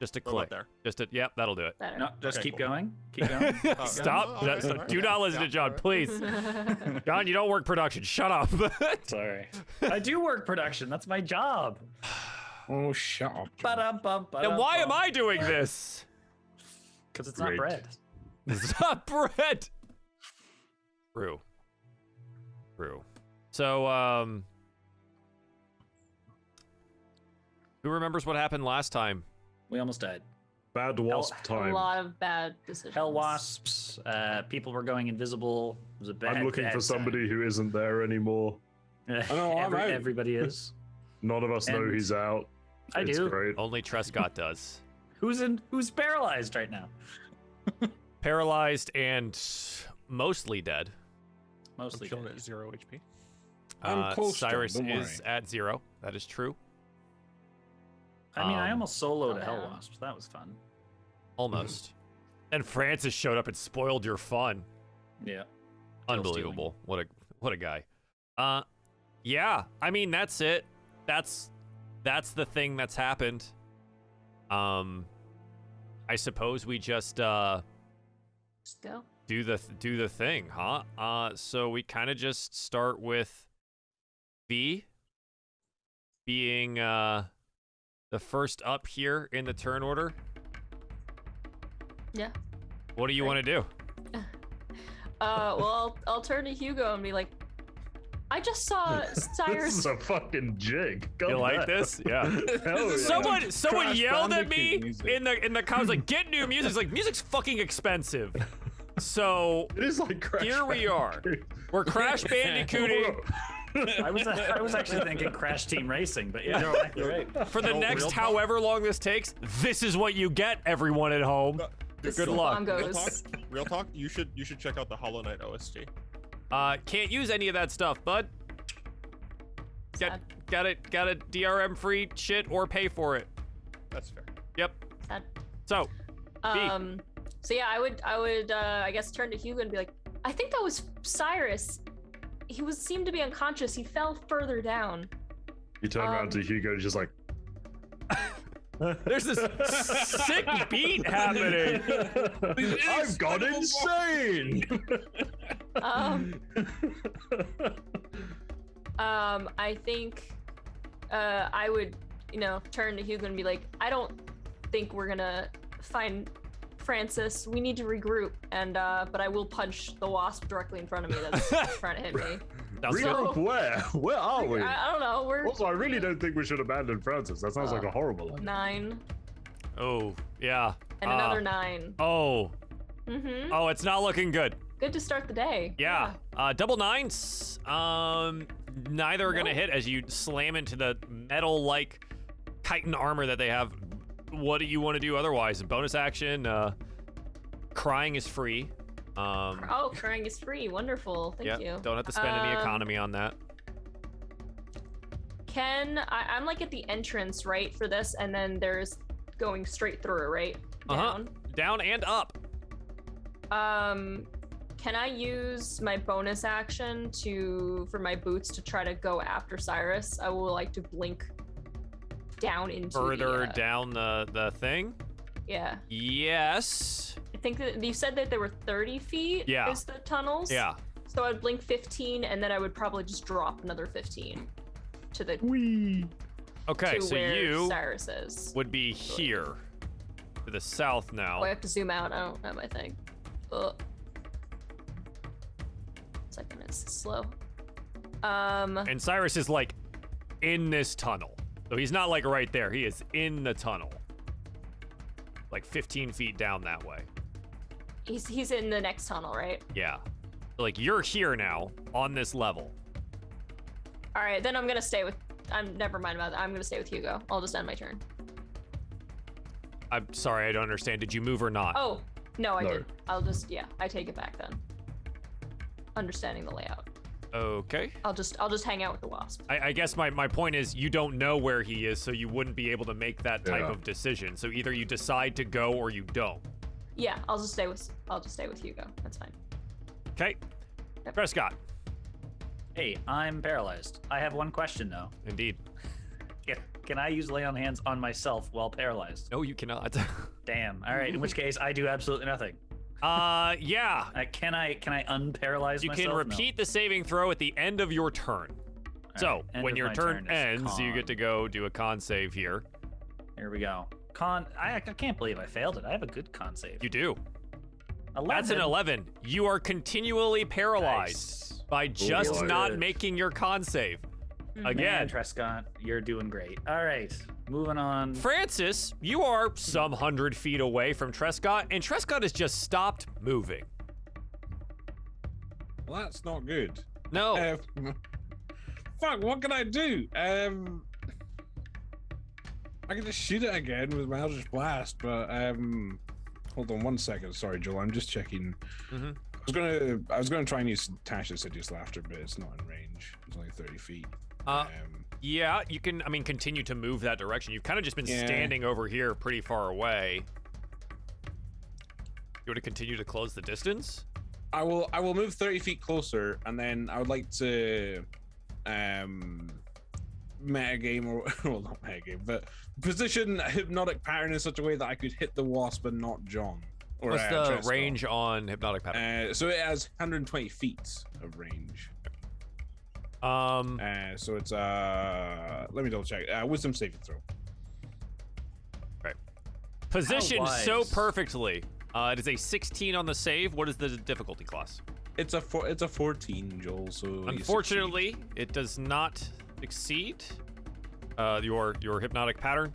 Just a Go click. up there. Just a yep. That'll do it. Better. No, just Okay, keep cool. going. Keep going. Stop. all right. Do not listen to John, all right. please. John, you don't work production. Shut up. Sorry. I do work production. That's my job. Oh, shut up. Ba-dum-bum, Then why am I doing this? Because it's not Great. bread. It's not bread. True. So, who remembers what happened last time? We almost died. Bad wasp A time. lot of bad decisions. Hell wasps. People were going invisible. It was a bad. I'm looking bad for somebody who isn't there anymore. time. know, I'm out. Everybody is. None of us know And he's out. I It's do. great. Only Trescott does. Who's paralyzed right now? Paralyzed and mostly dead. I'm Mostly. chilling dead. at 0 HP. I'm close, John, Cyrus don't is at 0. That is true. I mean, I Um, almost soloed a hell down. wasp. That was fun. Almost. And Francis showed up and spoiled your fun. Yeah. Unbelievable. What a guy. Yeah. I mean, that's it. That's the thing that's happened. I suppose we just Just go. do the thing, huh? So we kind of just start with V being the first up here in the turn order. Yeah. What do you want to do? Well, I'll turn to Hugo and be like, I just saw This Cyrus. is a fucking jig. God You like damn. this? Yeah. Hell yeah. Someone Crash yelled at me Bandicoot music. in the comments like, get new music. It's like, music's fucking expensive. So It is like Crash here we are. Bandicoot. We're Crash Bandicooting I was actually thinking Crash Team Racing, but yeah, you're right. for the No, next real talk? however long this takes. This is what you get, everyone at home. This Good is luck. Real talk. Bongos. Real talk. You should check out the Hollow Knight OST. Can't use any of that stuff, bud. Sad. Got it DRM free shit or pay for it. That's fair. Yep. Sad. So, So yeah, I would I guess turn to Hugo and be like, I think that was Cyrus. He seemed to be unconscious. He fell further down. You turn around to Hugo, just like, there's this sick beat happening. I've gone insane. I think I would, turn to Hugo and be like, I don't think we're gonna find Francis. We need to regroup, and but I will punch the wasp directly in front of me that's trying to hit me. Sounds good. Regroup where? Where are we? I don't know. We're Also, I really don't think we should abandon Francis. That sounds like a horrible idea. 9 Oh, yeah. and another 9. Oh. Mm-hmm. Oh, it's not looking good. Good to start the day. Yeah. Double 9s. Neither are gonna Nope. hit as you slam into the metal-like chitin armor that they have. What do you want to do otherwise? Bonus action. Crying is free. Oh, crying is free. Wonderful. Thank you. Don't have to spend any economy on that. I'm like at the entrance, right, for this, and then there's going straight through, right? Down. Down and up. Can I use my bonus action for my boots to try to go after Cyrus? I will like to blink down into Further the, down the thing. Yeah. Yes. I think that you said that there were 30 feet. Yeah. Is the tunnels? Yeah. So I'd blink 15, and then I would probably just drop another 15 to the Whee! Okay, to so where you Cyrus is. would be here to the south now. Oh, I have to zoom out. I don't have my thing. Ugh. Second, it's slow. And Cyrus is like in this tunnel. So he's not like right there. He is in the tunnel. Like 15 feet down that way. He's in the next tunnel, right? Yeah. So like you're here now on this level. All right, then I'm gonna stay with. Never mind about that. I'm gonna stay with Hugo. I'll just end my turn. I'm sorry, I don't understand. Did you move or not? Oh, no, I No. did. I take it back then. Understanding the layout. Okay. I'll just hang out with the wasp. I guess my point is you don't know where he is, so you wouldn't be able to make that type Yeah. of decision. So either you decide to go or you don't. Yeah, I'll just stay with Hugo. That's fine. Okay. Prescott. Hey, I'm paralyzed. I have one question though. Indeed. Can I use lay on hands on myself while paralyzed? No, you cannot. Damn. All right. In which case, I do absolutely nothing. Yeah. Can I unparalyze You myself? can repeat the saving throw at the end of your turn. So, end when of your my turn turn is ends, you get to go do a con save here. Here we go. I can't believe I failed it. I have a good con save. You do. 11. That's an 11. You are continually paralyzed by just Lord. not making your con save. Again. Man, Trescott, you're doing great. All right, moving on. Francis, you are some 100 feet away from Trescott, and Trescott has just stopped moving. Well, that's not good. No. Fuck, what can I do? I can just shoot it again with my Eldritch Blast, but hold on 1 second. Sorry, Joel, I'm just checking. Mm-hmm. I was gonna try and use Tasha's Hideous Laughter, but it's not in range. It's only 30 feet. Yeah, you can, continue to move that direction. You've kind of just been standing over here pretty far away. You want to continue to close the distance? I will move 30 feet closer, and then I would like to metagame, or well, not metagame, but position Hypnotic Pattern in such a way that I could hit the wasp and not John. Or, What's the Trescott. range on Hypnotic Pattern? So it has 120 feet of range. So it's let me double check. Wisdom saving throw. Right. Positioned How so wise. perfectly. It is a 16 on the save. What is the difficulty class? It's a 14, Joel. So you Unfortunately, it does not exceed your Hypnotic Pattern.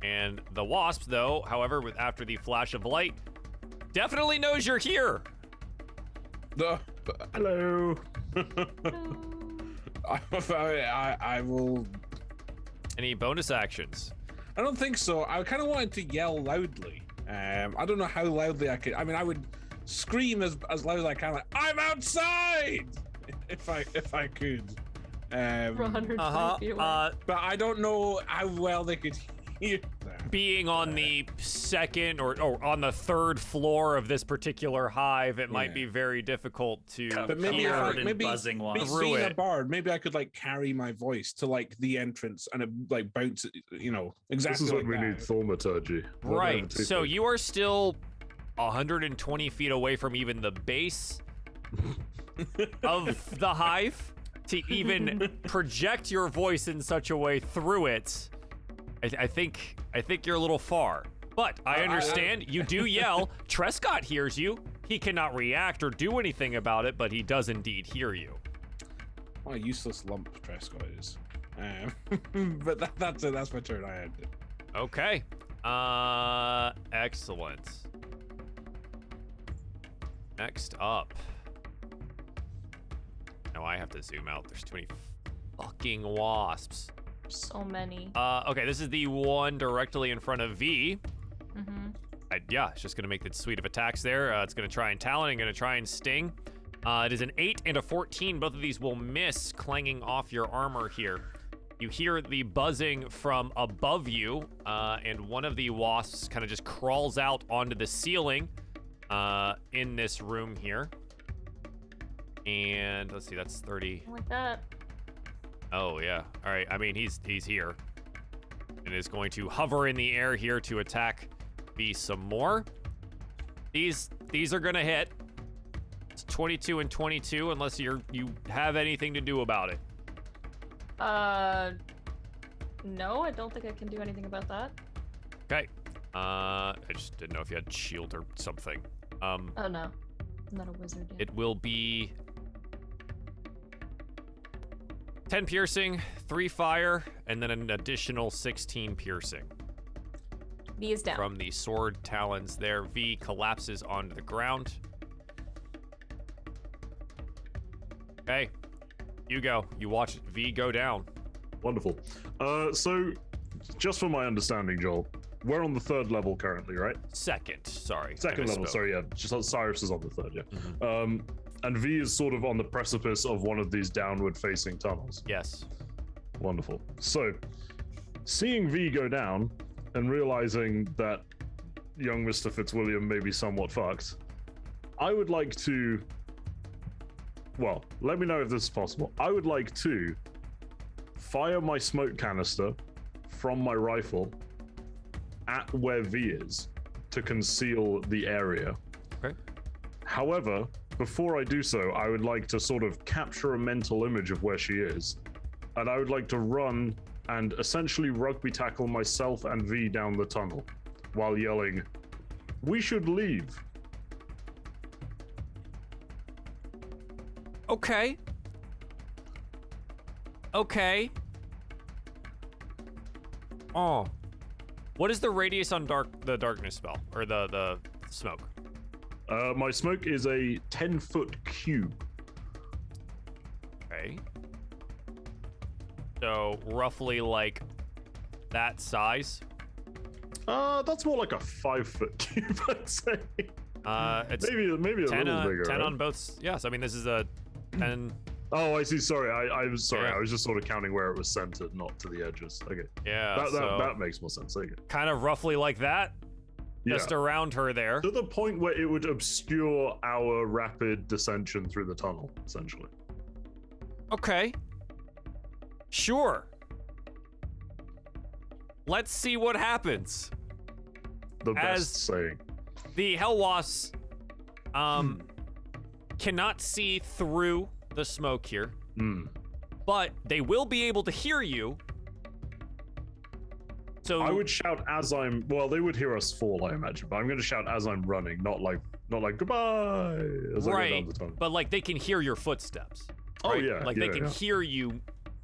And the wasp, though, however, after the flash of light, definitely knows you're here. Hello. I will. Any bonus actions? I don't think so. I kind of wanted to yell loudly. I don't know how loudly I could. I mean, I would scream as loud as I can. Like, I'm outside. If I could. We're 120 feet away. But I don't know how well they could hear that. Being on the second or on the third floor of this particular hive, it might be very difficult to But maybe Covered in maybe buzzing wasps. Through being a it. bard, maybe I could like carry my voice to like the entrance and it like bounce, exactly. This is like when we that. need thaumaturgy. Right. So you are still 120 feet away from even the base of the hive to even project your voice in such a way through it. I think you're a little far, but I understand you do yell. Trescott hears you. He cannot react or do anything about it, but he does indeed hear you. What a useless lump Trescott is. But that's it. That's my turn. I had it. Okay. Excellent. Next up. Now I have to zoom out. There's too many fucking wasps. So many. Okay, this is the one directly in front of V. Mm-hmm. Yeah, it's just gonna make the suite of attacks there. It's gonna try and talon and gonna try and sting. It is an 8 and a 14. Both of these will miss, clanging off your armor here. You hear the buzzing from above you, and one of the wasps kind of just crawls out onto the ceiling in this room here. And let's see, that's 30. Like that. Oh yeah. All right. I mean, he's here, and is going to hover in the air here to attack V some more. These are gonna hit. It's 22 and 22, unless you have anything to do about it. No, I don't think I can do anything about that. Okay. I just didn't know if you had shield or something. Oh no, I'm not a wizard yet. It will be 10 piercing, 3 fire, and then an additional 16 piercing. V is down. From the sword talons there. V collapses onto the ground. Okay, you go. You watch V go down. Wonderful. So, just for my understanding, Joel, we're on the 3rd level currently, right? Second, sorry. I Second level, misspoke. sorry, yeah. Just Cyrus is on the 3rd, yeah. Mhm. And V is sort of on the precipice of one of these downward-facing tunnels. Yes. Wonderful. So, seeing V go down and realizing that young Mr. Fitzwilliam may be somewhat fucked, I would like to... Well, let me know if this is possible. I would like to fire my smoke canister from my rifle at where V is to conceal the area. Okay. However, before I do so, I would like to sort of capture a mental image of where she is. And I would like to run and essentially rugby tackle myself and V down the tunnel while yelling, "We should leave." Okay. Okay. Oh. What is the radius on the darkness spell? Or the smoke? My smoke is a 10-foot cube. Okay. So roughly like that size. That's more like a 5-foot cube, I'd say. It's maybe a 10, little bigger. 10 right? on both. Yes, I mean this is a 10. Oh, I see. Sorry, I was sorry. Yeah. I was just sort of counting where it was centered, not to the edges. Okay, Yeah. that makes more sense. Okay. Kind of roughly like that. Yeah. Just around her there. To the point where it would obscure our rapid descension through the tunnel, essentially. Okay. Sure. Let's see what happens. The As- best saying. The Hellwasps cannot see through the smoke here, but they will be able to hear you. So I would shout as I'm. Well, they would hear us fall, I imagine. But I'm going to shout as I'm running, not like goodbye as I go right, down the tunnel. but like they can hear your footsteps. Oh right? yeah, like yeah, they can yeah. hear you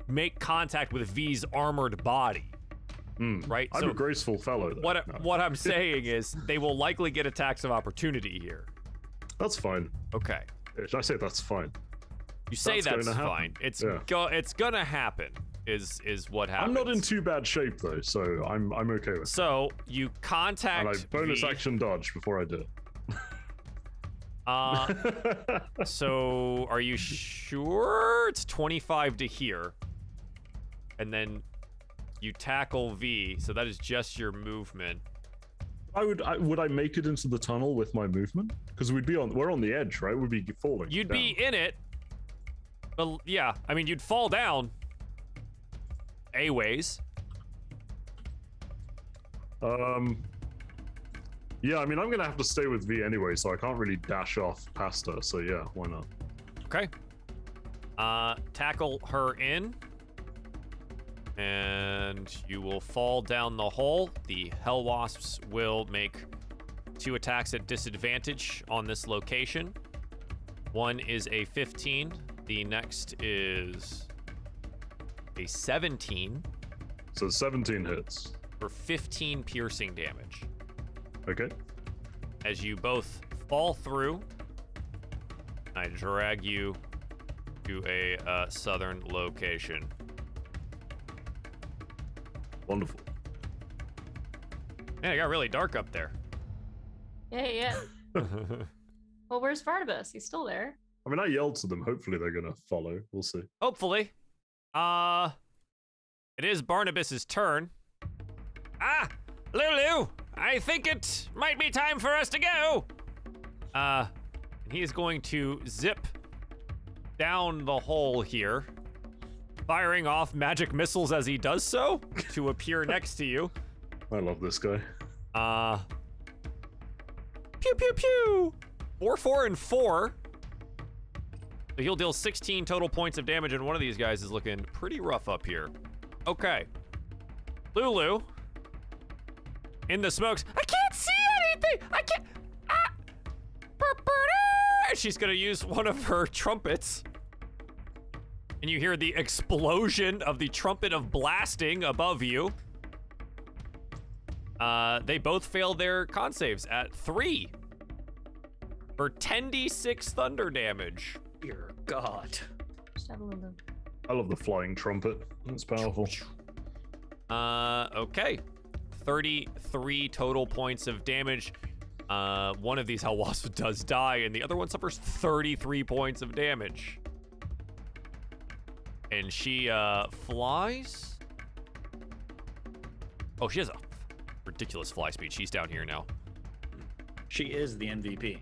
make contact with V's armored body. Right. I'm a graceful fellow. Though. What I'm saying is they will likely get attacks of opportunity here. That's fine. Okay. I say that's fine. You say that's gonna happen. fine. It's Yeah. it's gonna happen. Is what happens. I'm not in too bad shape though, so I'm okay with it. So you contact. And I bonus V. action dodge before I do it. So are you sure it's 25 to here? And then you tackle V, so that is just your movement. Would I make it into the tunnel with my movement? Because we're on the edge, right? We'd be falling. You'd down. be in it. But yeah, I mean you'd fall down a ways. Yeah, I mean I'm gonna have to stay with V anyway, so I can't really dash off past her. So yeah, why not? Okay. Tackle her in. And you will fall down the hole. The Hellwasps will make 2 attacks at disadvantage on this location. One is a 15. The next is a 17 So 17 hits. for 15 piercing damage. Okay. As you both fall through, I drag you to a southern location. Wonderful. Man, it got really dark up there. Yeah. Well, where's Barnabas? He's still there. I mean, I yelled to them. Hopefully they're gonna follow. We'll see. Hopefully. It is Barnabas's turn. Ah, Lulu, I think it might be time for us to go. He is going to zip down the hole here, firing off magic missiles as he does so to appear next to you. I love this guy. Pew pew pew. 4, 4, and 4. So he'll deal 16 total points of damage, and one of these guys is looking pretty rough up here. Okay. Lulu. In the smokes. I can't see anything! I can't... Ah! She's gonna use one of her trumpets. And you hear the explosion of the trumpet of blasting above you. They both failed their con saves at 3. For 10d6 thunder damage. Dear God. Just have a little. I love the flying trumpet. That's powerful. Okay. 33 total points of damage. One of these Hellwasps does die, and the other one suffers 33 points of damage. And she flies. Oh, she has a ridiculous fly speed. She's down here now. She is the MVP.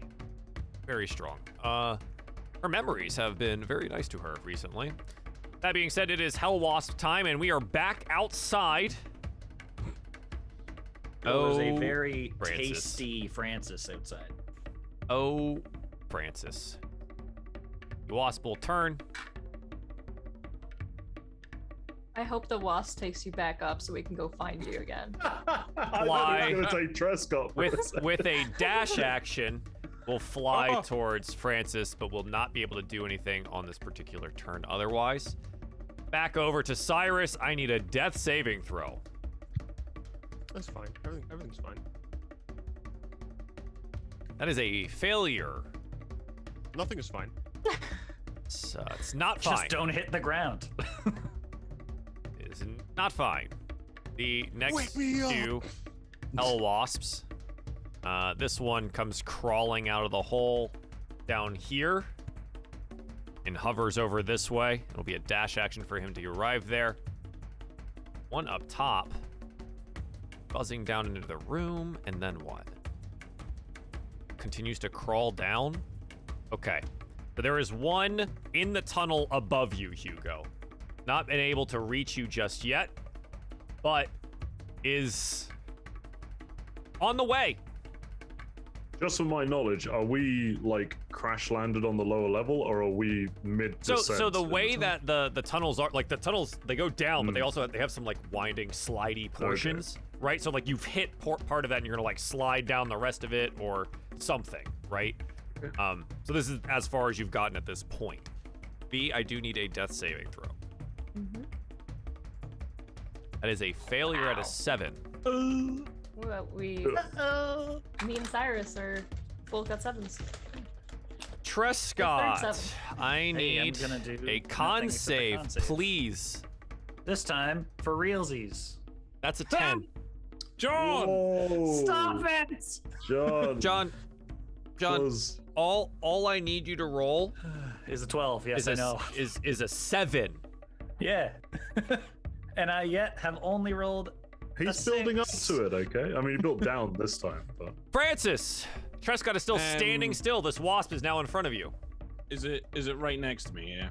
Very strong. Her memories have been very nice to her recently. That being said, it is Hellwasp time, and we are back outside There's a Oh, very Francis. tasty Francis outside. Oh, Francis. The wasp will turn. I hope the wasp takes you back up so we can go find you again. Fly. I'm gonna take Trescott for a With second. with a dash action, will fly towards Francis, but will not be able to do anything on this particular turn otherwise. Back over to Cyrus. I need a death saving throw. That's fine. Everything's fine. That is a failure. Nothing is fine. It's not fine. Just don't hit the ground. It is not fine. The next Wake me up. two hell wasps. This one comes crawling out of the hole down here and hovers over this way. It'll be a dash action for him to arrive there. One up top, buzzing down into the room, and then what? Continues to crawl down. Okay, so there is one in the tunnel above you, Hugo. Not been able to reach you just yet, but is on the way. Just from my knowledge, are we like crash landed on the lower level, or are we mid descent? So the in way tunnel? that the tunnels are, like the tunnels, they go down, but they have some like winding, slidey portions, right? So like you've hit part of that, and you're gonna like slide down the rest of it or something, right? So this is as far as you've gotten at this point. B, I do need a death saving throw. Mm-hmm. That is a failure at a 7. Well, me and Cyrus are both got 7s. Trescott, seven. I Hey, I'm need gonna do a nothing con except a save, con save. please. This time for realsies. That's a 10. John! Whoa, Stop it! John. John, was- all I need you to roll Is a 12. Yes, I know. is a 7. Yeah. And I yet have only rolled. He's a building up 6. to it, okay? I mean, he built down this time, but Francis, Trescott is still standing still. This wasp is now in front of you. Is it right next to me? Yeah.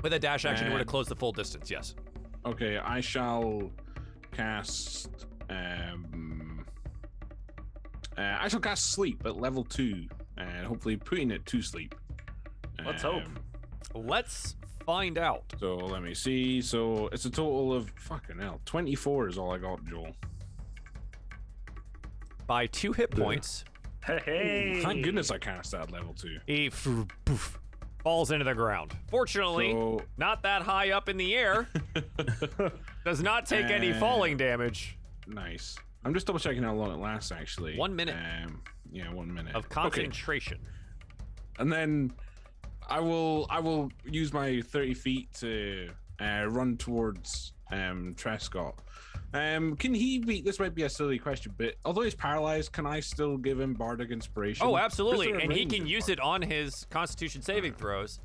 With a dash action, you would have closed the full distance. Yes. Okay, I shall cast. I shall cast sleep at level 2, and hopefully putting it to sleep. Let's hope. Let's find out. So let me see. So it's a total of fucking hell. 24 is all I got, Joel. By 2 hit points, Hey. Thank goodness I cast that at level 2. he falls into the ground. Fortunately, So not that high up in the air. Does not take any falling damage. nice. I'm just double checking how long it lasts. Actually, 1 minute. Yeah, 1 minute Of Okay. concentration. And then I will use my 30 feet to run towards Trescott. Can he be? This might be a silly question, but although he's paralyzed, can I still give him bardic inspiration? Oh, Or is absolutely. there a And he range can of use it on his Constitution saving throws.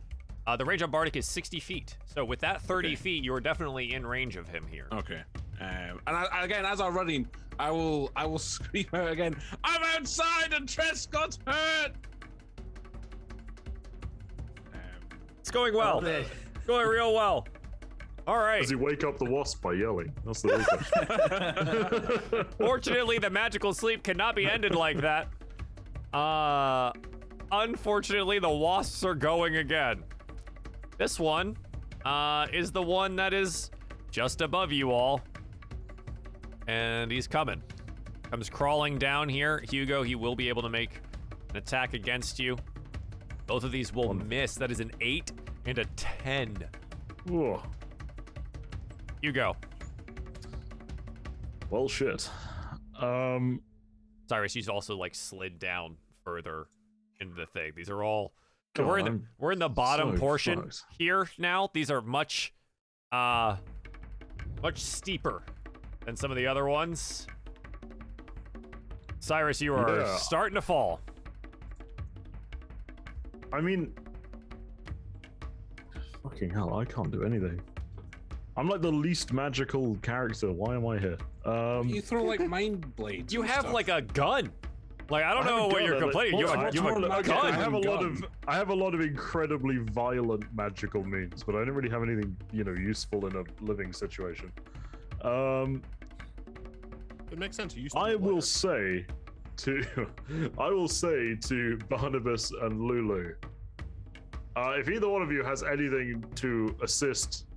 The range on Bardic is 60 feet. So with that 30 Okay. feet, you are definitely in range of him here. Okay. And again, as I'm running, I will scream out again. I'm outside and Trescott's hurt. It's going well. Okay. It's going real well. All right. does he wake up the wasp by yelling? That's the real question. Fortunately, the magical sleep cannot be ended like that. Unfortunately, the wasps are going again. This one is the one that is just above you all. And he's coming. Comes crawling down here. Hugo, he will be able to make an attack against you. Both of these will miss. That is an 8 and a 10. Whoa. Hugo. Well, shit. Cyrus, he's also like slid down further into the thing. These are all. So God, we're in the bottom so portion fucked. here now. These are much steeper than some of the other ones. Cyrus, you are Yeah. starting to fall. I mean, fucking hell, I can't do anything. I'm like the least magical character. Why am I here? You throw like mind blades. You and have stuff. like a gun. Like I don't I have know a what gun, you're like, complaining. You well, have a okay, gun. I have a lot gun. of incredibly violent magical means, but I don't really have anything useful in a living situation. It makes sense. You used to I be a will lawyer. say to Barnabas and Lulu, if either one of you has anything to assist,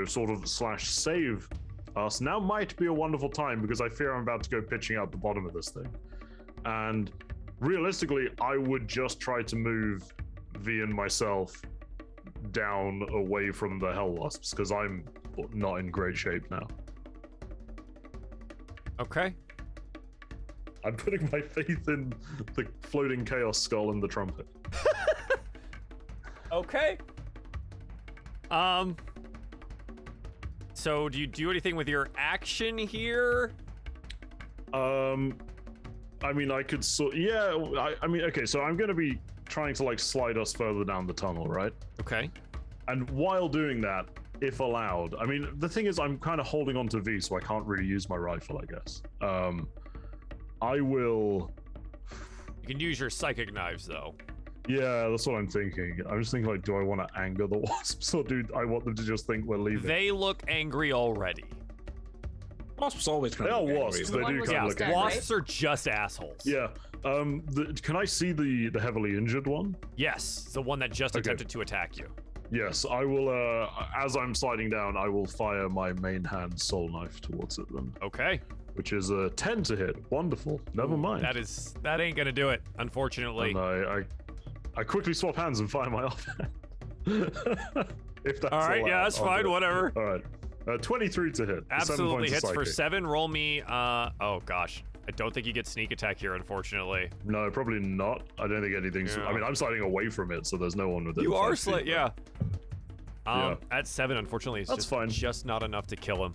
sort of / save us, now might be a wonderful time because I fear I'm about to go pitching out the bottom of this thing. And realistically, I would just try to move V and myself down away from the Hell Wasps because I'm not in great shape now. Okay. I'm putting my faith in the floating chaos skull and the trumpet. Okay. So do you do anything with your action here? I mean, I could okay, so I'm going to be trying to slide us further down the tunnel, right? Okay. And while doing that, if allowed, I mean, the thing is I'm kind of holding on to V, so I can't really use my rifle, I guess. I will... You can use your psychic knives, though. Yeah, that's what I'm thinking. I'm just thinking, do I want to anger the wasps, or do I want them to just think we're leaving? They look angry already. Wasps always kind They of are look angry. wasps. The They one do was kind of almost look dead, angry. right? Wasps are just assholes. Yeah. Can I see the heavily injured one? Yes, the one that just Okay. attempted to attack you. Yes, I will. As I'm sliding down, I will fire my main hand soul knife towards it then, Okay. which is a 10 to hit. Wonderful. Never mind. That ain't gonna do it, unfortunately. And I quickly swap hands and fire my offhand. If that's All right, yeah, allowed, that's I'll fine, do it. whatever. All right. 23 to hit. 7 Absolutely points of hits for psychic. 7. Roll me. Oh gosh, I don't think you get sneak attack here, unfortunately. No, probably not. I don't think anything's. Yeah. I mean, I'm sliding away from it, so there's no one within. You 5 are feet, slight, but- yeah. Yeah. At 7, unfortunately, it's That's fine. just not enough to kill him.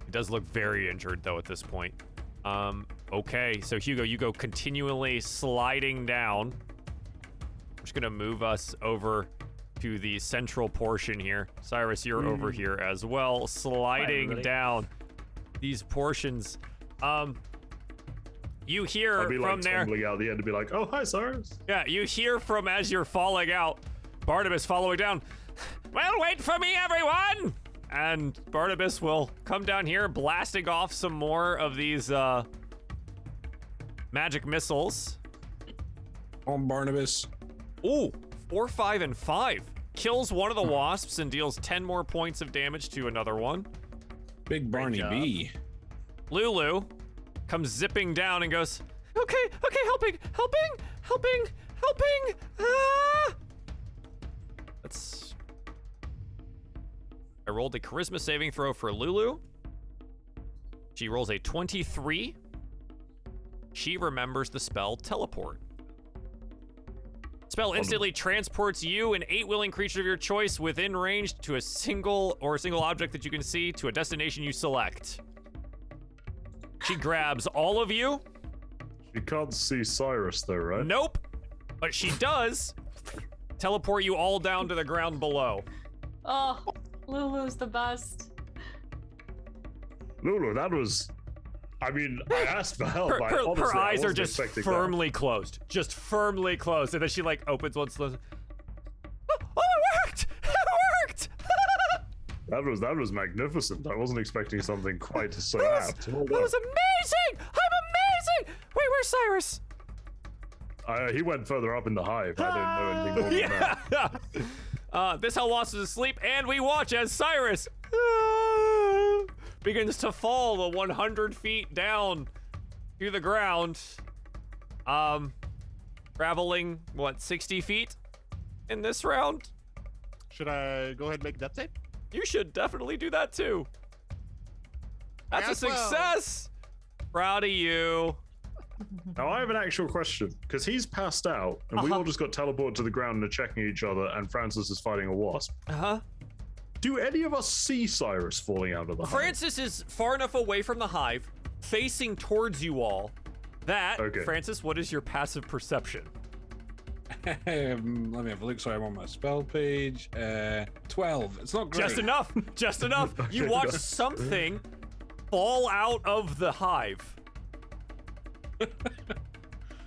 He does look very injured though at this point. Okay, so Hugo, you go continually sliding down. I'm just gonna move us over to the central portion here. Cyrus, you're over here as well, sliding everybody. down these portions. You hear I'd be from there. tumbling out the end to be like, "Oh, hi, Cyrus." Yeah, you hear from as you're falling out, Barnabas following down. Well, wait for me, everyone! And Barnabas will come down here, blasting off some more of these magic missiles. On Barnabas. Ooh, 4, 5, and 5. Kills one of the wasps and deals 10 more points of damage to another one. Big Barney job. B. Lulu comes zipping down and goes, okay, helping. Ah! I rolled a charisma saving throw for Lulu. She rolls a 23. She remembers the spell teleport. Spell instantly transports you and 8 willing creatures of your choice within range to a single object that you can see to a destination you select. She grabs all of you. You can't see Cyrus though, right? Nope. But she does teleport you all down to the ground below. Oh, Lulu's the best. Lulu, that was. I mean, I asked for help. Her, I her- honestly, her I eyes are wasn't just expecting firmly closed. Just firmly closed. And then she opens one slow. Oh, it worked! It worked! That was magnificent. I wasn't expecting something quite so apt. That was amazing! I'm amazing! Wait, where's Cyrus? He went further up in the hive. I don't know anything more than that. Yeah! This Hell Wasp is asleep, and we watch as Cyrus begins to fall the 100 feet down to the ground. Traveling, 60 feet in this round? Should I go ahead and make a death save? You should definitely do that too. That's a As well. success! Proud of you. Now I have an actual question because he's passed out, and we all just got teleported to the ground and are checking each other, and Francis is fighting a wasp. Uh-huh. Do any of us see Cyrus falling out of the hive? Francis is far enough away from the hive, facing towards you all, that, Okay. Francis, what is your passive perception? Let me have a look. Sorry, I'm on my spell page. 12. It's not great. Just enough. Just enough. You watch something fall out of the hive.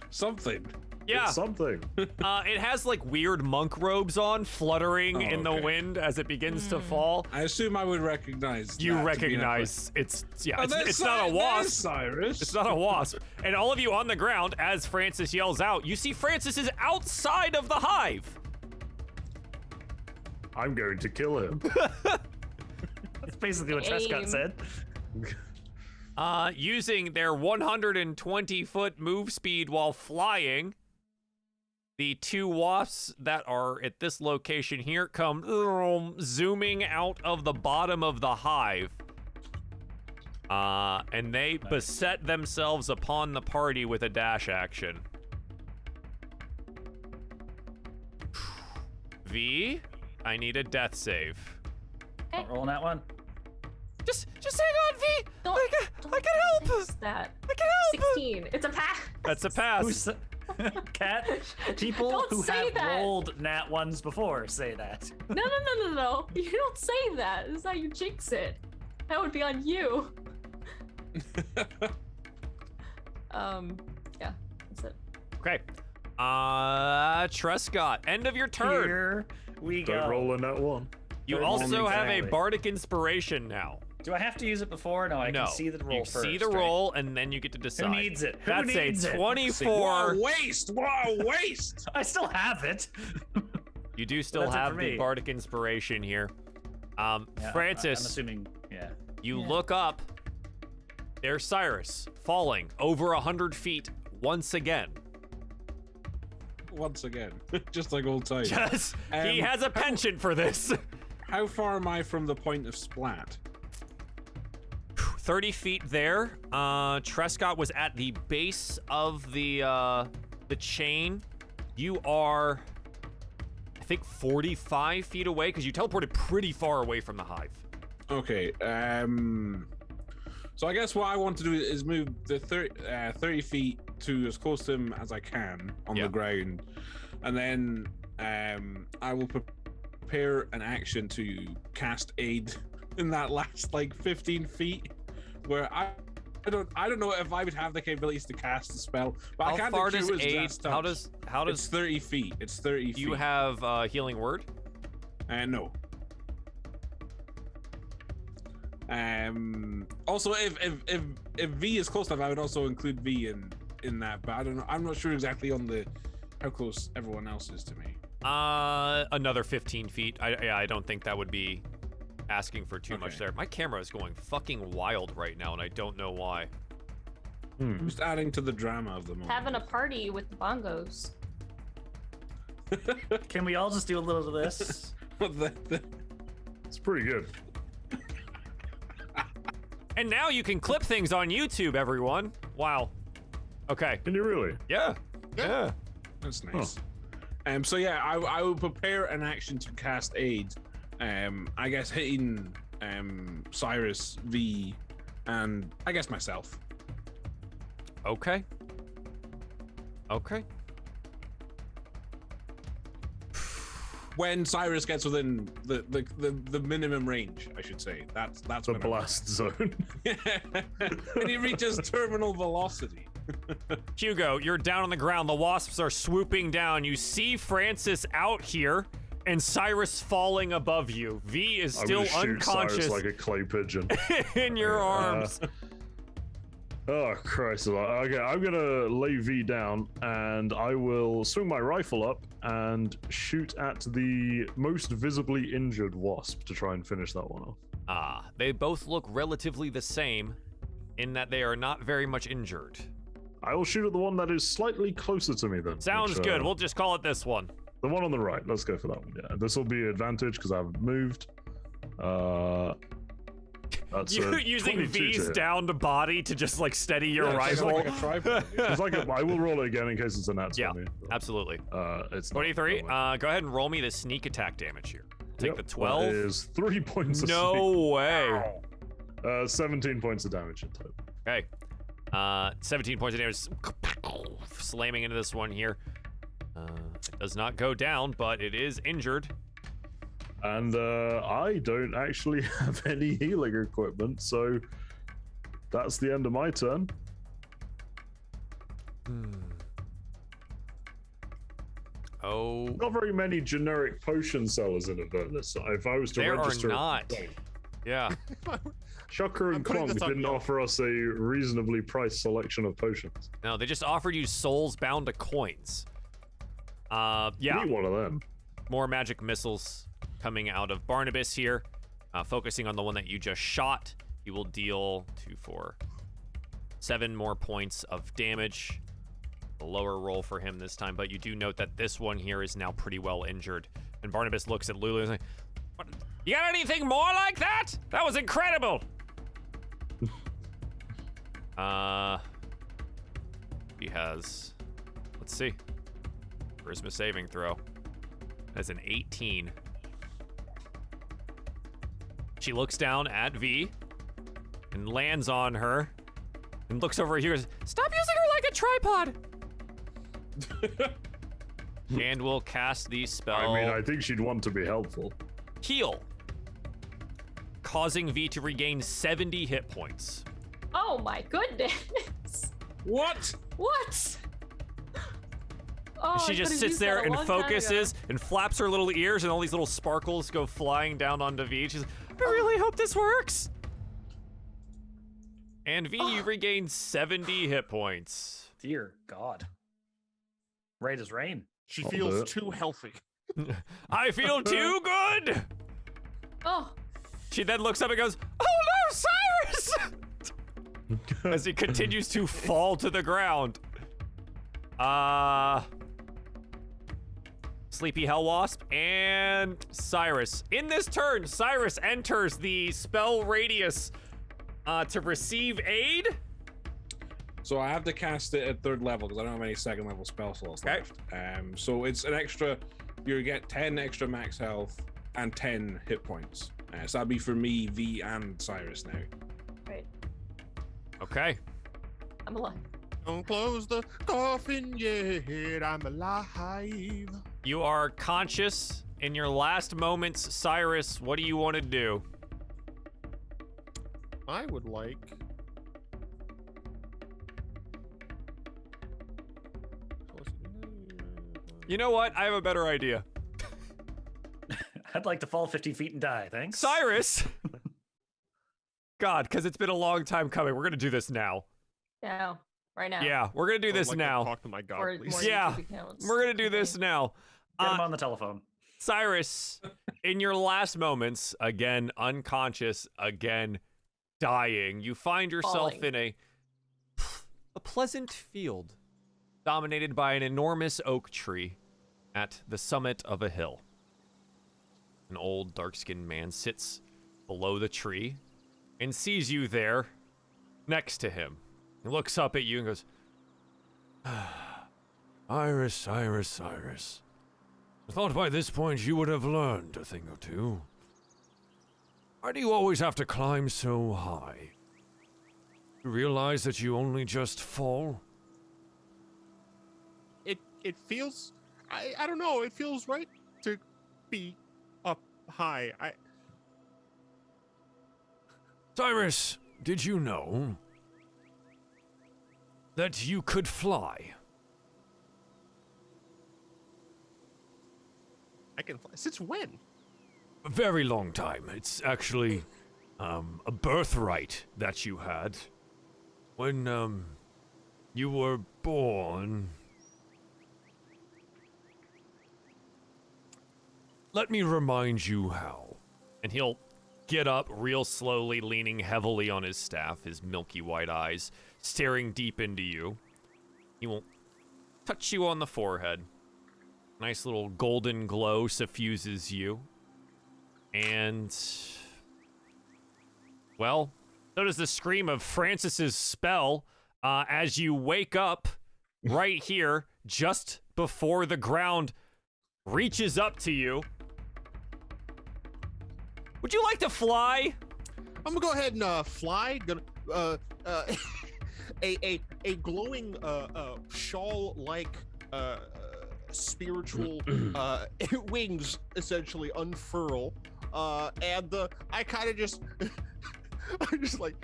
Something. Yeah. It's something. It has like weird monk robes on, fluttering in the okay. wind as it begins to fall. I assume I would recognize. You that to be recognize it's Oh, it's not a wasp. Cyrus. It's not a wasp. And all of you on the ground, as Francis yells out, you see Francis is outside of the hive. I'm going to kill him. That's basically what Trescott Aim. said. Using their 120-foot move speed while flying, the two wasps that are at this location here come zooming out of the bottom of the hive. And they beset themselves upon the party with a dash action. V, I need a death save. Not rolling that one. Just hang on, V. Don't, I can help. fix that. I can help. 16. It's a pass. That's a pass. Who's Cat? People Don't who say have that. rolled nat ones before say that. No. You don't say that. This is how you jinx it. That would be on you. Yeah, that's it. Okay. Trescott, end of your turn. Here we Don't go. roll in that one. You Third also one, have a exactly. bardic inspiration now. Do I have to use it before? No, I No, can see the roll you first. see the right? roll, and then you get to decide. Who needs it? Who That's needs a it? 24. What a waste! What a waste! I still have it. You do still That's it have for the me. bardic inspiration here. Yeah, I'm Francis, assuming, yeah. you look up. There's Cyrus falling over 100 feet once again. Once again, just like old times. Yes, he has a penchant for this. How far am I from the point of splat? 30 feet there. Trescott was at the base of the chain. You are, I think, 45 feet away because you teleported pretty far away from the hive. Okay. So I guess what I want to do is move the 30 feet to as close to him as I can on Yeah. the ground, and then I will prepare an action to cast aid in that last like 15 feet, where I don't know if I would have the capabilities to cast the spell, but I How can't far do does his aid? last How touch. does It's 30 feet. It's 30 feet. do you have healing word? No. Also, if V is close enough, I would also include V in that. But I don't know. I'm not sure exactly on how close everyone else is to me. Another 15 feet. I don't think that would be asking for too much Okay. there. My camera is going fucking wild right now, and I don't know why. Just adding to the drama of the moment. Having a party with the bongos. Can we all just do a little of this? It's pretty good. And now you can clip things on YouTube, everyone. Wow. Okay. Can you really? Yeah. Yeah. That's nice. So yeah, I will prepare an action to cast aid. I guess hitting Cyrus, V, and I guess myself. Okay. Okay. When Cyrus gets within the minimum range, I should say. That's The when blast zone. when he reaches terminal velocity. Hugo, you're down on the ground. The wasps are swooping down. You see Francis out here and Cyrus falling above you. V is I'm still gonna shoot unconscious Cyrus like a clay pigeon. in your arms. Oh Christ! Okay, I'm gonna lay V down, and I will swing my rifle up and shoot at the most visibly injured wasp to try and finish that one off. They both look relatively the same in that they are not very much injured. I will shoot at the one that is slightly closer to me then. Sounds which, good. We'll just call it this one. The one on the right. Let's go for that one. Yeah, this will be advantage because I haven't moved. That's You a using 22 to V's hit. downed body to just like steady your Yeah, it's rifle. like a tripod. It's like I will roll it again in case it's a nat 20. Yeah, absolutely. It's not, 23. don't worry. Go ahead and roll me the sneak attack damage here. Take Yep, the that 12. is 3 points of No way. sneak. 17 points of damage in total. Okay. 17 points of damage. Slamming into this one here. It does not go down, but it is injured. And I don't actually have any healing equipment, so that's the end of my turn. Oh, Not very many generic potion sellers in Avernus. If I was to there are register, not. Yeah. Shucker I'm and putting Klong this on didn't Yelp. offer us a reasonably priced selection of potions. No, they just offered you souls bound to coins. Yeah. Need one of them. More magic missiles coming out of Barnabas here. Focusing on the one that you just shot, you will deal 2, 4, 7 more points of damage. A lower roll for him this time, but you do note that this one here is now pretty well injured. And Barnabas looks at Lulu and is like, "What? You got anything more like that? That was incredible." He has, let's see, charisma saving throw. That's an 18. She looks down at V and lands on her and looks over here and goes, "Stop using her like a tripod." And we'll cast the spell. I mean, I think she'd want to be helpful. Heal, causing V to regain 70 hit points. Oh my goodness. What? What? Oh, She I just could've sits used there that a and long time ago. focuses and flaps her little ears, and all these little sparkles go flying down onto V. She's like, "I really hope this works." And V, you regain 70 hit points. Dear God. Right as rain. She I'll do feels it. too healthy. I feel too good. Oh, She then looks up and goes, "Oh no, Cyrus!" As he continues to fall to the ground. Sleepy Hellwasp and Cyrus. In this turn, Cyrus enters the spell radius to receive aid. So I have to cast it at 3rd level because I don't have any 2nd level spell slots Okay. left. So it's an extra. You get 10 extra max health and 10 hit points. So that'd be for me, V, and Cyrus now. right. Okay. I'm alive. Don't close the coffin yet. I'm alive. You are conscious in your last moments. Cyrus, what do you want to do? I would like. You know what? I have a better idea. I'd like to fall 50 feet and die, thanks. Cyrus! God, because it's been a long time coming. We're going to do this now. Yeah, right now. Yeah, we're going to do I would this like to now. Talk to my god, For please. more Yeah, YouTube accounts. We're going to do Okay. this now. Get him on the telephone. Cyrus, in your last moments, again unconscious, again dying, you find yourself Falling. in a pleasant field dominated by an enormous oak tree at the summit of a hill. An old dark-skinned man sits below the tree and sees you there next to him. He looks up at you and goes, "Iris, Iris, Iris. I thought by this point you would have learned a thing or two. Why do you always have to climb so high? You realize that you only just fall?" It feels. I don't know. It feels right to be up high. Cyrus, did you know that you could fly? I can fly. Since when? A very long time. It's actually a birthright that you had. When you were born. Let me remind you how. And he'll get up real slowly, leaning heavily on his staff, his milky white eyes staring deep into you. He will touch you on the forehead. Nice little golden glow suffuses you. And, well, so does the scream of Francis's spell as you wake up right here just before the ground reaches up to you. Would you like to fly? I'm gonna go ahead and fly. Gonna a glowing shawl-like spiritual wings essentially unfurl, and I kind of just I'm just like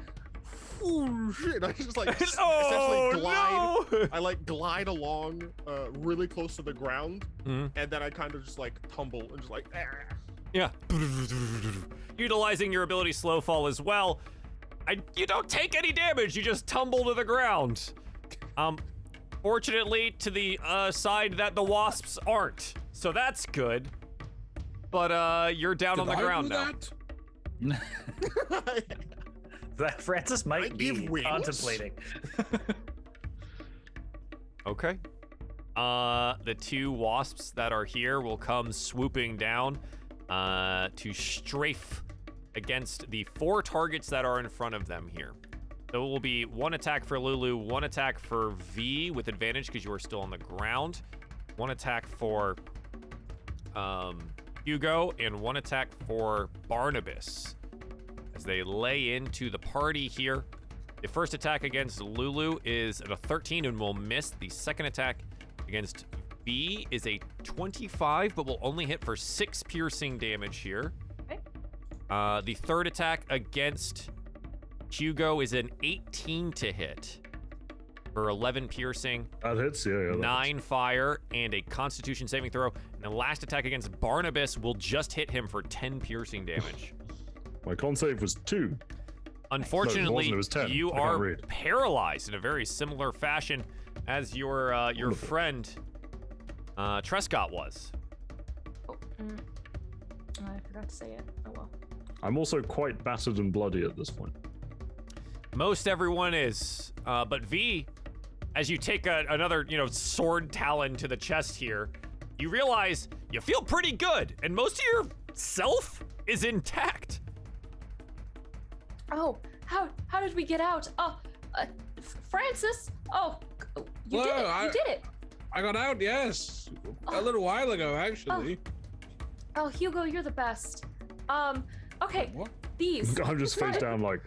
whoosh, and I just like Oh, essentially glide. no! I like glide along really close to the ground, Mhm. and then I kind of just like tumble and just like. "Ah." Yeah. Utilizing your ability slow fall as well. You don't take any damage, you just tumble to the ground. Fortunately, to the side that the wasps aren't. So that's good. But you're down on the Did I ground do now. That Francis might give be wings? contemplating. Okay. The two wasps that are here will come swooping down to strafe against the 4 targets that are in front of them here. So it will be 1 attack for Lulu, 1 attack for V with advantage because you are still on the ground, 1 attack for Hugo, and 1 attack for Barnabas as they lay into the party here. The first attack against Lulu is at a 13 and will miss. The second attack against V is a 25, but will only hit for 6 piercing damage here. Okay. The third attack against Hugo is an 18 to hit for 11 piercing, That hits, yeah. That 9 fire, and a Constitution saving throw. And the last attack against Barnabas will just hit him for 10 piercing damage. hits. My con save was 2. Unfortunately, it was 10. you I can't are read. paralyzed in a very similar fashion as your friend Trescott was. Oh, I forgot to say it. Oh well. I'm also quite battered and bloody at this point. Most everyone is, but V, as you take another sword talon to the chest here, you realize you feel pretty good, and most of your self is intact. Oh, how did we get out? Oh, Francis. Oh, you did it. Well, You did it. I got out, yes, a little while ago, actually. Oh, Hugo, you're the best. Okay, What? these. I'm just face down like,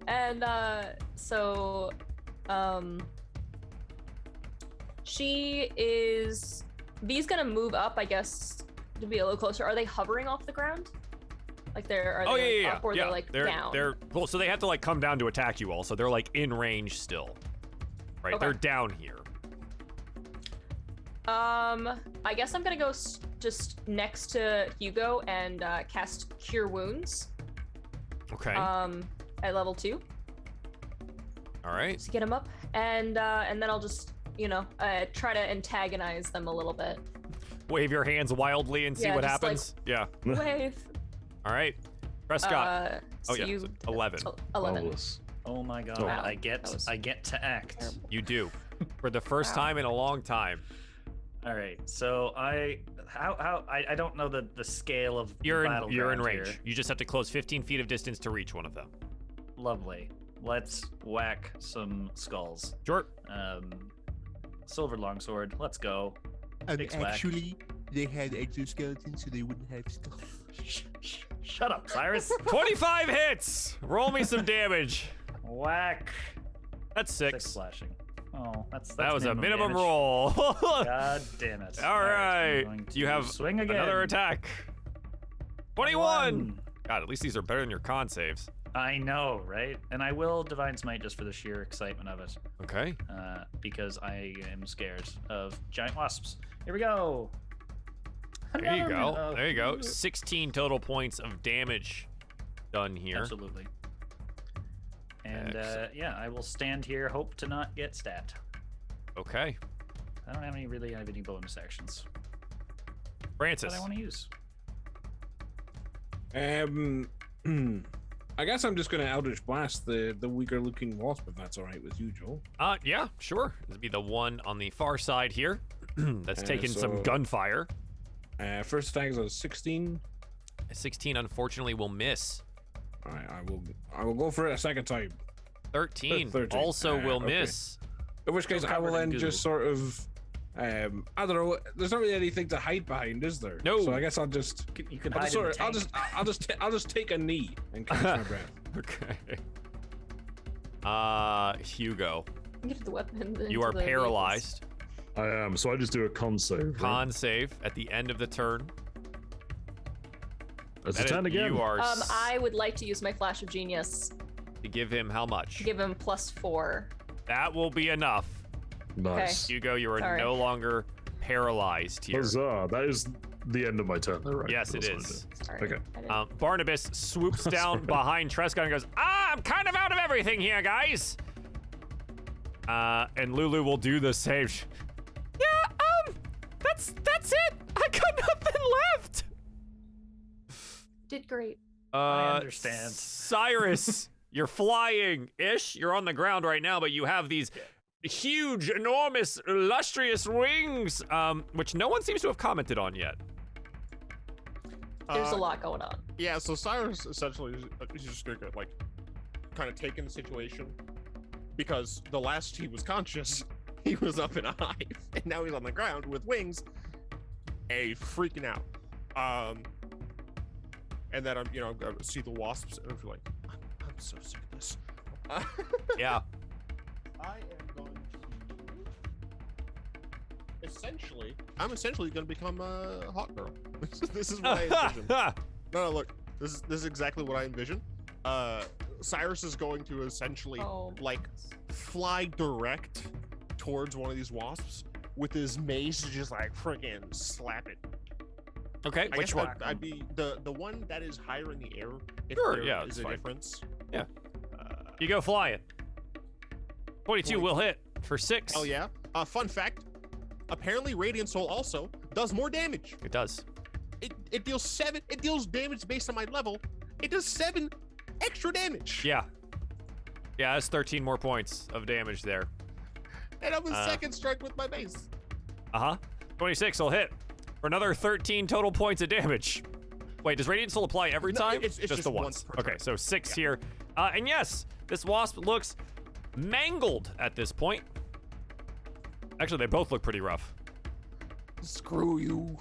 And so she is. V's gonna move up, I guess, to be a little closer. Are they hovering off the ground? Like they're Oh they yeah, like up or yeah. they're like they're, down? They're well, so they have to like come down to attack you all. So they're like in range still, right? Okay. They're down here. I guess I'm gonna go just next to Hugo and cast Cure Wounds. Okay. At level 2 all right. to get him up, and then I'll just try to antagonize them a little bit. Wave your hands wildly and see Yeah, what just, like, happens. Yeah. Wave. All right. Prescott. So oh yeah. you, so 11. 11. marvelous. Oh my god, Wow. I get That was to act. terrible. You do. For the first Wow. time in a long time. All right, so I don't know the scale of the You're in battleground range. here. You just have to close 15 feet of distance to reach one of them. Lovely. Let's whack some skulls. Sure. Silver longsword. Let's go. And Big smack. actually, they had exoskeletons, so they wouldn't have skulls. Shut up, Cyrus. 25 hits. Roll me some damage. Whack. That's 6 6. slashing. Oh, that's That was a minimum damage. roll. God damn it. All right. I'm going You to have swing again. another attack. 21. God, at least these are better than your con saves. I know, right? And I will Divine Smite just for the sheer excitement of it, Okay. because I am scared of giant wasps. Here we go. There you Another go. minute. There you go. 16 total points of damage done here. Absolutely. And Excellent. yeah, I will stand here, hope to not get stat. Okay. I don't really have any bonus actions Francis. that I want to use. I guess I'm just gonna Eldritch Blast the weaker looking wasp, if that's all right with you, Joel. Yeah, sure. This would be the one on the far side here. That's taking some so- gunfire. First attack is a 16. A 16 unfortunately will miss. All right, I will go for it a second time. 13 13. also will Okay. miss. In which case, I will covered in then goo. just sort of, I don't know. There's not really anything to hide behind, is there? No. So I guess I'll just, You can I'll hide just, in the sort of, I'll just take a knee and catch my breath. Okay. Hugo, Get the weapon. you are paralyzed. I am, so I just do a con save. right? Con save at the end of the turn. It's a That is- 10 again. You are I would like to use my Flash of Genius to give him how much? to give him +4. That will be enough. Nice. Hugo, you are Sorry. no longer paralyzed here. Huzzah. That is the end of my turn, though, right? Yes, it That's what I is. Sorry. Okay. I didn't- Barnabas swoops down behind Trescott and goes, I'm kind of out of everything here, guys. And Lulu will do the same. Yeah, that's it. I got nothing left. Did great. I understand. Cyrus, you're flying-ish. You're on the ground right now, but you have these huge, enormous, illustrious wings, which no one seems to have commented on yet. There's a lot going on. Yeah, so Cyrus essentially is just gonna like kind of take in the situation because the last he was conscious, he was up in a hive, and now he's on the ground with wings, freaking out. And then I'm gonna see the wasps and I'm like, I'm so sick of this. Yeah. I am going to I'm essentially going to become a hot girl. This is what I envision. No, look, this is exactly what I envision. Cyrus is going to essentially like fly direct towards one of these wasps with his mace, to just like freaking slap it. Okay, I which guess one? I'd be the one that is higher in the air. If Sure, there yeah, is it's a fine. difference. Yeah. You go fly it. 22 will hit for 6. Oh yeah. Fun fact. Apparently, Radiant Soul also does more damage. It does. It deals 7. It deals damage based on my level. It does 7 extra damage. Yeah. Yeah, that's 13 more points of damage there. And I'm a second strike with my mace. 26 will hit for another 13 total points of damage. Wait, does Radiant Soul apply every No, time? it's just the once once. per Okay, turn. so 6 here. And yes, this wasp looks mangled at this point. Actually, they both look pretty rough. Screw you.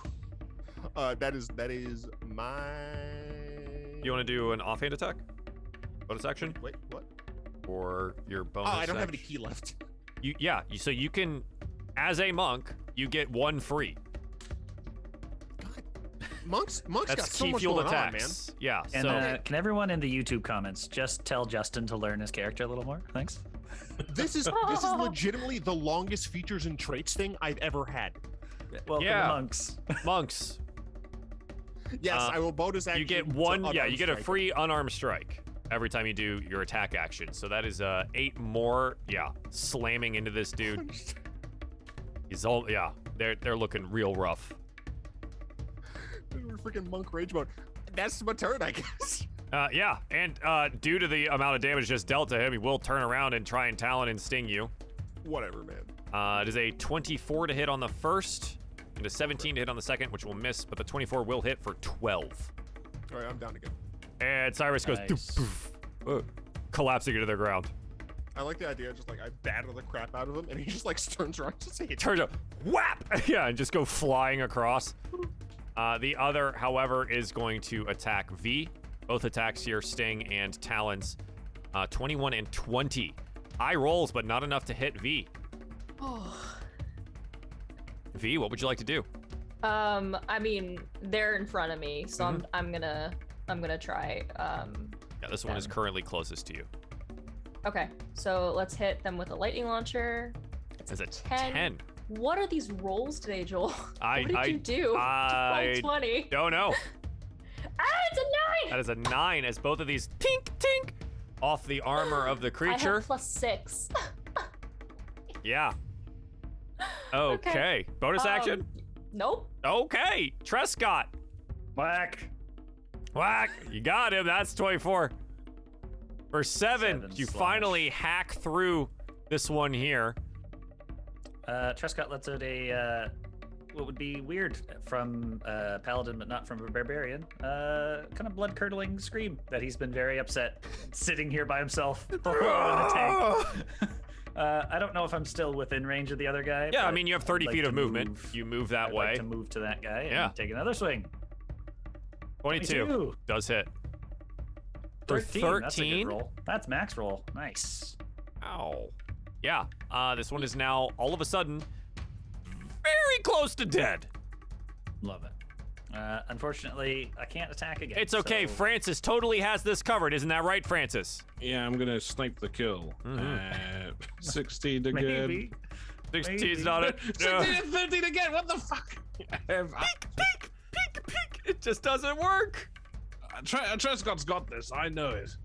That is my. You want to do an offhand attack? Bonus action? Wait, what? Or your bonus I don't have any action? key left. So you can, as a monk, you get 1 free. God, monks That's got so key much fueled going on, man. attacks. Yeah. And so can everyone in the YouTube comments just tell Justin to learn his character a little more? Thanks. This is legitimately the longest features and traits thing I've ever had. Welcome Yeah. to monks. monks, Yes, I will bonus action. you get to one. Yeah, unarmed you get a strike. free unarmed strike every time you do your attack action. So that is 8 more. Yeah, slamming into this dude. He's all. Yeah, they're looking real rough. We're freaking monk rage mode. That's my turn, I guess. Yeah, and due to the amount of damage just dealt to him, he will turn around and try and talon and sting you. Whatever, man. It is a 24 to hit on the first, and a 17 to hit on the second, which will miss, but the 24 will hit for 12. All right, I'm down again. And Cyrus goes Nice. doof, poof, collapsing into the ground. I like the idea, just like I batter the crap out of him, and he just like turns around, just like Turns out, whap! Yeah, and just go flying across. The other, however, is going to attack V. Both attacks here, Sting and Talons. 21 and 20. High rolls, but not enough to hit V. V, what would you like to do? I mean, they're in front of me, so I'm gonna try. Yeah, this one is Them. currently closest to you. Okay, so let's hit them with a lightning launcher. It's a 10. 10. What are these rolls today, Joel? I- what did I- you do? I 20. Don't know. It's a 9! That is a 9 as both of these tink, tink off the armor of the I creature. have +6. Yeah. Okay. Bonus action? Nope. Okay. Trescott. Whack. Whack. You got him. That's 24. For 7, 7 you slash. finally hack through this one here. Trescott lets out a what would be weird from paladin, but not from a barbarian. Kind of blood-curdling scream that he's been very upset sitting here by himself in a tank. I don't know if I'm still within range of the other guy. Yeah, I but mean, you have 30 I'd like feet to of movement. move- You move that I'd way. like to move to that guy and Yeah. take another swing. 22 does hit. For 13. That's a good 13? roll. That's max roll. Nice. Ow. Yeah, this one is now all of a sudden very close to dead. Love it. Unfortunately, I can't attack again. It's okay. so- Francis totally has this covered. Isn't that right, Francis? Yeah, I'm gonna snipe the kill. 16 again. Maybe. 16's not it. 16 and 13 again. What the fuck? Peek. It just doesn't work. Trescott's got this. I know it.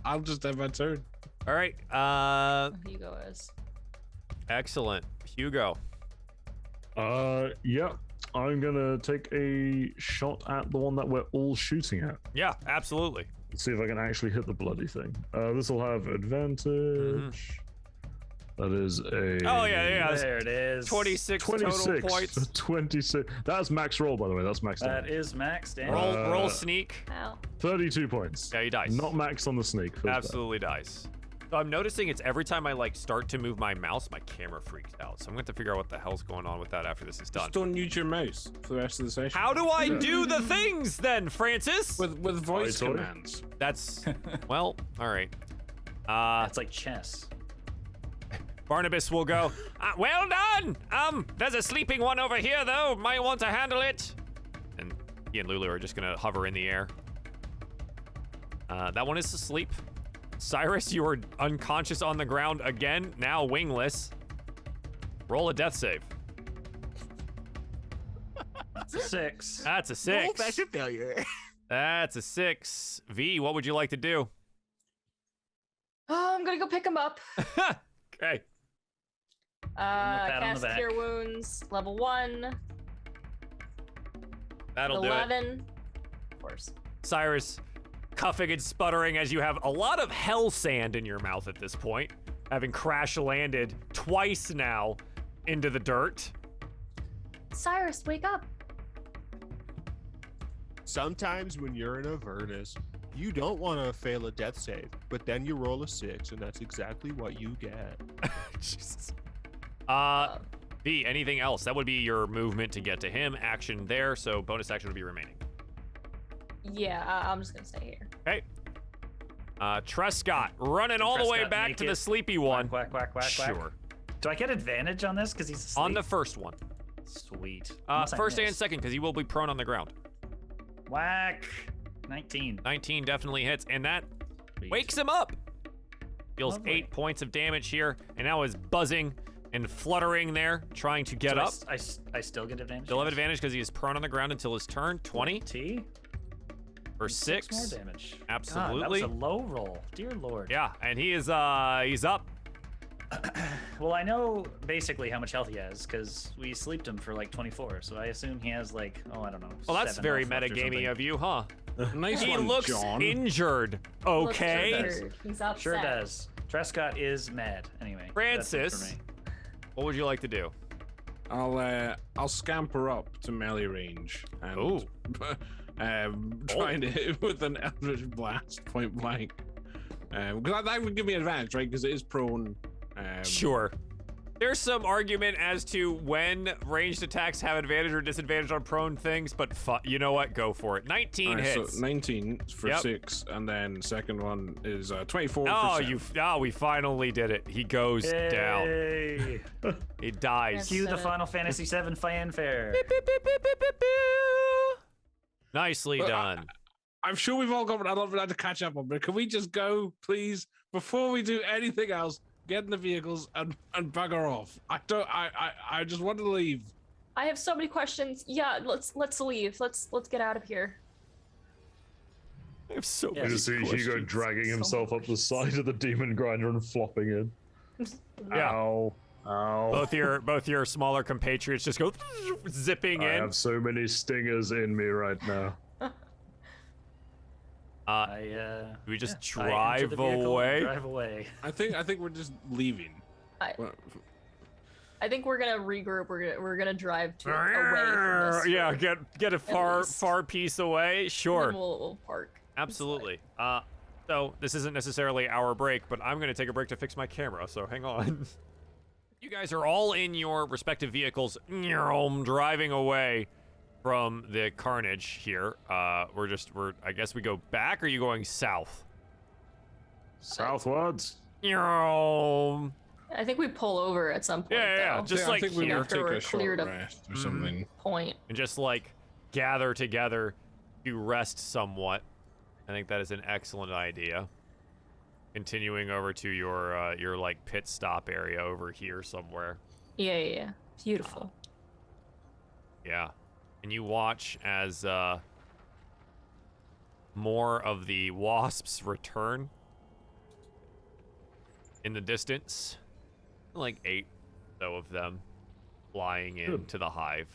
I'll just have my turn. All right. Hugo is. Excellent. Hugo. Yeah. I'm gonna take a shot at the one that we're all shooting at. Yeah, absolutely. Let's see if I can actually hit the bloody thing. This will have advantage. That is a. Oh yeah. There it is. 26 total points. 26. That's max roll, by the way. That's max That damage. is max damage. Roll sneak. Ow. 32 points. Yeah, he dies. Not max on the sneak. feels bad. Absolutely dies. So I'm noticing it's every time I like start to move my mouse, my camera freaks out. So I'm going to figure out what the hell's going on with that after this is done. Just don't use your mouse for the rest of the session. How do I do the things then, Francis? With voice Sorry? commands. That's well, all right. That's like chess. Barnabas will go. Well done. There's a sleeping one over here though. Might want to handle it. And he and Lulu are just gonna hover in the air. That one is asleep. Cyrus, you are unconscious on the ground again. Now wingless. Roll a death save. That's a 6. That's a 6. Old-fashioned failure. That's a 6. V, what would you like to do? Oh, I'm gonna go pick him up. Okay. pat on the Cast back. Cure Wounds, level 1. That'll do it. 11. Of course. Cyrus, coughing and sputtering as you have a lot of hell sand in your mouth at this point, having crash landed twice now into the dirt. Cyrus, wake up. Sometimes when you're in Avernus, you don't want to fail a death save, but then you roll a 6, and that's exactly what you get. Jesus. V, anything else? That would be your movement to get to him. Action there, so bonus action would be remaining. Yeah, I'm just gonna stay here. Okay. Trescott, running all the way Trescott back to the naked. sleepy one. Quack, quack, quack, quack. Sure. Do I get advantage on this because he's asleep? On the first one. Sweet. Unless I First and miss. second, because he will be prone on the ground. Whack. 19. 19 definitely hits, and that Sweet. wakes him up. Deals Lovely. 8 points of damage here, and now is buzzing and fluttering there, trying to get So up. I still get advantage? He'll have advantage because he is prone on the ground until his turn. 20 T? or 6 6. more damage. Absolutely. God, that was a low roll. Dear Lord. Yeah, and he is he's up. Well, I know basically how much health he has because we sleeped him for like 24, so I assume he has like, oh, I don't know. Well, that's 7 very health left or metagamey something. of you, huh? Nice He one, looks John. injured. Looks Okay. injured. He's upset. Sure does. Trescott is mad. Anyway. that's it for Francis, me. what would you like to do? I'll scamper up to melee range and Ooh. try and hit him with an Eldritch Blast point blank. Because that would give me advantage, right? Because it is prone. Sure. There's some argument as to when ranged attacks have advantage or disadvantage on prone things, but you know what? Go for it. 19 Alright, hits. So 19 for Yep. 6, and then second one is 24 Oh, for 7. we finally did it. He goes down. Yay. He dies. Cue the 7. Final Fantasy VII fanfare. Nicely Well, done. I'm sure we've all got what I'd love to catch up on, but can we just go, please, before we do anything else? Get in the vehicles and bugger off. I just want to leave. I have so many questions. Yeah, let's leave. Let's get out of here. I have so Yeah, You many just see questions. Hugo dragging So himself up the side of the demon grinder and flopping in. Yeah. Ow. Ow. Both your smaller compatriots just go zipping I in. have so many stingers in me right now. We just I enter drive the vehicle and away. Drive away. I think we're just leaving. Well, I think we're gonna regroup. We're gonna drive to away from this. Yeah, for- get a least. far piece away. and Sure. then we'll park. Absolutely. So this isn't necessarily our break, but I'm gonna take a break to fix my camera, so hang on. You guys are all in your respective vehicles, driving away from the carnage here. I guess we go back, or are you going south? Southwards. I think we pull over at some point. Yeah, though. just I like think we here. will After take we're a short cleared up. rest or something. Point. And just like gather together to rest somewhat. I think that is an excellent idea. Continuing over to your like pit stop area over here somewhere. Yeah. Beautiful. Yeah. And you watch as more of the wasps return in the distance. Like 8 so of them flying into the hive.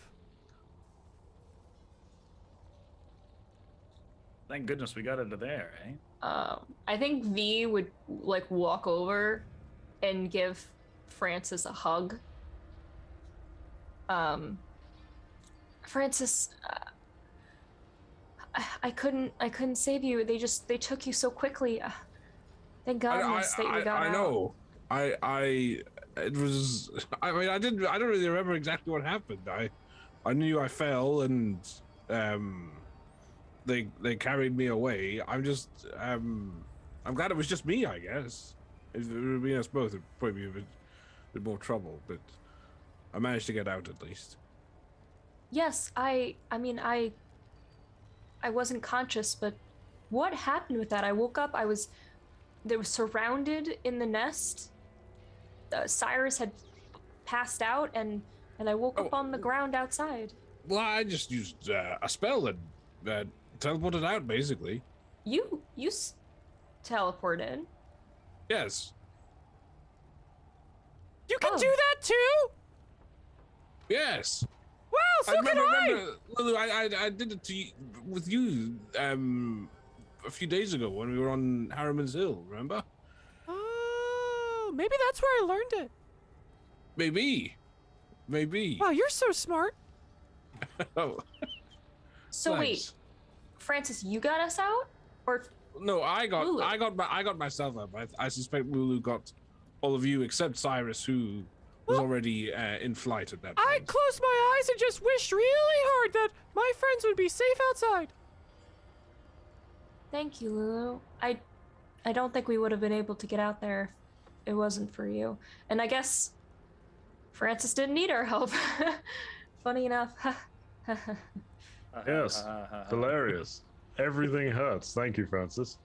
Thank goodness we got into there, eh? I think V would like walk over and give Francis a hug. Francis, I couldn't save you. They took you so quickly. Thank goodness that we got out. I know. It was. I mean, I don't really remember exactly what happened. I knew I fell and they carried me away. I'm glad it was just me. I guess if it would have been us both, it'd probably be a bit more trouble. But I managed to get out at least. Yes, I mean, I wasn't conscious, but what happened with that? I woke up. They were surrounded in the nest. Cyrus had passed out, and I woke up on the ground outside. Well, I just used a spell that teleported out, basically. You teleported? Yes. You can do that too? Yes. Wow, so can I! Remember, Lulu, I did it with you a few days ago when we were on Harriman's Hill, remember? Oh, maybe that's where I learned it. Maybe. Wow, you're so smart. Oh. So Thanks. wait, Francis, you got us out? Or No, I Lulu? got myself up. I suspect Lulu got all of you except Cyrus, who was already in flight at that point. I closed my eyes and just wished really hard that my friends would be safe outside. Thank you, Lulu. I don't think we would have been able to get out there if it wasn't for you. And I guess Francis didn't need our help. Funny enough. Yes, hilarious. Everything hurts. Thank you, Francis.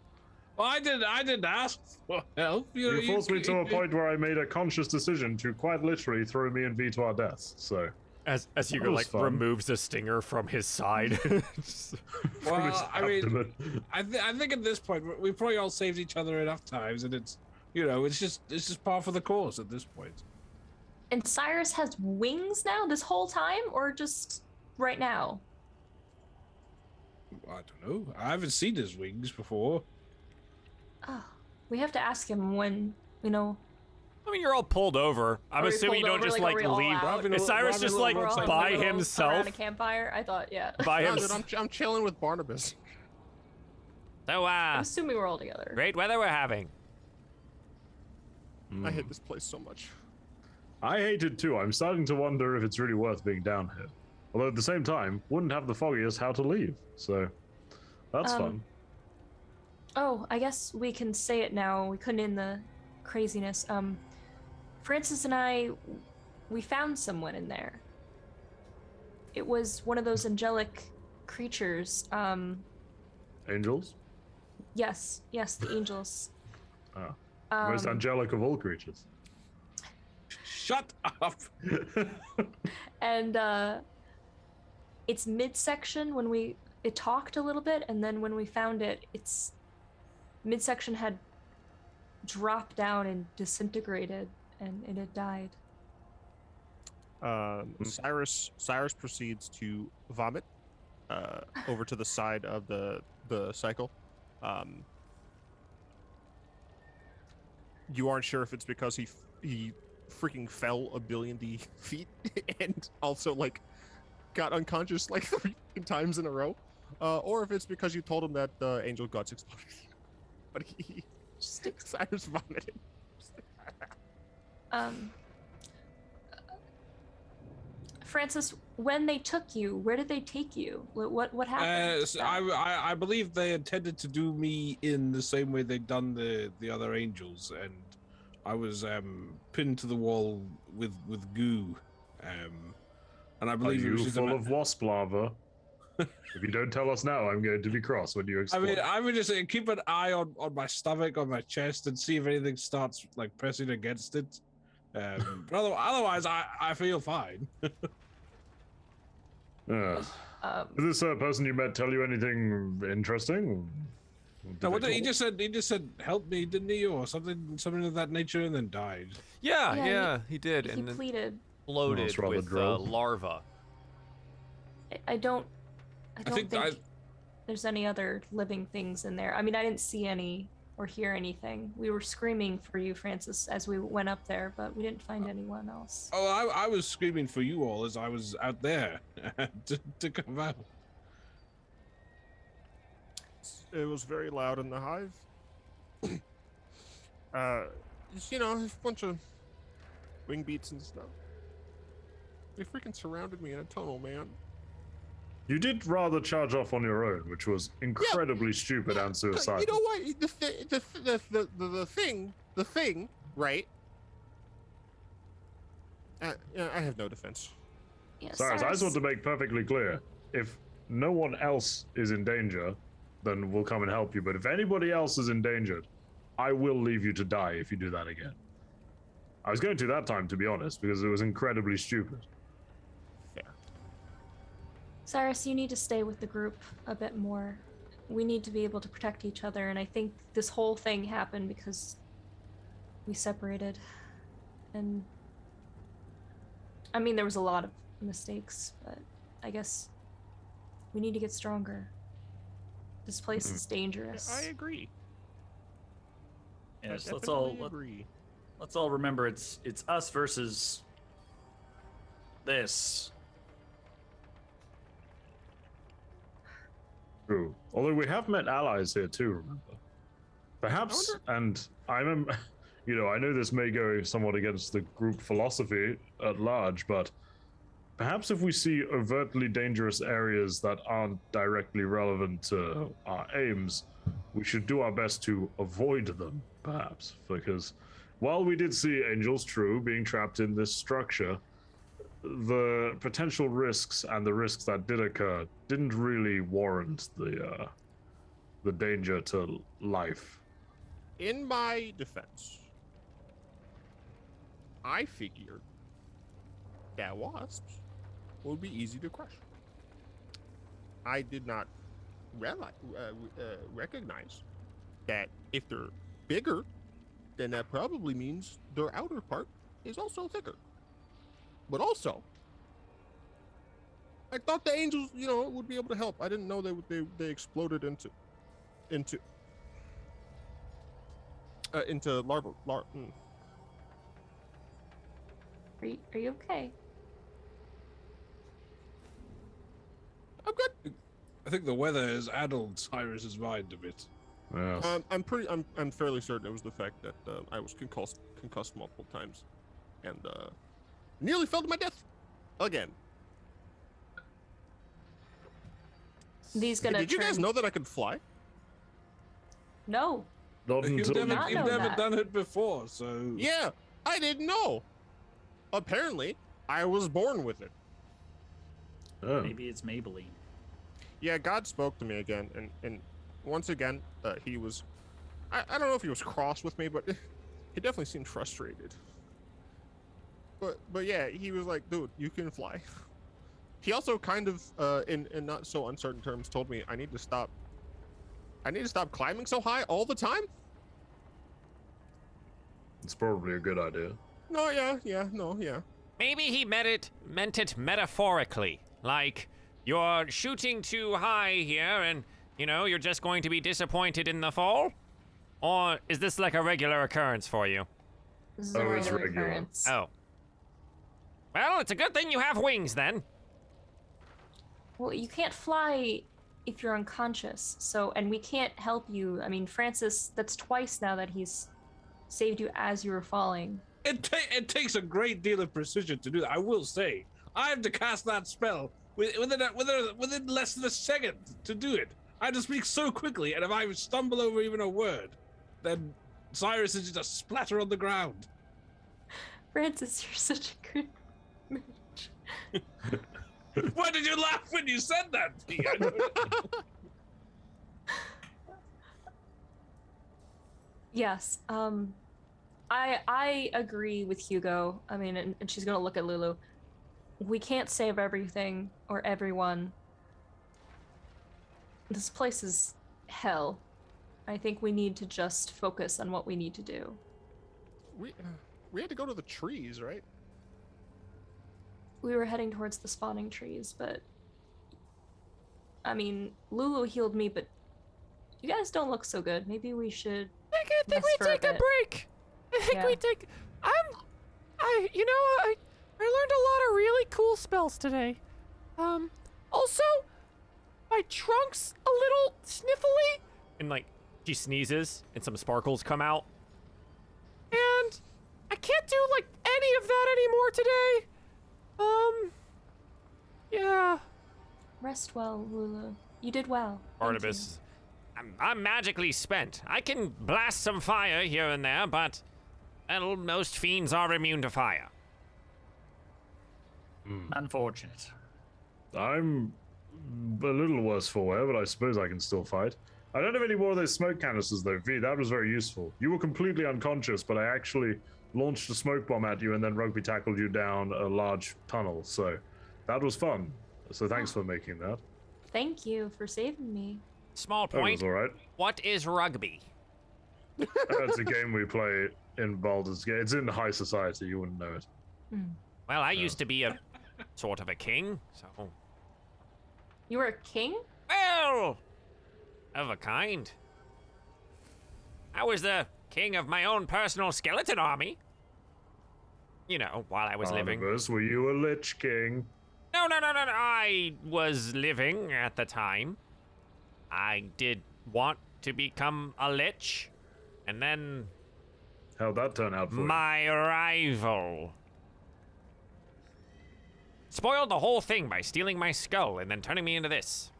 Well, I didn't ask for help. You forced me to a point where I made a conscious decision to quite literally throw me and V to our deaths. So, as Hugo was like fun. removes a stinger from his side. Well, I mean, I think at this point we probably all saved each other enough times, and it's just par for the course at this point. And Cyrus has wings now this whole time, or just right now? I don't know. I haven't seen his wings before. Oh, we have to ask him when, I mean, you're all pulled over. I'm assuming you don't just like leave. Is Cyrus just like by himself around a campfire? I thought, yeah. By No, himself. dude, I'm chilling with Barnabas. So, I'm assuming we're all together. great weather we're having. I hate this place so much. I hate it too. I'm starting to wonder if it's really worth being down here. Although at the same time, wouldn't have the foggiest how to leave. So that's fun. Oh, I guess we can say it now. We couldn't in the craziness. Francis and I, we found someone in there. It was one of those angelic creatures. Angels? Yes, the angels. Most angelic of all creatures. Shut up. And its midsection when it talked a little bit, and then when we found it, its midsection had dropped down and disintegrated, and it had died. Cyrus proceeds to vomit over to the side of the cycle. You aren't sure if it's because he freaking fell a billion feet and also like got unconscious like 3 times in a row, or if it's because you told him that the angel guts exploded. But he Cyrus vomited. Francis, when they took you, where did they take you? What happened? So I believe they intended to do me in the same way they'd done the other angels, and I was pinned to the wall with goo, and I believe it was just full of wasp larva. If you don't tell us now, I'm going to be cross when you I explode. mean, I would just say keep an eye on my stomach, on my chest, and see if anything starts like pressing against it. But otherwise, I feel fine. Yes. Um, Did this person you met tell you anything interesting? No, what did, he just said help me, didn't he, or something of that nature, and then died. Yeah, he did, he and then pleaded. exploded That's rather with droll. larva. I don't think I- there's any other living things in there. I mean, I didn't see any or hear anything. We were screaming for you, Francis, as we went up there, but we didn't find anyone else. Oh, I was screaming for you all as I was out there to come out. It was very loud in the hive. Just, a bunch of wing beats and stuff. They freaking surrounded me in a tunnel, man. You did rather charge off on your own, which was incredibly stupid and suicidal. You know what? The thing, right? I have no defense. Yeah, Cyrus, I just want to make perfectly clear, if no one else is in danger, then we'll come and help you. But if anybody else is endangered, I will leave you to die if you do that again. I was going to that time, to be honest, because it was incredibly stupid. Fair. Cyrus, you need to stay with the group a bit more. We need to be able to protect each other, and I think this whole thing happened because we separated. And I mean, there was a lot of mistakes, but I guess we need to get stronger. This place is dangerous. I agree. Yes, I let's all definitely agree. let's all remember it's us versus this. True. Although we have met allies here too, remember? Perhaps, and I know this may go somewhat against the group philosophy at large, but perhaps if we see overtly dangerous areas that aren't directly relevant to our aims, we should do our best to avoid them, perhaps. Because while we did see angels, true, being trapped in this structure, the potential risks and the risks that did occur didn't really warrant the danger to life. In my defense, I figured that wasps would be easy to crush. I did not recognize that if they're bigger, then that probably means their outer part is also thicker. But also, I thought the angels, would be able to help. I didn't know they exploded into larva. Are you okay? I'm good. I think the weather has addled Cyrus's mind a bit. Yes. I'm fairly certain it was the fact that I was concussed multiple times, and nearly fell to my death again. Did you guys know that I could fly? No. Not You've until not know never that. done it before, so Yeah, I didn't know. Apparently, I was born with it. Oh. Maybe it's Maybelline. Yeah, God spoke to me again, and once again, he was. I don't know if he was cross with me, but he definitely seemed frustrated. But yeah, he was like, "Dude, you can fly." He also kind of, in not so uncertain terms, told me I need to stop climbing so high all the time. It's probably a good idea. No, yeah. Maybe he meant it metaphorically. Like, you're shooting too high here and, you're just going to be disappointed in the fall? Or is this like a regular occurrence for you? This is a Oh, it's regular regular. occurrence. Oh. Well, it's a good thing you have wings then. Well, you can't fly if you're unconscious. And we can't help you. I mean, Francis, that's twice now that he's saved you as you were falling. it takes a great deal of precision to do that. I will say, I have to cast that spell within less than a second to do it. I have to speak so quickly, and if I stumble over even a word, then Cyrus is just a splatter on the ground. Francis, you're such a good mage. Why did you laugh when you said that, P? I don't know. Yes. I agree with Hugo. I mean, and she's gonna look at Lulu. We can't save everything or everyone. This place is hell. I think we need to just focus on what we need to do. We had to go to the trees, right? We were heading towards the spawning trees, but I mean, Lulu healed me, but you guys don't look so good. Maybe we should. I think we take a break. I think we take. I learned a lot of really cool spells today. Also, my trunk's a little sniffly. And like, she sneezes, and some sparkles come out. And I can't do like any of that anymore today. Yeah. Rest well, Lulu. You did well. Thank Barnabas, I'm magically spent. I can blast some fire here and there, but well, most fiends are immune to fire. Unfortunate. I'm a little worse for wear, but I suppose I can still fight. I don't have any more of those smoke canisters though, V. That was very useful. You were completely unconscious, but I actually launched a smoke bomb at you and then rugby tackled you down a large tunnel. So that was fun. So thanks for making that. Thank you for saving me. Small That was point. all right. What is rugby? It's a game we play in Baldur's Gate. It's in high society. You wouldn't know it. Well, I used to be a sort of a king, so You were a king? well, of a kind. I was the king of my own personal skeleton army. You know, while I was living. Barnabas, were you a Lich King? No. I was living at the time. I did want to become a lich, and then How'd that turn out for you? my rival spoiled the whole thing by stealing my skull and then turning me into this.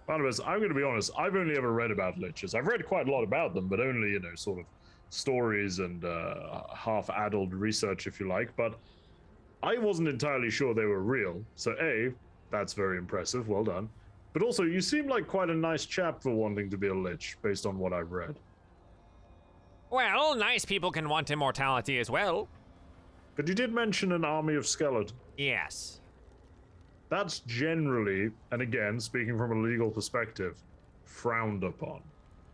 Barnabas, I'm going to be honest. I've only ever read about liches. I've read quite a lot about them, but only, sort of stories and half-addled research, if you like. But I wasn't entirely sure they were real. So A, that's very impressive. Well done. But also, you seem like quite a nice chap for wanting to be a lich, based on what I've read. Well, nice people can want immortality as well. But you did mention an army of skeletons. Yes. That's generally, and again, speaking from a legal perspective, frowned upon.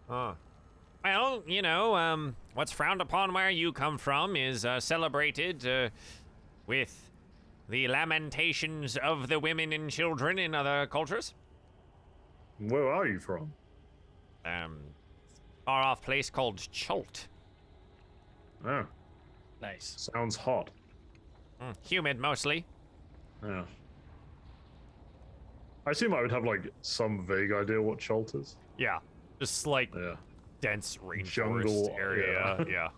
Well, what's frowned upon where you come from is celebrated with the lamentations of the women and children in other cultures. Where are you from? Far off place called Chult. Oh, Nice. sounds hot. Humid mostly. Yeah. I assume I would have, some vague idea what Chult is. Yeah. Just like Yeah. dense rainforest Jungle, area. Yeah.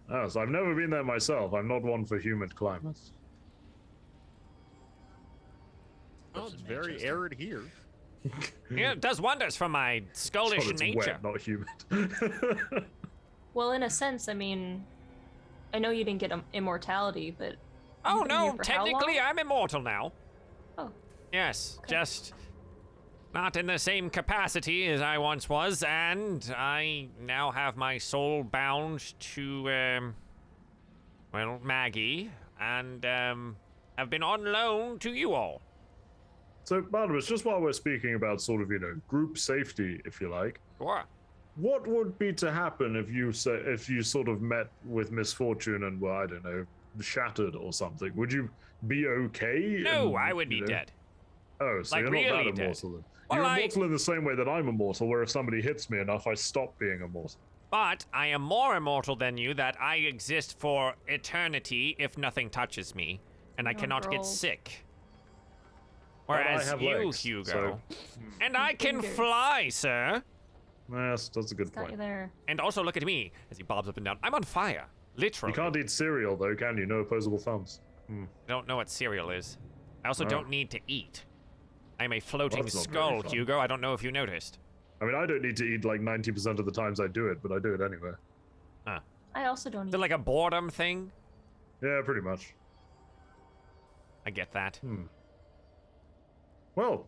Oh, so I've never been there myself. I'm not one for humid climates. Oh, it's very arid here. Yeah, it does wonders for my skullish It's nature. wet, not humid. Well, in a sense, I mean, I know you didn't get immortality, but Oh you've been here no, for how technically long? I'm immortal now. Oh, Yes, Okay. just not in the same capacity as I once was, and I now have my soul bound to, Maggie, and, have been on loan to you all. So, Barnabas, just while we're speaking about sort of, group safety, if you like, Sure. what would be to happen if you sort of met with misfortune and were, I don't know, shattered or something? Would you be okay? No, and, I would be dead. Oh, so Like, you're not really that dead. immortal then. Well, You're I- immortal in the same way that I'm immortal, where if somebody hits me enough, I stop being immortal. But I am more immortal than you, that I exist for eternity if nothing touches me, and I Oh, cannot get girls. sick. But I Whereas have you, legs, Hugo, so- and I can Fingers. fly, sir. Yes, that's a good got you point. there. And also look at me as he bobs up and down. I'm on fire, literally. You can't eat cereal, though, can you? No opposable thumbs. I don't know what cereal is. I also Oh. don't need to eat. I'm a floating that's not very skull, fun. Hugo. I don't know if you noticed. I mean, I don't need to eat 90% of the times I do it, but I do it anyway. I also don't Is it eat. like a boredom thing? Yeah, pretty much. I get that. Well,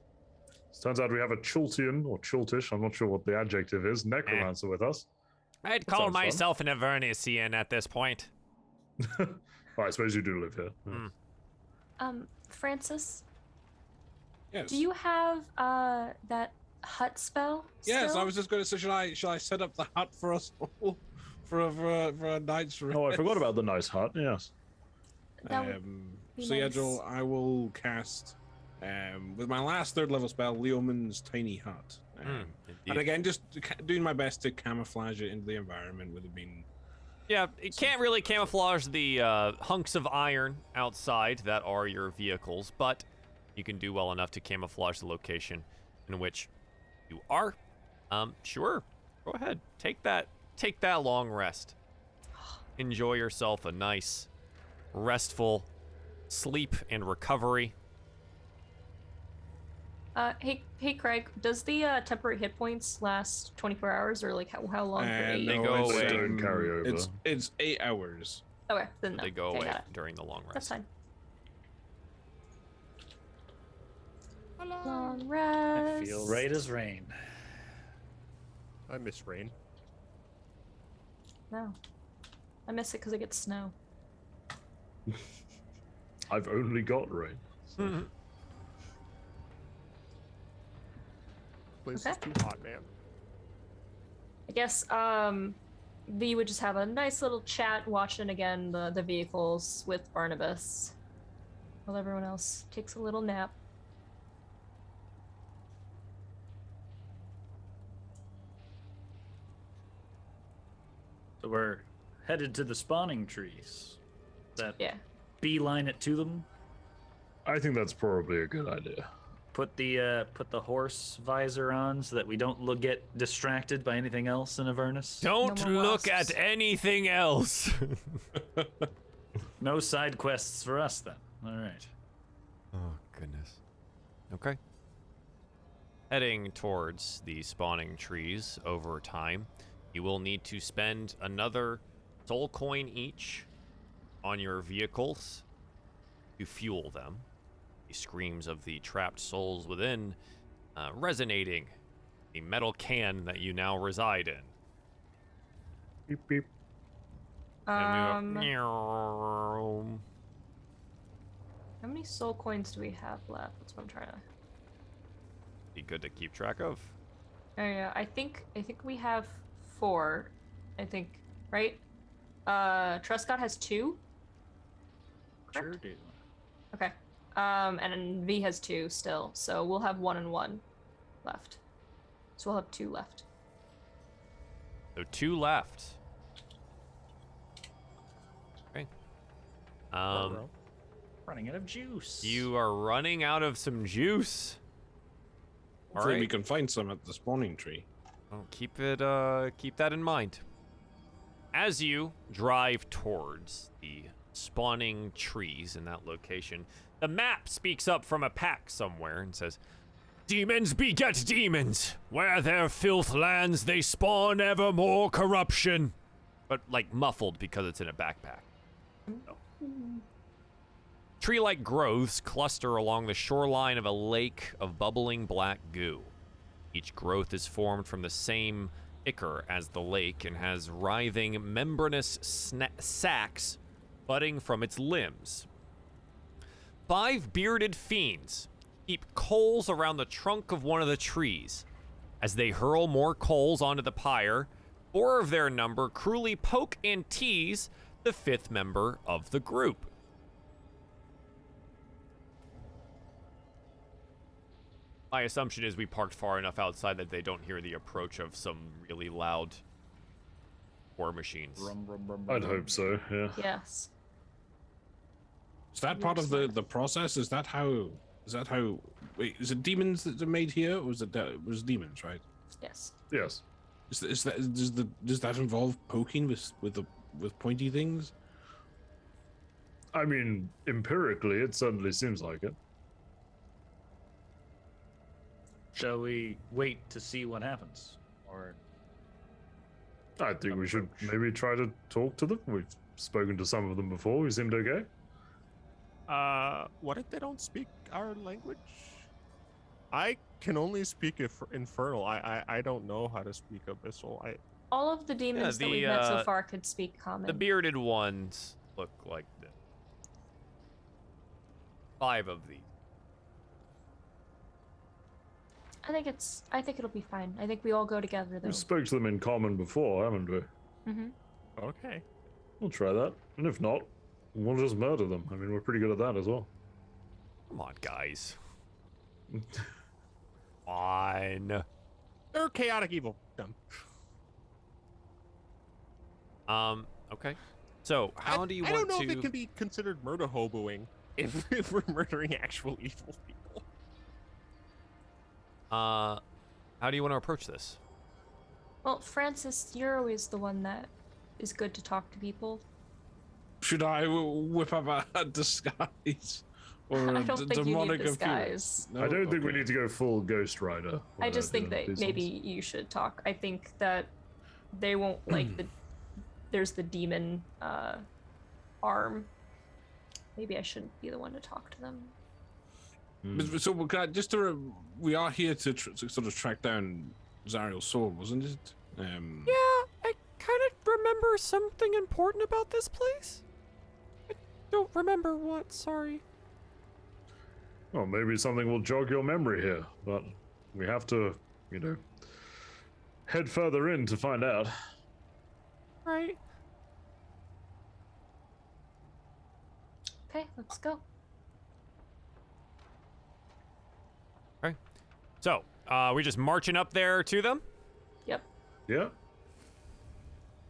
it turns out we have a Chultian or Chultish, I'm not sure what the adjective is, necromancer with us. I'd That call sounds fun. myself an Avernusian at this point. Well, I suppose you do live here. Yeah. Francis, Yes. do you have that hut spell? Yes, still? I was just going to say, shall I set up the hut for us all for a night's rest? Oh, I forgot about the nice hut, yes. That would be So yeah, nice. Joel, I will cast with my last 3rd level spell, Leoman's Tiny Hut. And again, just doing my best to camouflage it into the environment would have been. Yeah, it can't really camouflage the hunks of iron outside that are your vehicles, but you can do well enough to camouflage the location in which you are. Sure, go ahead, take that long rest. Enjoy yourself a nice, restful sleep and recovery. Hey, Craig, does the temporary hit points last 24 hours or like how long for 8? They go away. Don't carry over. It's 8 hours. Okay, then no. They go Okay, away got it. during the long rest. That's fine. Long rest. I feel right as rain. I miss rain. No. I miss it because it gets snow. I've only got rain. Place Okay. is too hot, man. I guess V would just have a nice little chat watching again the vehicles with Barnabas while everyone else takes a little nap. So we're headed to the spawning trees. That Yeah. beeline it to them. I think that's probably a good idea. Put the horse visor on so that we don't get distracted by anything else in Avernus. Don't No more look wasps. at anything else. No side quests for us then. All right. Oh, goodness. Okay. Heading towards the spawning trees over time, you will need to spend another soul coin each on your vehicles to fuel them. The screams of the trapped souls within resonating the metal can that you now reside in. Beep, beep. And we How go, many soul coins do we have left? That's what I'm trying to. be good to keep track of. Oh yeah, I think we have 4. I think, right? Trescott has 2. Sure do. Okay. And then V has 2 still, so we'll have 1 and 1 left. So we'll have 2 left. So 2 left. Okay. Running out of juice. You are running out of some juice. All Hopefully right. we can find some at the spawning tree. Well, keep that in mind. As you drive towards the spawning trees in that location, the map speaks up from a pack somewhere and says, "Demons beget demons. Where their filth lands, they spawn ever more corruption." But like muffled because it's in a backpack. So. Tree-like growths cluster along the shoreline of a lake of bubbling black goo. Each growth is formed from the same ichor as the lake and has writhing, membranous sacs budding from its limbs. 5 bearded fiends heap coals around the trunk of one of the trees. As they hurl more coals onto the pyre, 4 of their number cruelly poke and tease the 5th member of the group. My assumption is we parked far enough outside that they don't hear the approach of some really loud war machines. I'd hope so, yeah. Yes. Is that part of the process? Is that how? Wait, is it demons that are made here, or was it demons, right? Yes. Yes. Does that involve poking with pointy things? I mean, empirically, it certainly seems like it. Shall we wait to see what happens? Or I think we should maybe try to talk to them. We've spoken to some of them before. We seemed okay. What if they don't speak our language? I can only speak infernal. I don't know how to speak abyssal. All of the demons that we've met so far could speak common. The bearded ones look like this. 5 of these. I think it'll be fine. I think we all go together though. We spoke to them in common before, haven't we? Mm-hmm. Okay. We'll try that. And if not, we'll just murder them. I mean, we're pretty good at that as well. Come on, guys. Fine. They're chaotic evil. Dumb. Okay. So, how do you want to... I don't know if it can be considered murder hoboing if we're murdering actual evil people. How do you want to approach this? Well, Francis, you're always the one that is good to talk to people. Should I whip up a disguise? Or I don't think you demonic need disguise. No? I don't think we Okay. need to go full Ghost Rider. I just think that maybe you should talk. I think that they won't like there's the demon arm. Maybe I shouldn't be the one to talk to them. So we are here to sort of track down Zariel's soul, wasn't it? Yeah, I kind of remember something important about this place. I don't remember what, sorry. Well, maybe something will jog your memory here, but we have to, head further in to find out. Right. Okay, let's go. Okay. So, we just marching up there to them? Yep. Yeah.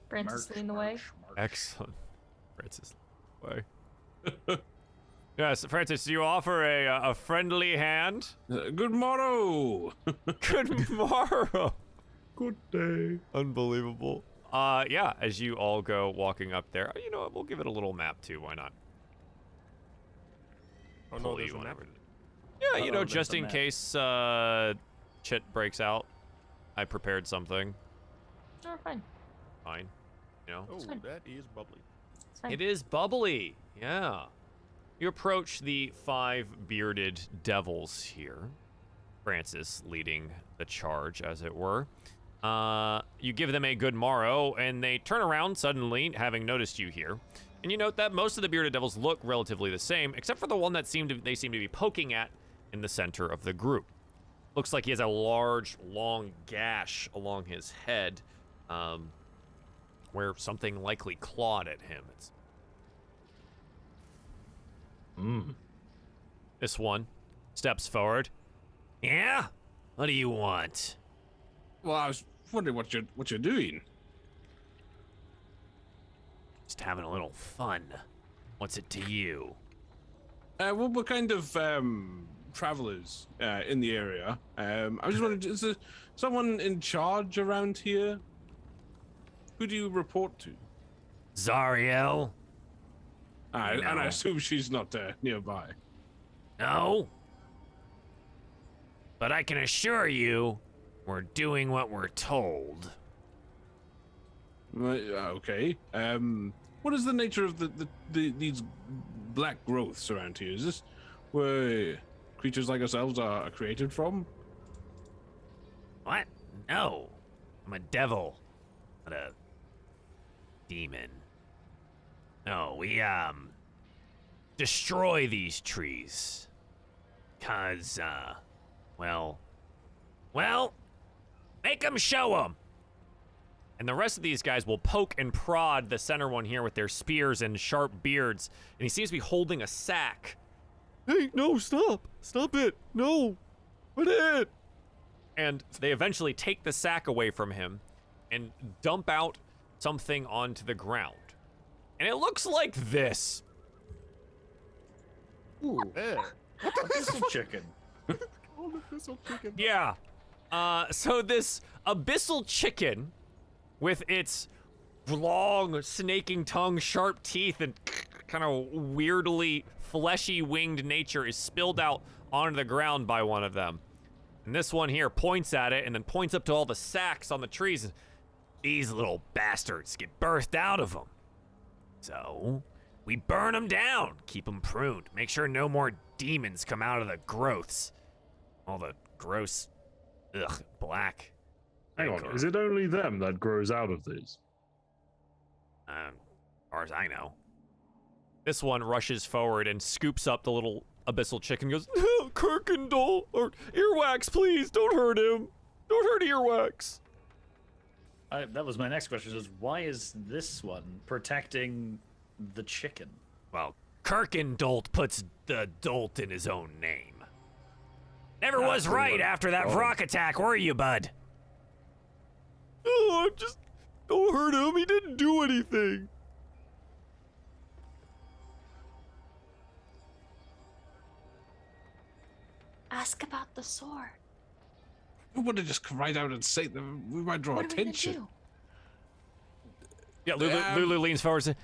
Francis leading the way. Excellent. Francis, way. Yes, Francis, do you offer a friendly hand? Good morrow. Good morrow. Good day. Unbelievable. Yeah, as you all go walking up there, you know what, we'll give it a little map too, why not? Oh no, Pull there's you a map. whenever- Yeah, you know, there's just a in map. case shit breaks out, I prepared something. Oh, fine. Fine. You know? Oh, fine. that is bubbly. It's fine. It is bubbly, yeah. You approach the 5 bearded devils here. Francis leading the charge, as it were. You give them a good morrow, and they turn around suddenly, having noticed you here. And you note that most of the bearded devils look relatively the same, except for the one that they seem to be poking at in the center of the group. Looks like he has a large, long gash along his head, where something likely clawed at him. It's This one steps forward. Yeah? What do you want? Well, I was wondering what you're doing. Just having a little fun. What's it to you? Well, we're kind of travelers in the area. I was just wondering, is there someone in charge around here? Who do you report to? Zariel? And I No. assume she's not nearby. No? But I can assure you, we're doing what we're told. Okay. What is the nature of these black growths around here? Is this where creatures like ourselves are created from? What? No. I'm a devil, not a demon. No, we, destroy these trees. 'Cause, well, make 'em show 'em. And the rest of these guys will poke and prod the center one here with their spears and sharp beards. And he seems to be holding a sack. Hey, no, stop. Stop it. No. Quit it. And they eventually take the sack away from him and dump out something onto the ground. And it looks like this. Ooh, Yeah. abyssal chicken. Oh, the thistle chicken. Yeah. So this abyssal chicken with its long, snaking tongue, sharp teeth, and kind of weirdly fleshy winged nature is spilled out onto the ground by one of them. And this one here points at it and then points up to all the sacks on the trees. These little bastards get birthed out of them. So we burn them down, keep them pruned, make sure no more demons come out of the growths. All the gross, black. Hang on, is it only them that grows out of these? As far as I know. This one rushes forward and scoops up the little abyssal chicken and goes, no, Kirkendall, or Earwax, please, don't hurt him. Don't hurt Earwax. That was my next question, is why is this one protecting the chicken? Well, Kirkendolt puts the dolt in his own name. Never was right after that rock attack, were you, bud? Oh, don't hurt him. He didn't do anything. Ask about the sword. We would have just come right out and say that we might draw What are we gonna attention. do? Yeah, Lulu leans forward and says,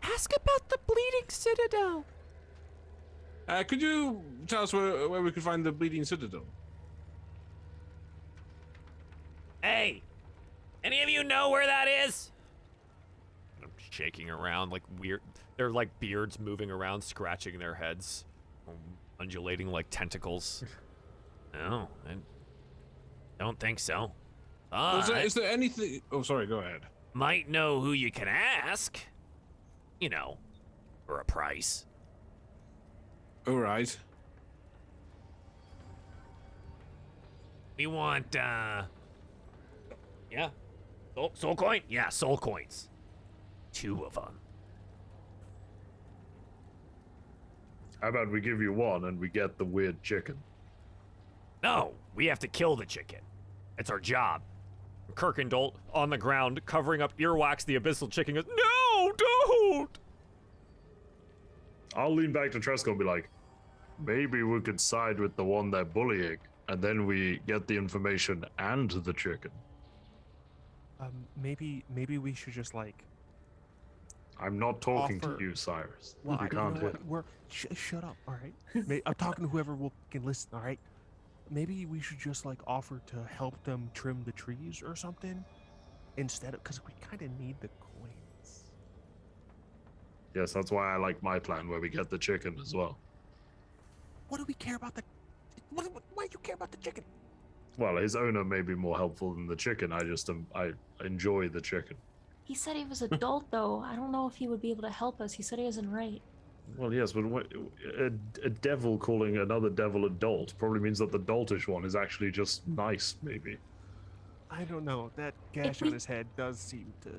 ask about the Bleeding Citadel. Could you tell us where we could find the Bleeding Citadel? Hey, any of you know where that is? I'm shaking around like weird. They're like beards moving around, scratching their heads, undulating like tentacles. No, I don't think so. Is there anything? Oh, sorry. Go ahead. Might know who you can ask. You know, for a price. All right. We want, yeah. Soul coin? Yeah, soul coins. 2 of them. How about we give you one and we get the weird chicken? No, we have to kill the chicken. It's our job. Kirkendolt on the ground, covering up Earwax, the abyssal chicken, goes, no, don't! I'll lean back to Tresco and be like, maybe we could side with the one they're bullying, and then we get the information and the chicken. Maybe we should just like. I'm not talking Offer- to you, Cyrus. Well, you can't know hear. what? Shut up, all right? I'm talking to whoever can listen, all right? Maybe we should just like offer to help them trim the trees or something, instead of, because we kind of need the coins. Yes, that's why I like my plan, where we get the chicken as well. What do we care about the? Why do you care about the chicken? Well, his owner may be more helpful than the chicken. I enjoy the chicken. He said he was adult, though. I don't know if he would be able to help us. He said he wasn't right. Well, yes, but a devil calling another devil a dolt probably means that the doltish one is actually just nice, maybe. I don't know. That gash on his head does seem to.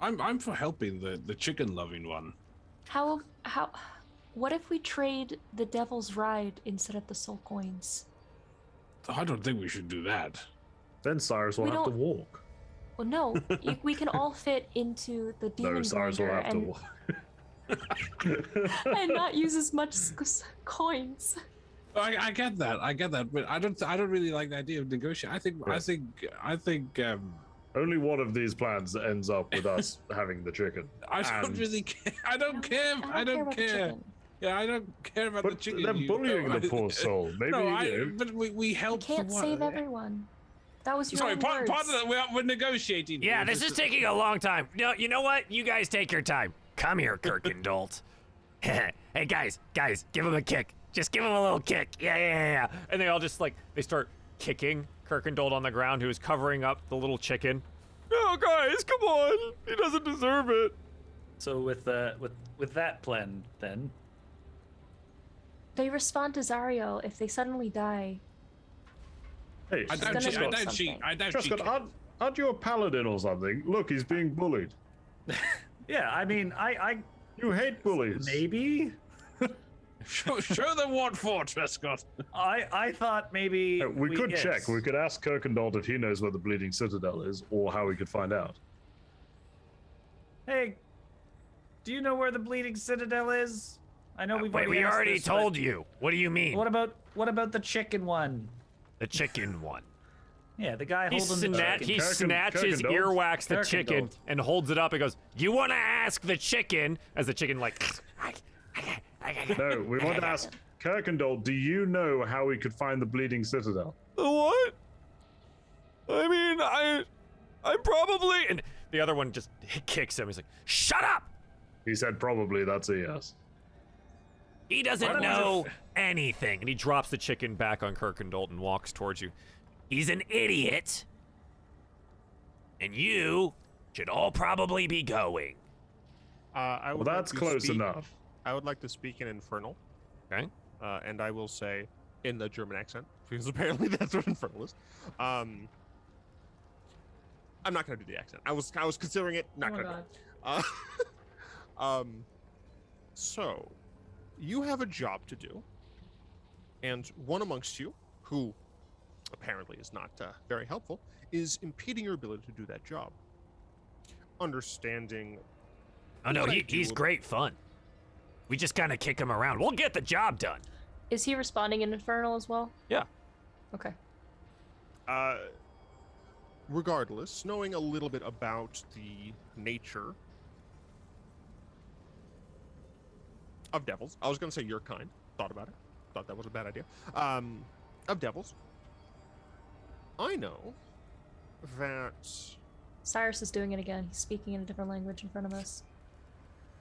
I'm for helping the chicken loving one. How? What if we trade the Devil's Ride instead of the soul coins? I don't think we should do that. Then Cyrus will We have to don't- walk. Well, no. We can all fit into the demon No, Cyrus will grinder have to and, walk. and not use as much coins. I get that, but I don't really like the idea of negotiating. I think Only one of these plans ends up with us having the chicken. I don't And- really care. I don't care. I don't don't care. care. About the chicken. Yeah, I don't care about the But chicken. they're you- bullying no, the poor soul. Maybe but we We help. can't the save one. everyone. That was your Sorry, own part words. of that we're negotiating. Yeah, here. this is taking a long time. No, you know what? You guys take your time. Come here, Kirkendolt. Hey, guys, give him a kick. Just give him a little kick. Yeah. And they all just they start kicking Kirkendolt on the ground, who is covering up the little chicken. Oh, guys, come on. He doesn't deserve it. So with that plan, then They respond to Zario if they suddenly die. Hey, I doubt gonna she. do I doubt she. Trescott, aren't you a paladin or something? Look, he's being bullied. yeah, I mean, I You hate bullies. maybe Show them what for, Trescott. I thought maybe We could yes. check. We could ask Kirkendolt if he knows where the Bleeding Citadel is, or how we could find out. Hey, do you know where the Bleeding Citadel is? I know we've Wait, we asked already this, told but you. What do you mean? What about the chicken one? The chicken one. Yeah, the guy He, holding the chicken. he snatches Kirkendolt. earwax the chicken Kirkendolt. and holds it up and goes, you want to ask the chicken? As the chicken No, we want to ask Kirkendolt, do you know how we could find the Bleeding Citadel? What? I mean, I probably... And the other one just kicks him. He's like, shut up! He said probably that's a yes. He doesn't know anything. And he drops the chicken back on Kirkendall and walks towards you. He's an idiot. And you should all probably be going. I Well, would that's like to close speak- enough. I would like to speak in Infernal. Okay. And I will say in the German accent, because apparently that's what Infernal is. I'm not gonna do the accent. I was considering it. Not Oh my gonna. god. Do it. So you have a job to do, and one amongst you, who apparently is not very helpful, is impeding your ability to do that job. Understanding. Oh no, what I he's do- great fun. We just kind of kick him around. We'll get the job done. Is he responding in Infernal as well? Yeah. Okay. Regardless, knowing a little bit about the nature of devils. I was going to say your kind. Thought about it. Thought that was a bad idea. Of devils. I know that... Cyrus is doing it again. He's speaking in a different language in front of us.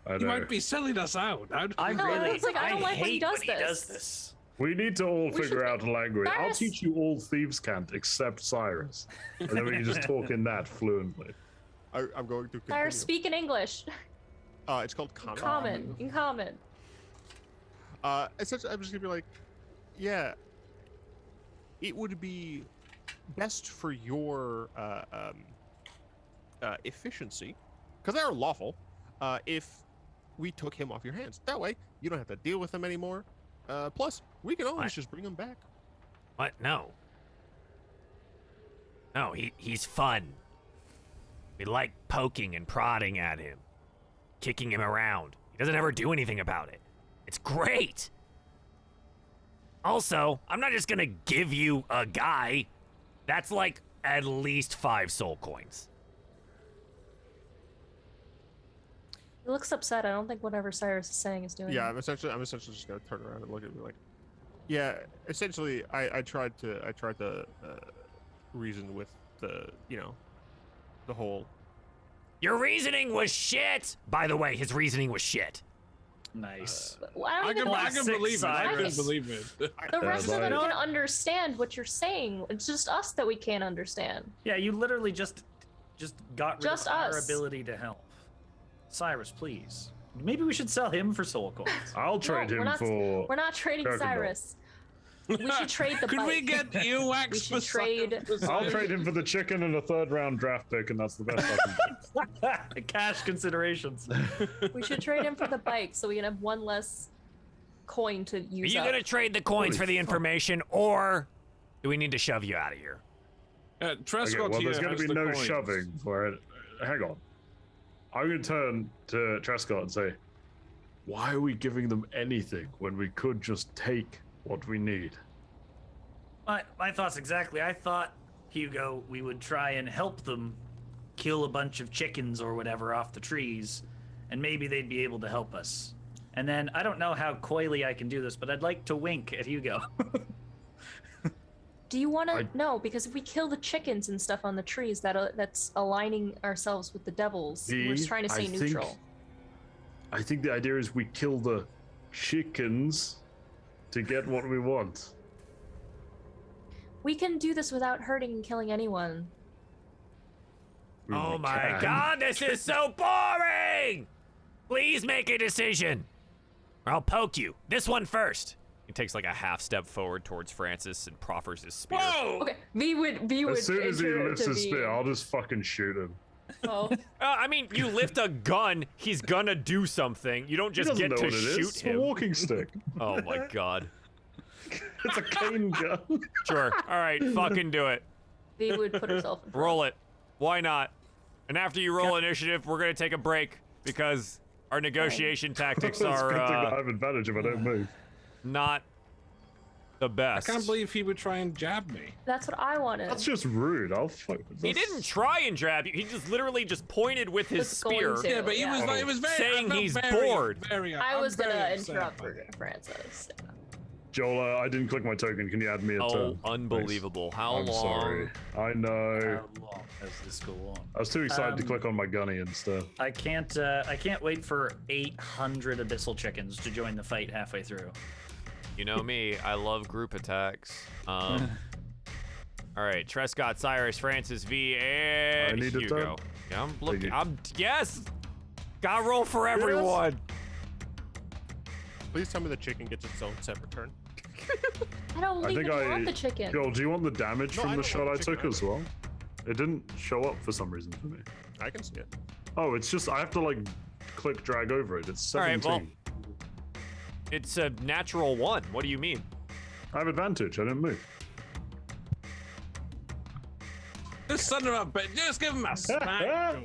I You know. might be selling us out. I No, really, it's like, I don't like when he hate does when he does this. this. We need to all We figure should- out a language. I'll Cyrus- teach you all thieves' cant except Cyrus. And then we can just talk in that fluently. I'm going to continue. Cyrus, speak in English. It's called common. Common. In common. Essentially, I'm just going to be like, yeah, it would be best for your efficiency, because they are lawful, if we took him off your hands. That way, you don't have to deal with him anymore. Plus, we can always What? just bring him back. What? No. No, he's fun. We like poking and prodding at him, kicking him around. He doesn't ever do anything about it. It's great. Also, I'm not just gonna give you a guy. That's like at least 5 soul coins. He looks upset. I don't think whatever Cyrus is saying is doing. Yeah, it. I'm essentially just gonna turn around and look at me like, yeah. Essentially, I tried to reason with the the whole. Your reasoning was shit. By the way, his reasoning was shit. Nice. Well, I don't even I can believe it. I can Cyrus. believe it. The rest of them like- can understand what you're saying. It's just us that we can't understand. Yeah, you literally just got rid Just of our us. ability to help. Cyrus, please. Maybe we should sell him for soul coins. I'll trade we're him not- for. We're not trading Kirkendall. Cyrus. We should trade the Could bike. we get earwax We for should trade- I'll trade him for the chicken and a 3rd round draft pick, and that's the best I can do. Cash considerations. We should trade him for the bike so we can have one less coin to Are use you up. gonna trade the coins Holy for the fuck. information, or do we need to shove you out of here? Trescott Okay, well, here there's going has to be the no coins. shoving for it. Hang on. I'm going to turn to Trescott and say, why are we giving them anything when we could just take what we need? My thoughts exactly. I thought, Hugo, we would try and help them kill a bunch of chickens or whatever off the trees, and maybe they'd be able to help us. And then, I don't know how coyly I can do this, but I'd like to wink at Hugo. Do you want to? I- No, because if we kill the chickens and stuff on the trees, that's aligning ourselves with the devils. We're just trying to stay neutral. I think the idea is we kill the chickens to get what we want. We can do this without hurting and killing anyone. We Oh my can. god, this is so boring! Please make a decision, or I'll poke you. This one first. He takes like a half step forward towards Francis and proffers his spear. Whoa! Okay, V would As soon as he enter lifts to his V. spear, I'll just fucking shoot him. Oh, I mean, you lift a gun, he's gonna do something. You don't He just doesn't get know to what it is. shoot It's a him. walking stick. Oh my god. It's a cane gun. Sure. All right, fucking do it. V would put herself in front. Roll it. Why not? And after you roll initiative, we're gonna take a break because our negotiation tactics It's a good thing that I are have advantage if I don't move. not the I best. can't believe he would try and jab me. That's what I wanted. That's just rude. I'll fuck. He didn't try and jab you. He just literally just pointed with his Was going spear. to. Yeah, but he was Yeah. very Saying I felt he's very, bored. Very, I I'm was gonna very upset interrupt by for that. Francis. Joel, I didn't click my token. Can you add me a turn? Unbelievable. How I'm long? sorry. I know. How long does this go on? I was too excited to click on my gunny instead. I can't wait for 800 abyssal chickens to join the fight halfway through. You know me, I love group attacks. All right, Trescott, Cyrus, Francis, V, and I need a Hugo. turn. Yeah, I'm looking. Yes. Gotta roll for everyone. Please tell me the chicken gets its own separate turn. I don't I even think want the chicken. Joel, do you want the damage No, from I the don't shot I want the took chicken as well? It didn't show up for some reason for me. I can see it. Oh, it's just I have to like click drag over it. It's All right, 17. well, it's a natural 1. What do you mean? I have advantage. I didn't move. This son of a bitch, just give him a smack.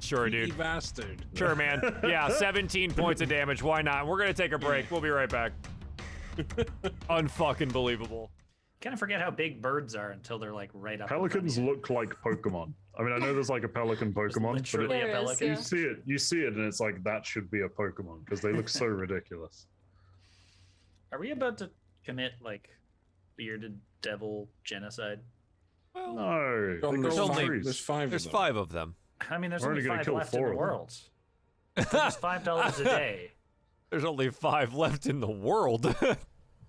Sure, You dude. bastard. Sure, man. Yeah, 17 points of damage. Why not? We're gonna take a break. We'll be right back. Unfucking believable. Kind of forget how big birds are until they're like right up. Pelicans look like Pokemon. I mean, I know there's like a pelican Pokemon, but Literally There a is, pelican. yeah. you see it, and it's like that should be a Pokemon because they look so ridiculous. Are we about to commit like bearded devil genocide? No, John, they there's, got only- five, there's five. There's of them. 5 of them. I mean, there's We're only only gonna 5 kill left in 4 the of them. world. There's $5 a day. There's only 5 left in the world.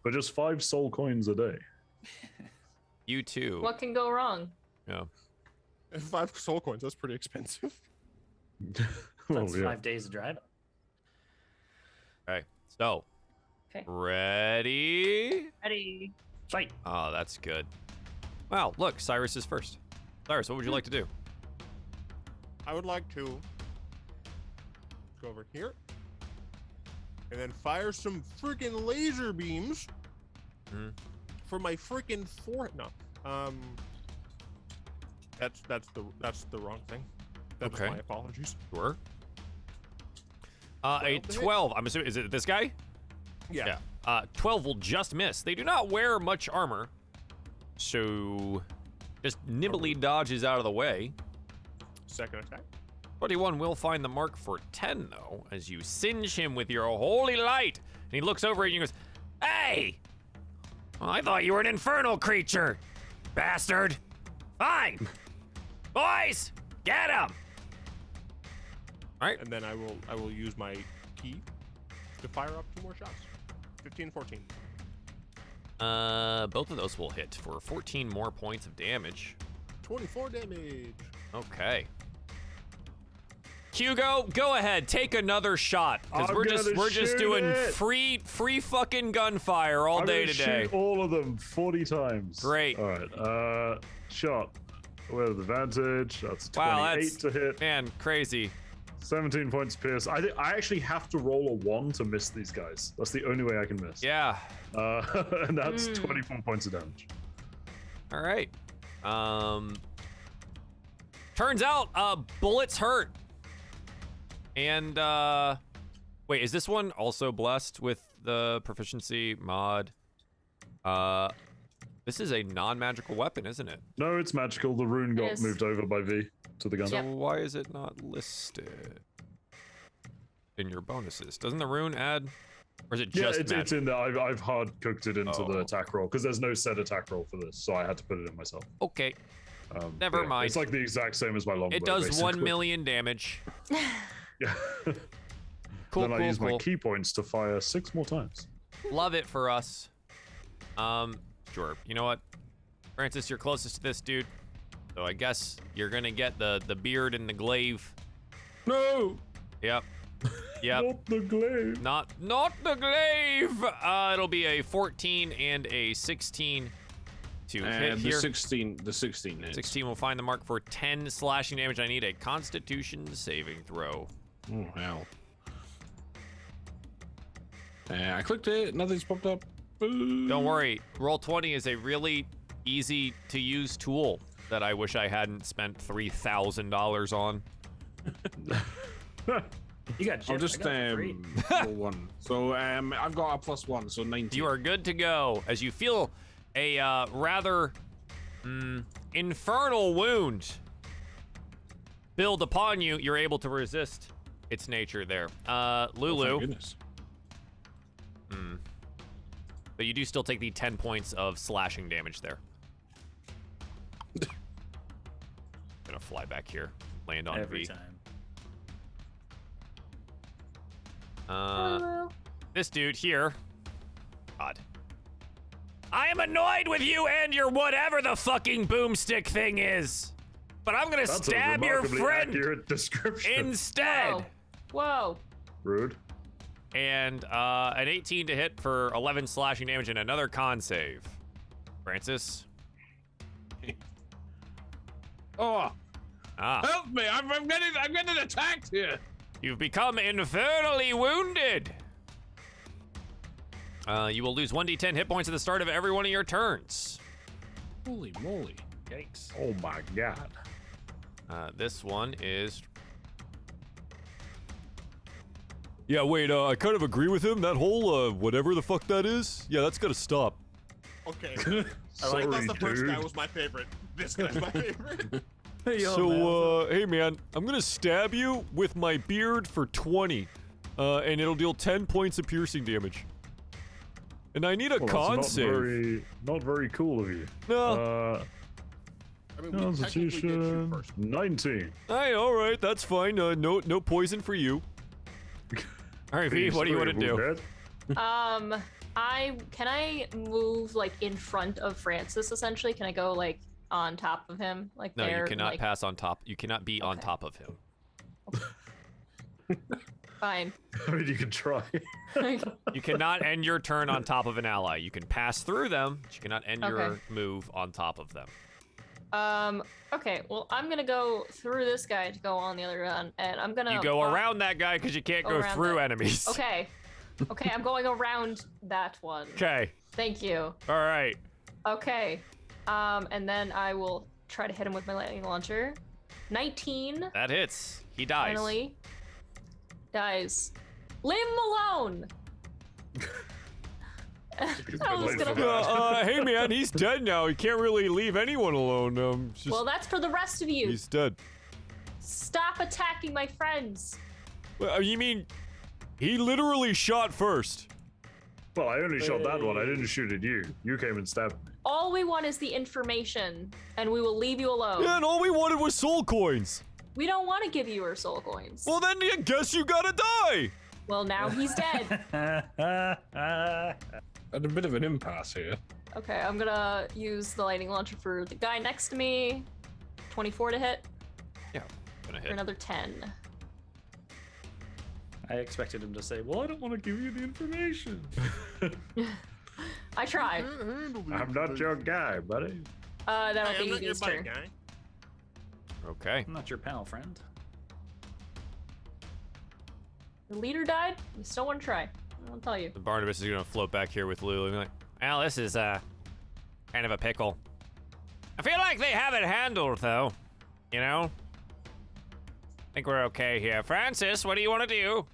But just 5 soul coins a day. You too. What can go wrong? Yeah. 5 soul coins. That's pretty expensive. That's Oh, yeah. 5 days of driving. Okay. So. Okay. Ready? Ready. Fight. Oh, that's good. Wow, look, Cyrus is first. Cyrus, what would you like to do? I would like to go over here and then fire some freaking laser beams for my freaking fort. No, that's the wrong thing. That's Okay. my apologies. Sure. A 12 to hit. 12. I'm assuming, is it this guy? Yeah. 12 will just miss. They do not wear much armor, so just nimbly dodges out of the way. Second attack. 21 will find the mark for 10, though, as you singe him with your holy light. And he looks over at you and goes, "Hey! Well, I thought you were an infernal creature, bastard. Fine. Boys, get him!" All right. And then I will use my key to fire up 2 more shots. 15, 14. Both of those will hit for 14 more points of damage. 24 damage. Okay. Hugo, go ahead, take another shot, because I'm we're gonna just shoot doing it. free fucking gunfire all I'm day gonna today. shoot all of them 40 times. Great. All right. Shot with advantage. That's 28 Wow, that's to hit. man crazy. 17 points pierce. I actually have to roll a 1 to miss these guys. That's the only way I can miss. Yeah. And that's 24 points of damage. All right. Turns out bullets hurt. And wait, is this one also blessed with the proficiency mod? This is a non-magical weapon, isn't it? No, it's magical. The rune got is. moved over by V to the gun. So why is it not listed in your bonuses? Doesn't the rune add, or is it Yeah, just it's in there. I've hard cooked it into the Oh. attack roll because there's no set attack roll for this, so I had to put it in myself. Okay, never Yeah, mind. It's like the exact same as my longbow. it does basically. 1 million damage. Yeah. Cool, Then I cool, use cool. my key points to fire 6 more times. Love it for us. Sure. You know what, Francis, you're closest to this dude, so I guess you're gonna get the beard and the glaive. No. Yep. Yep. Not the glaive. Not the glaive. It'll be a 14 and a 16 to hit The here. 16 hits. 16 will find the mark for 10 slashing damage. I need a Constitution saving throw. Oh hell. I clicked it. Nothing's popped up. Boo. Don't worry. Roll20 is a really easy to use tool that I wish I hadn't spent $3,000 on. You got I'll gypped. just I got free. roll 1. So I've got a +1, so 19. You are good to go as you feel a rather infernal wound build upon you. You're able to resist its nature there. Oh, thank Lulu. goodness. But you do still take the 10 points of slashing damage there. Gonna fly back here, land on Every V. time. This dude here. God. I am annoyed with you and your whatever the fucking boomstick thing is. But I'm gonna That's stab a your remarkably friend accurate description. instead. Whoa. Rude. And an 18 to hit for 11 slashing damage and another con save. Francis. Oh, Ah. help me! I'm getting attacked here. You've become infernally wounded. You will lose 1d10 hit points at the start of every one of your turns. Holy moly! Yikes. Oh my god. This one is... Yeah, wait, I kind of agree with him. That whole, whatever the fuck that is, yeah, that's gotta stop. Okay. Sorry, I thought the first dude. guy was my favorite. This guy's my favorite. Hey man, I'm gonna stab you with my beard for 20, and it'll deal 10 points of piercing damage. And I need a Well, con that's save. not very cool of you. No. I mean, we technically did shoot Constitution first. 19. Hey, all right, that's fine. No poison for you. All right, V, what do you want to do? Can I move like in front of Francis? Essentially, can I go like on top of him, like No, there? you cannot like... pass on top. You cannot be on top of him. Fine. I mean, you can try. You cannot end your turn on top of an ally. You can pass through them, but you cannot end your Okay. move on top of them. Okay. Well, I'm gonna go through this guy to go on the other end, and I'm gonna. You go around that guy because you can't go around through that. enemies. Okay. Okay, I'm going around that one. Okay. Thank you. All right. Okay. And then I will try to hit him with my lightning launcher. 19. That hits. He dies. Finally. Dies. Leave him alone! I was gonna... Hey man, he's dead now. He can't really leave anyone alone. Just, Well, that's for the rest of you. he's dead. Stop attacking my friends. Well, you mean he literally shot first? Well, I only shot that one. I didn't shoot at you. You came and stabbed me. All we want is the information, and we will leave you alone. Yeah, and all we wanted was soul coins. We don't want to give you our soul coins. Well, then I guess you gotta die. Well, now he's dead. At a bit of an impasse here. Okay, I'm gonna use the lightning launcher for the guy next to me. 24 to hit Yeah, gonna for hit. another 10. I expected him to say, well, I don't want to give you the information. I tried. I'm not your guy, buddy. That'll Hey, I'm be not your V's buddy turn. guy. Okay. I'm not your pal, friend. The leader died? You still want to try? I'll tell you. Barnabas is gonna float back here with Lulu and be like, well, this is kind of a pickle. I feel like they have it handled though. You know? I think we're okay here. Francis, what do you want to do?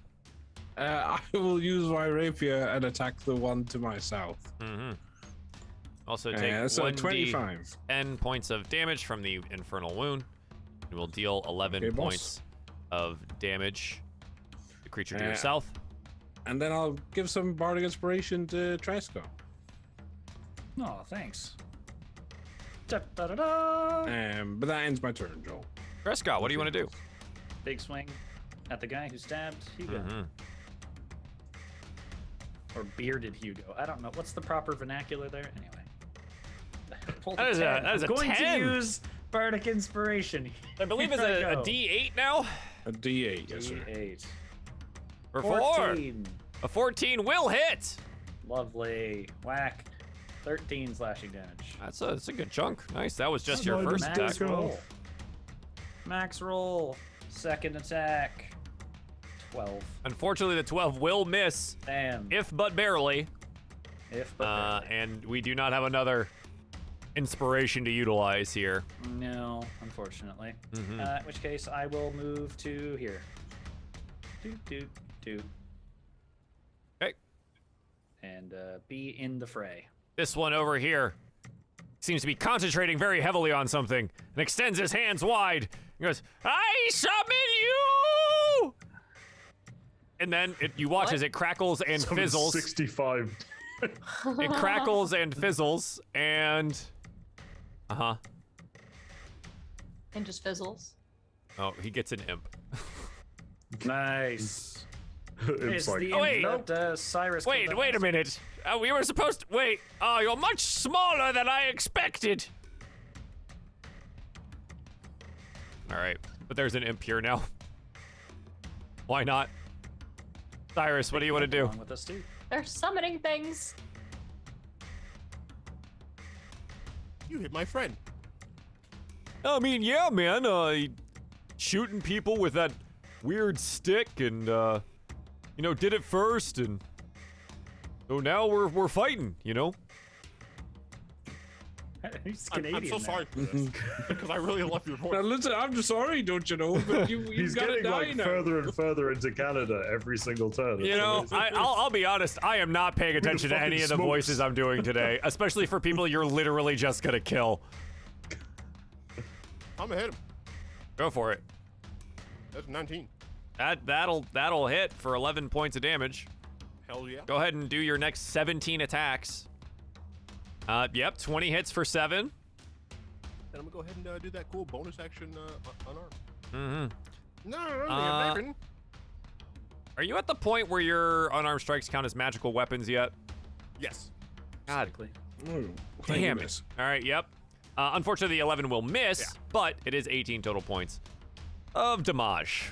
I will use my rapier and attack the one to my south. Mm-hmm. Also take So 1d 25. 10 points of damage from the infernal wound. It will deal 11 Okay, boss. points of damage to the creature to your Uh, south. And then I'll give some bardic inspiration to Tresco. Oh, thanks. Da-da-da-da. But that ends my turn, Joel. Prescott, what do you want to do? Big swing at the guy who stabbed Hugo. Mm-hmm. Or bearded Hugo. I don't know. What's the proper vernacular there? Anyway. Rolled That is a- 10. that is a I'm going 10. to use bardic inspiration. I believe it's Here I a go. D8 now? A D8, yes, sir. D8. Or 4? 14. A 14 will hit! Lovely. Whack. 13 slashing damage. That's a good chunk. Nice. That was just That's your not first even attack. Max roll. Max roll. Second attack. 12. Unfortunately, the 12 will miss, Damn. if but barely. If but barely. And we do not have another inspiration to utilize here. No, unfortunately. Mhm. In which case, I will move to here. Do. Okay. And be in the fray. This one over here seems to be concentrating very heavily on something and extends his hands wide. He goes, I summon you! And then you watch What? as it crackles and Some fizzles. 65 It crackles and fizzles, and And just fizzles. oh, he gets an imp. Nice. It's like, oh, wait. Cyrus. Wait a minute. We were supposed to wait. Oh, you're much smaller than I expected. All right, but there's an imp here now. Why not? Cyrus, what do you want to do? With us too. They're summoning things. You hit my friend. I mean, yeah, man. Shooting people with that weird stick, and you know, did it first, and so now we're fighting. You know. He's I'm Canadian. so sorry for this because I really love your Now voice. listen, I'm just sorry, don't you know? But you've he's got to getting die like now. further and further into Canada every single turn. You know, I'll be honest. I am not paying attention to any of the fucking voices smokes. I'm doing today, especially for people you're literally just gonna kill. I'm gonna hit him. Go for it. That's 19. That'll hit for 11 points of damage. Hell yeah. Go ahead and do your next 17 attacks. Yep, 20 hits for 7. Then I'm gonna go ahead and do that cool bonus action unarmed. Mm-hmm. No, baby. Are you at the point where your unarmed strikes count as magical weapons yet? Yes. God, Oh, thank damn goodness. it. All right, yep. Unfortunately, the 11 will miss, but it is 18 total points of damage.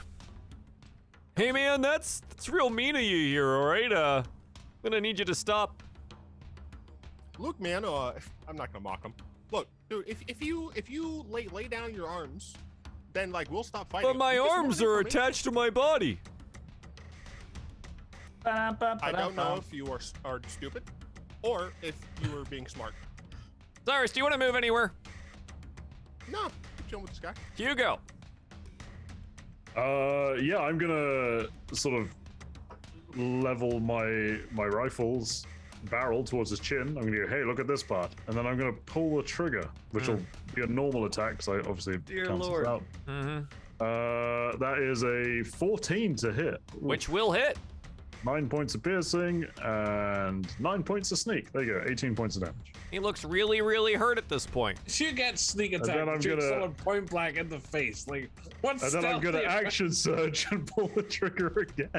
Hey, man, that's real mean of you here, all right? I'm gonna need you to stop. Look, man. I'm not gonna mock him. Look, dude. If you lay down your arms, then like we'll stop fighting. But my You get some arms more are information. attached to my body. I don't know if you are stupid, or if you are being smart. Cyrus, do you want to move anywhere? No, I'm chilling with this guy. Hugo. Yeah, I'm gonna sort of level my rifle's barrel towards his chin. I'm gonna go, hey, look at this part, and then I'm gonna pull the trigger, which will be a normal attack, because I obviously Dear cancels Lord. out. Mm-hmm. That is a 14 to hit. Which will hit. 9 points of piercing and 9 points of sneak. There you go, 18 points of damage. He looks really, really hurt at this point. She gets sneak then attack. I'm Shoot gonna- someone point blank in the face. Like, what's And then I'm gonna stealthy about- action surge and pull the trigger again.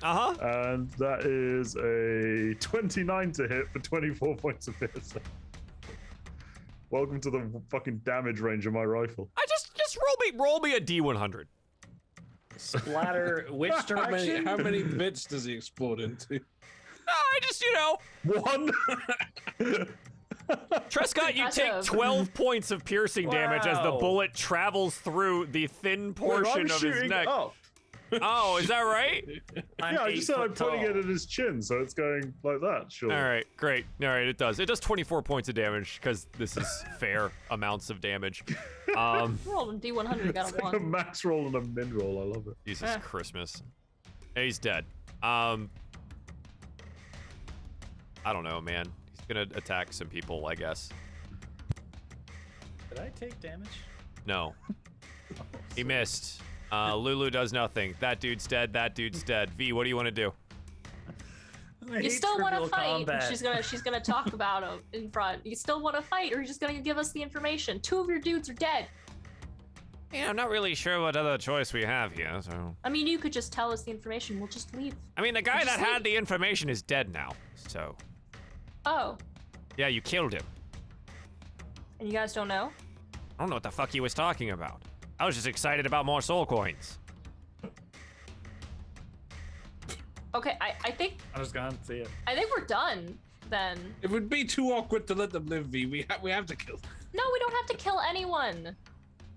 Uh-huh. And that is a 29 to hit for 24 points of piercing. Welcome to the fucking damage range of my rifle. I just roll me a D100. Splatter. Which direction? How many bits does he explode into? I just, you know, One. Trescott, you take Impressive. 12 points of piercing damage as the Wow. bullet travels through the thin portion of his neck. Up. Oh, is that right? I'm Yeah, I 8 just said I'm foot putting tall. it at his chin, so it's going like that. Sure. All right, great. All right, it does. It does 24 points of damage because this is fair amounts of damage. Rolled a D100, got It's a like a 1. max roll and a min roll. I love it. Jesus Eh. Christmas. He's dead. I don't know, man. He's gonna attack some people, I guess. Did I take damage? No. He missed. Lulu does nothing. That dude's dead. That dude's dead. V, what do you want to do? I You hate still want to trivial fight? combat. She's gonna talk about him in front. You still want to fight, or you're just gonna give us the information? 2 of your dudes are dead. Yeah, I'm not really sure what other choice we have here, so. I mean, you could just tell us the information. We'll just leave. I mean, the guy Just that had leave. the information is dead now, so. Oh, Yeah, you killed him. and you guys don't know? I don't know what the fuck he was talking about. I was just excited about more soul coins. Okay, I think I was gone. See ya. we're done then. It would be too awkward to let them live, V. We have to kill them. No, we don't have to kill anyone.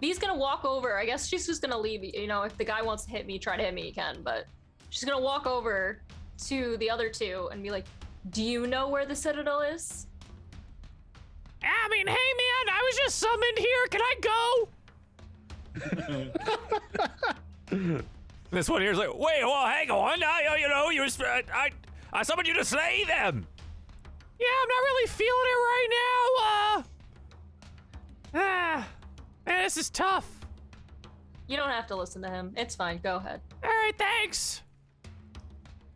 V's gonna walk over. I guess she's just gonna leave. You know, if the guy wants to hit me, try to hit me, he can. But she's gonna walk over to the other two and be like, "Do you know where the Citadel is?" I mean, hey man, I was just summoned here. Can I go? This one here's like, wait, well, hang on. I summoned you to slay them. Yeah, I'm not really feeling it right now. Man, this is tough. You don't have to listen to him. It's fine. Go ahead. All right, thanks.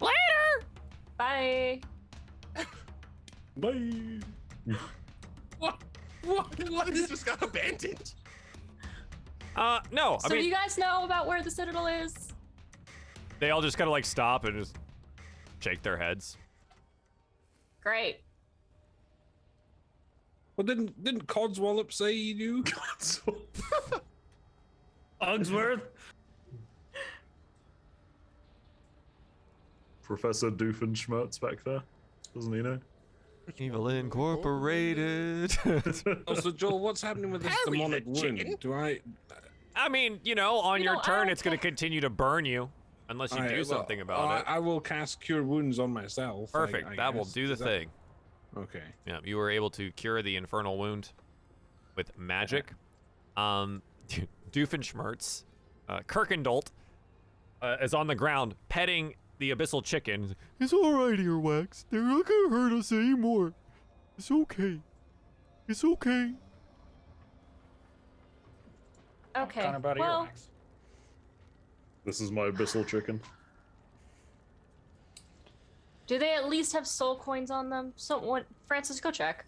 Later. Bye. Bye. What He is just got abandoned. No, I So mean, do you guys know about where the Citadel is? they all just kind of like stop and just shake their heads. Great. Well, didn't Codswallop say you knew? Ogsworth? Professor Doofenshmirtz back there. Doesn't he know? Evil Incorporated. Also, Joel, what's happening with this Harry the demonic wound? chicken? Do I? I mean, on You your know, I turn, don't it's going to continue to burn you unless you Alright, do well, something about it. I will cast Cure Wounds on myself. Perfect. I that will guess. do the Is that- thing. Okay. Yeah, you were able to cure the infernal wound with magic. Doofenshmirtz, Kirkendolt, is on the ground petting the abyssal chicken. It's all right, Earwax. They're not gonna hurt us anymore. It's okay. It's okay. Okay. Connor brought Well, earwax. This is my abyssal chicken. do they at least have soul coins on them? So what? Francis, go check.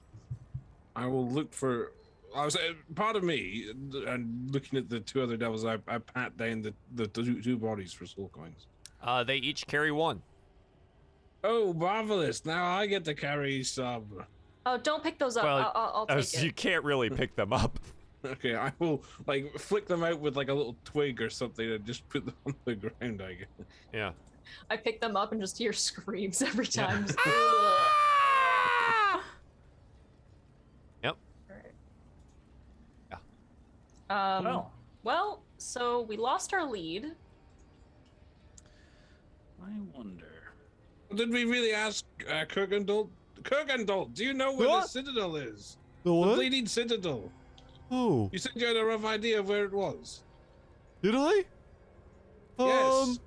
I will look for. I was part of me, and looking at the two other devils, I pat down the two bodies for soul coins. They each carry one. Oh, marvelous! Now I get to carry some. Oh, don't pick those up. Well, I'll take You it. can't really pick them up. Okay, I will like flick them out with like a little twig or something and just put them on the ground. I guess. Yeah. I pick them up and just hear screams every time. Just, Yep. Well, so we lost our lead. I wonder. Did we really ask Kirkendolt? Kirkendolt, do you know where the What? Citadel is? The The Bleeding Citadel. Oh, You said you had a rough idea of where it was. did I? Yes.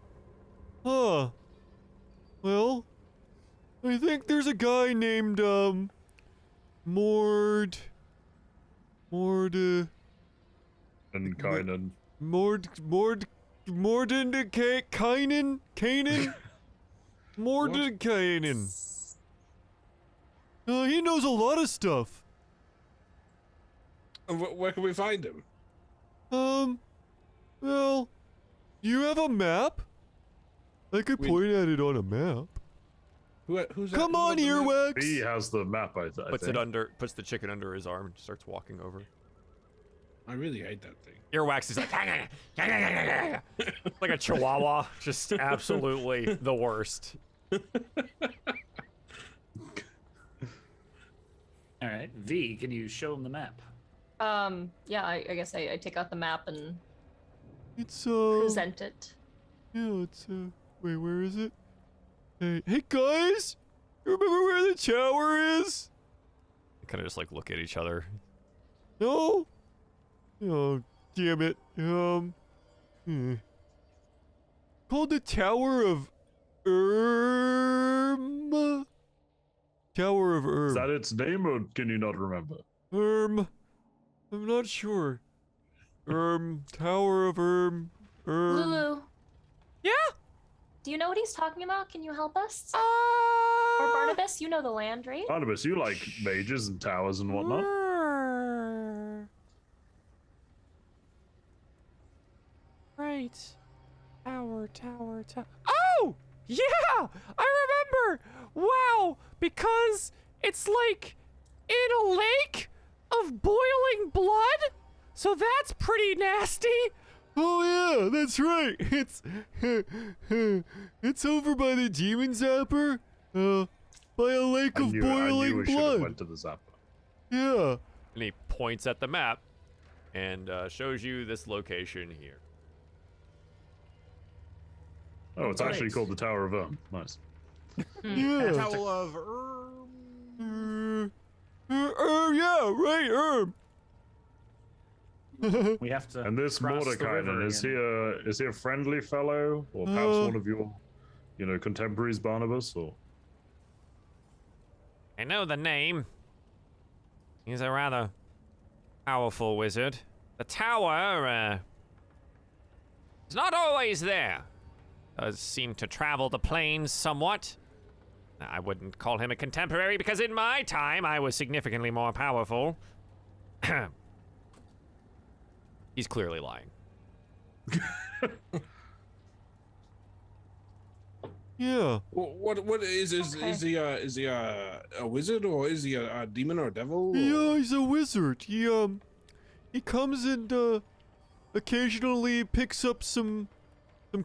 Well, I think there's a guy named, Mord, And Kynan. Kainen? Mordekainen. He knows a lot of stuff. And where can we find him? Well, do you have a map? I could We- point at it on a map. Who's Come that? on, Who's that? Earwax! He has the map, I think. Puts the chicken under his arm and starts walking over. I really hate that thing. Earwax is like, like a chihuahua, just absolutely the worst. All right, V, can you show him the map? Yeah, I guess I take out the map and It's present it. yeah, it's wait, where is it? Hey guys, you remember where the tower is? They kind of just like look at each other. No. Oh, damn it. Called the Tower of Tower of Is that its name, or can you not remember? I'm not sure. Tower of Lulu, Yeah? do you know what he's talking about? Can you help us? Or Barnabas, you know the land, right? Barnabas, you like mages and towers and whatnot. Right. Tower. Oh! Yeah! I remember! Wow! Because it's like in a lake of boiling blood? So that's pretty nasty. Oh yeah, that's right. It's over by the demon zapper. By a lake of I boiling knew we should have blood. went to the Zappa. Yeah. And he points at the map and shows you this location here. Oh, it's actually Nice. called the Tower of Nice. Yeah. Towel of Yeah, right, We have to. And this cross the Mordekainen, river is again. he a friendly fellow, or perhaps one of your, contemporaries, Barnabas, or? I know the name. He's a rather powerful wizard. The tower, is not always there. Does seem to travel the plains somewhat. I wouldn't call him a contemporary because in my time I was significantly more powerful. He's clearly lying. Yeah. What is he a wizard or is he a demon or a devil? Or? Yeah, he's a wizard. He comes and occasionally picks up some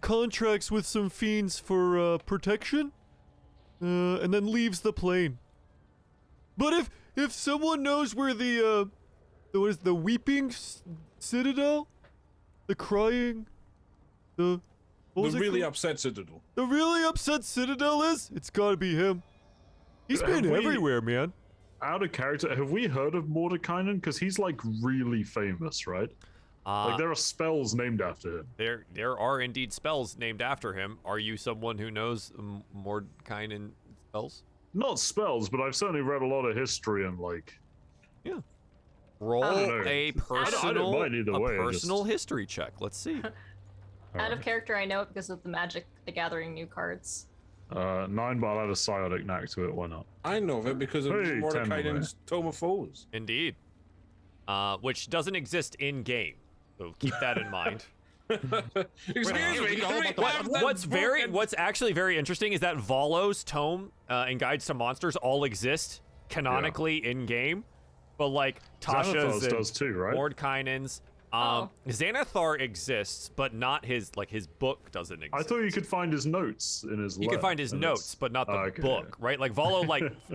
contracts with some fiends for protection, and then leaves the plane. But if someone knows where the Weeping Citadel, the crying, the really upset citadel. The really upset Citadel is? It's gotta be him. He's been everywhere, man. Out of character, have we heard of Mordekainen? Because he's like really famous, right? Like there are spells named after him. There are indeed spells named after him. Are you someone who knows Mordekainen spells? Not spells, but I've certainly read a lot of history and like. Yeah. Roll a personal history check. Let's see. Out of character, I know it because of the Magic the Gathering new cards. 9, but I'll add a psionic knack to it. Why not? I know of it because of Hey, Mordekainen's Tome of Foes. Indeed. Which doesn't exist in game, so keep that in mind. Excuse me. What's actually very interesting is that Volo's tome and Guides to Monsters all exist canonically in game, but like Tasha's does too, right? Mordekainen's. Xanathar exists, but not his book doesn't exist. I thought you could find his notes in his. You can find his notes, but not the book, right? Like Volo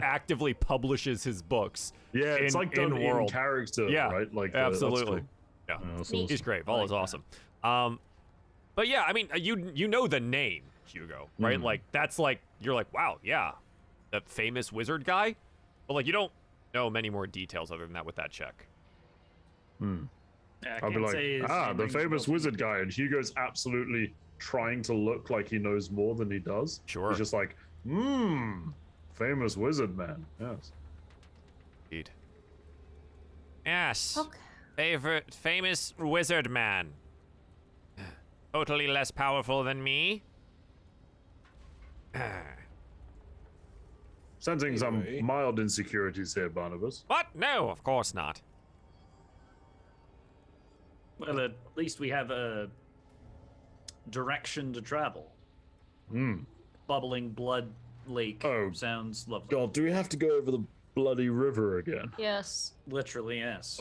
actively publishes his books. Yeah, it's like done in character, yeah, right? Like absolutely. Cool. Yeah, he's great. Volo's awesome. But yeah, I mean, you know the name Hugo, right? Like that's like you're like, wow, yeah, that famous wizard guy, but like you don't know many more details other than that with that check. Yeah, I'll be like, the famous wizard guy, and Hugo's absolutely trying to look like he knows more than he does. Sure. He's just like, famous wizard man. Yes. Indeed. Yes. Okay. Famous wizard man. Totally less powerful than me. Sensing some mild insecurities here, Barnabas. What? No, of course not. Well, at least we have a direction to travel. Bubbling blood lake sounds lovely. God, do we have to go over the bloody river again? Yes. Literally, yes.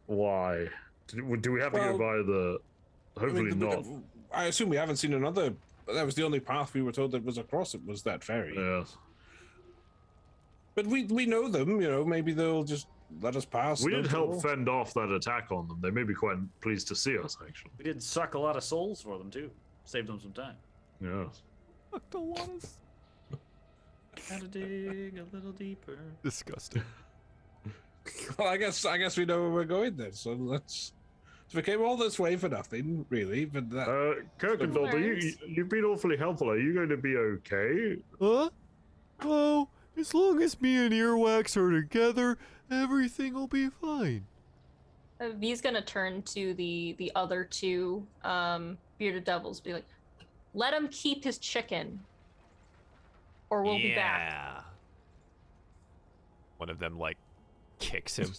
Why? Do we have to go by the... Hopefully not. I assume we haven't seen another... That was the only path we were told that was across it, was that ferry. Yes. But we know them, you know, maybe they'll just let us pass. We did help fend off that attack on them. They may be quite pleased to see us, actually. We did suck a lot of souls for them, too. Saved them some time. Yes. Sucked a lot of... Gotta dig a little deeper. Disgusting. Well, I guess we know where we're going then, so let's... So we came all this way for nothing, really, but that... Kirkendall, you've been awfully helpful. Are you going to be okay? Huh? Oh, as long as me and Earwax are together, everything will be fine. V's gonna turn to the other two bearded devils, be like, let him keep his chicken, or we'll be back. One of them, like, kicks him.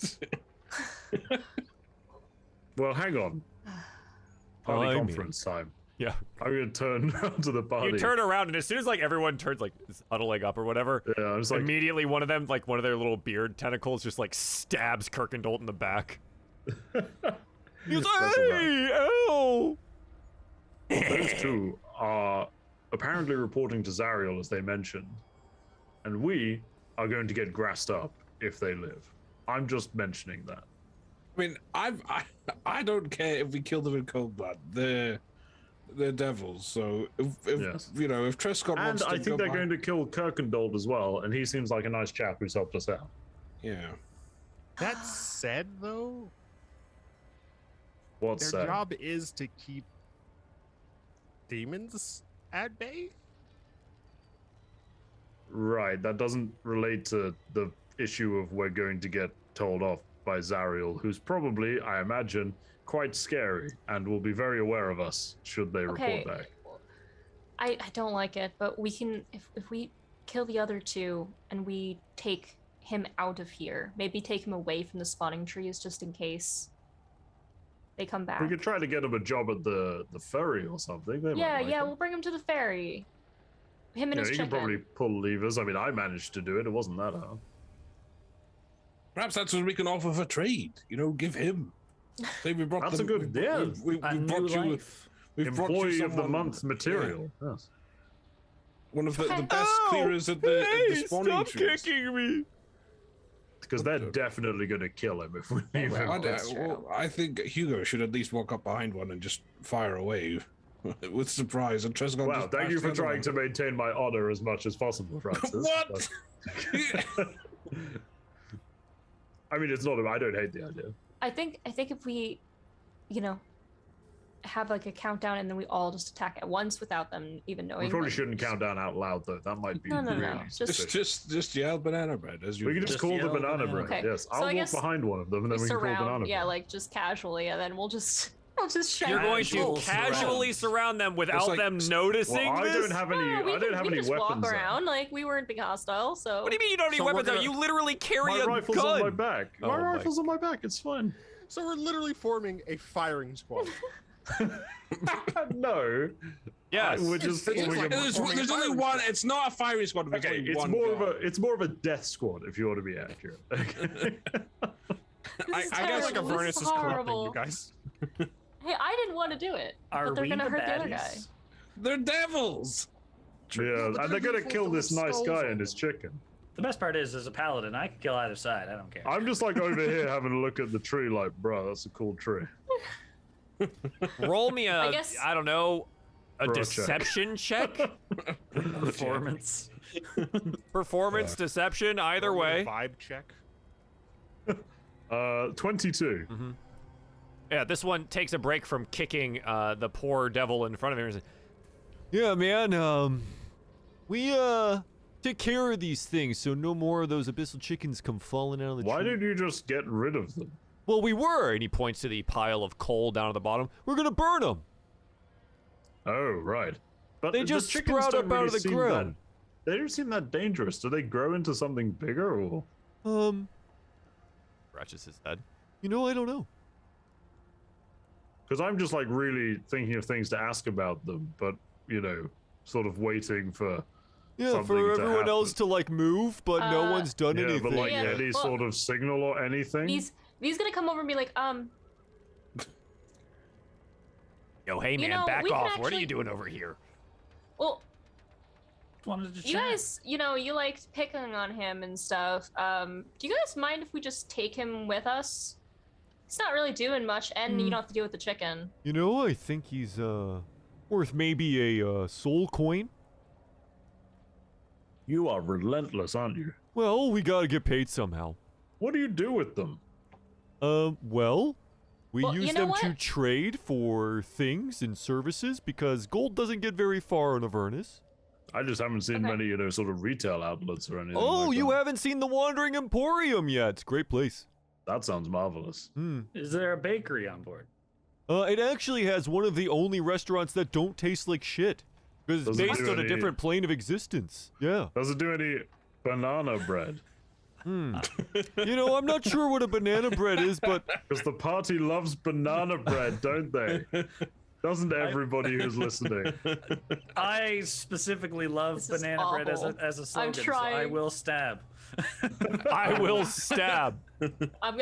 Well, hang on. Party conference time. Yeah. I'm gonna turn to the party. You turn around, and as soon as like everyone turns, like is huddling up or whatever, I was like, immediately one of them, like one of their little beard tentacles, just like stabs Kirkendall in the back. He's like, hey, ow! Those two are apparently reporting to Zariel, as they mentioned, and we are going to get grassed up if they live. I'm just mentioning that. I mean, I don't care if we kill them in cold blood. They're devils. So if you know, if Trescott wants to, and I think they're going to kill Kirkendall as well. And he seems like a nice chap who's helped us out. Yeah. That said, though, what's their job is to keep demons at bay. Right. That doesn't relate to the issue of we're going to get told off by Zariel, who's probably, I imagine, quite scary and will be very aware of us should they report back. I don't like it, but we can if we kill the other two and we take him out of here. Maybe take him away from the spawning trees just in case they come back. We could try to get him a job at the ferry or something. They Yeah, might like yeah, him. we'll bring him to the ferry. Him and Yeah, his he chicken. can probably pull levers. I mean, I managed to do it. It wasn't that hard. Perhaps that's what we can offer for trade. You know, give him. Say we brought That's them, a good- yeah. We A new brought you. life. We've brought you Employee of the someone- month material. Yes. One of the Okay. best clearers at the spawning trees. me! Because they're definitely going to kill him if we leave him. That's true. I think Hugo should at least walk up behind one and just fire away with surprise. And Trescott Wow, just thank you bashed for the other trying one. to maintain my honor as much as possible, Francis. What? I mean, it's not. I don't hate the idea. I think if we, you know, have like a countdown and then we all just attack at once without them even knowing. We probably like, shouldn't count down out loud, though. That might be No, no, no. really Just- just yell banana bread as you. We can just Just call the yell banana banana bread. Okay, Yes, so I'll I walk guess behind one of them, and then we can call banana surround, yeah, bread. like just casually, and then we'll just shout. You're going to Casual casually surround them without like- them noticing Well, I this? don't have any. No, we I don't can, have we any can just weapons. walk out. around like we weren't being hostile. So What do you mean you don't have any So we're weapons out? gonna- You literally carry My a rifle's gun. on my back. Oh My my- rifle's on my back. It's fine. So we're literally forming a firing squad. No. Yes. We're just forming a- There's only firing one. squad. It's not a firing squad. There's Okay, only it's one more guy. of a death squad if you want to be accurate. This is I guess like terrible. Avernus This is is corrupting horrible. you guys. Hey, I didn't want to do it, Are but they're we gonna the hurt the other guy. baddies? They're devils. Yeah, and they're gonna kill this nice guy and his chicken. The best part is, as a paladin, I can kill either side. I don't care. I'm just like over here having a look at the tree, like, bro, that's a cool tree. Roll me a, I guess- I don't know, a Bro check. deception check? Performance. Performance, deception, either Roll me a way. Vibe check. 22. Yeah, this one takes a break from kicking the poor devil in front of him and says, yeah, man, we take care of these things so no more of those abyssal chickens come falling out of the Why tree. didn't you just get rid of them? Well, we were, and he points to the pile of coal down at the bottom. We're gonna burn them. Oh, right. But They the just chickens sprout don't up out really of the seem ground. They don't seem that dangerous. Do they grow into something bigger, or? Scratches his head. You know, I don't know. Because I'm just like really thinking of things to ask about them, but you know, sort of waiting for. Yeah, something for to everyone else happen. to like move, but no one's done Yeah, anything. but like Yeah, any well- sort of signal or anything. V's gonna come over and be like, Yo, hey You man, know, back we can off. What are you actually- doing over here? well, Wanted to you chat. guys, you know, you liked picking on him and stuff. Do you guys mind if we just take him with us? He's not really doing much, and you don't have to deal with the chicken. You know, I think he's worth maybe a soul coin. You are relentless, aren't you? Well, we gotta get paid somehow. What do you do with them? Well, we Well, use you know them to what? trade for things and services because gold doesn't get very far in Avernus. I just haven't seen Okay. many, you know, sort of retail outlets or anything. Oh, like you that. haven't seen the Wandering Emporium yet. Great place. That sounds marvelous. Is there a bakery on board? It actually has one of the only restaurants that don't taste like shit. Because it's Does it based do on a any- different plane of existence. Yeah. Does it do any banana bread? You know, I'm not sure what a banana bread is, but Because the party loves banana bread, don't they? Doesn't everybody who's listening? I specifically love This is banana bread as a awful. slogan, so I trying. will stab. I will stab. I'm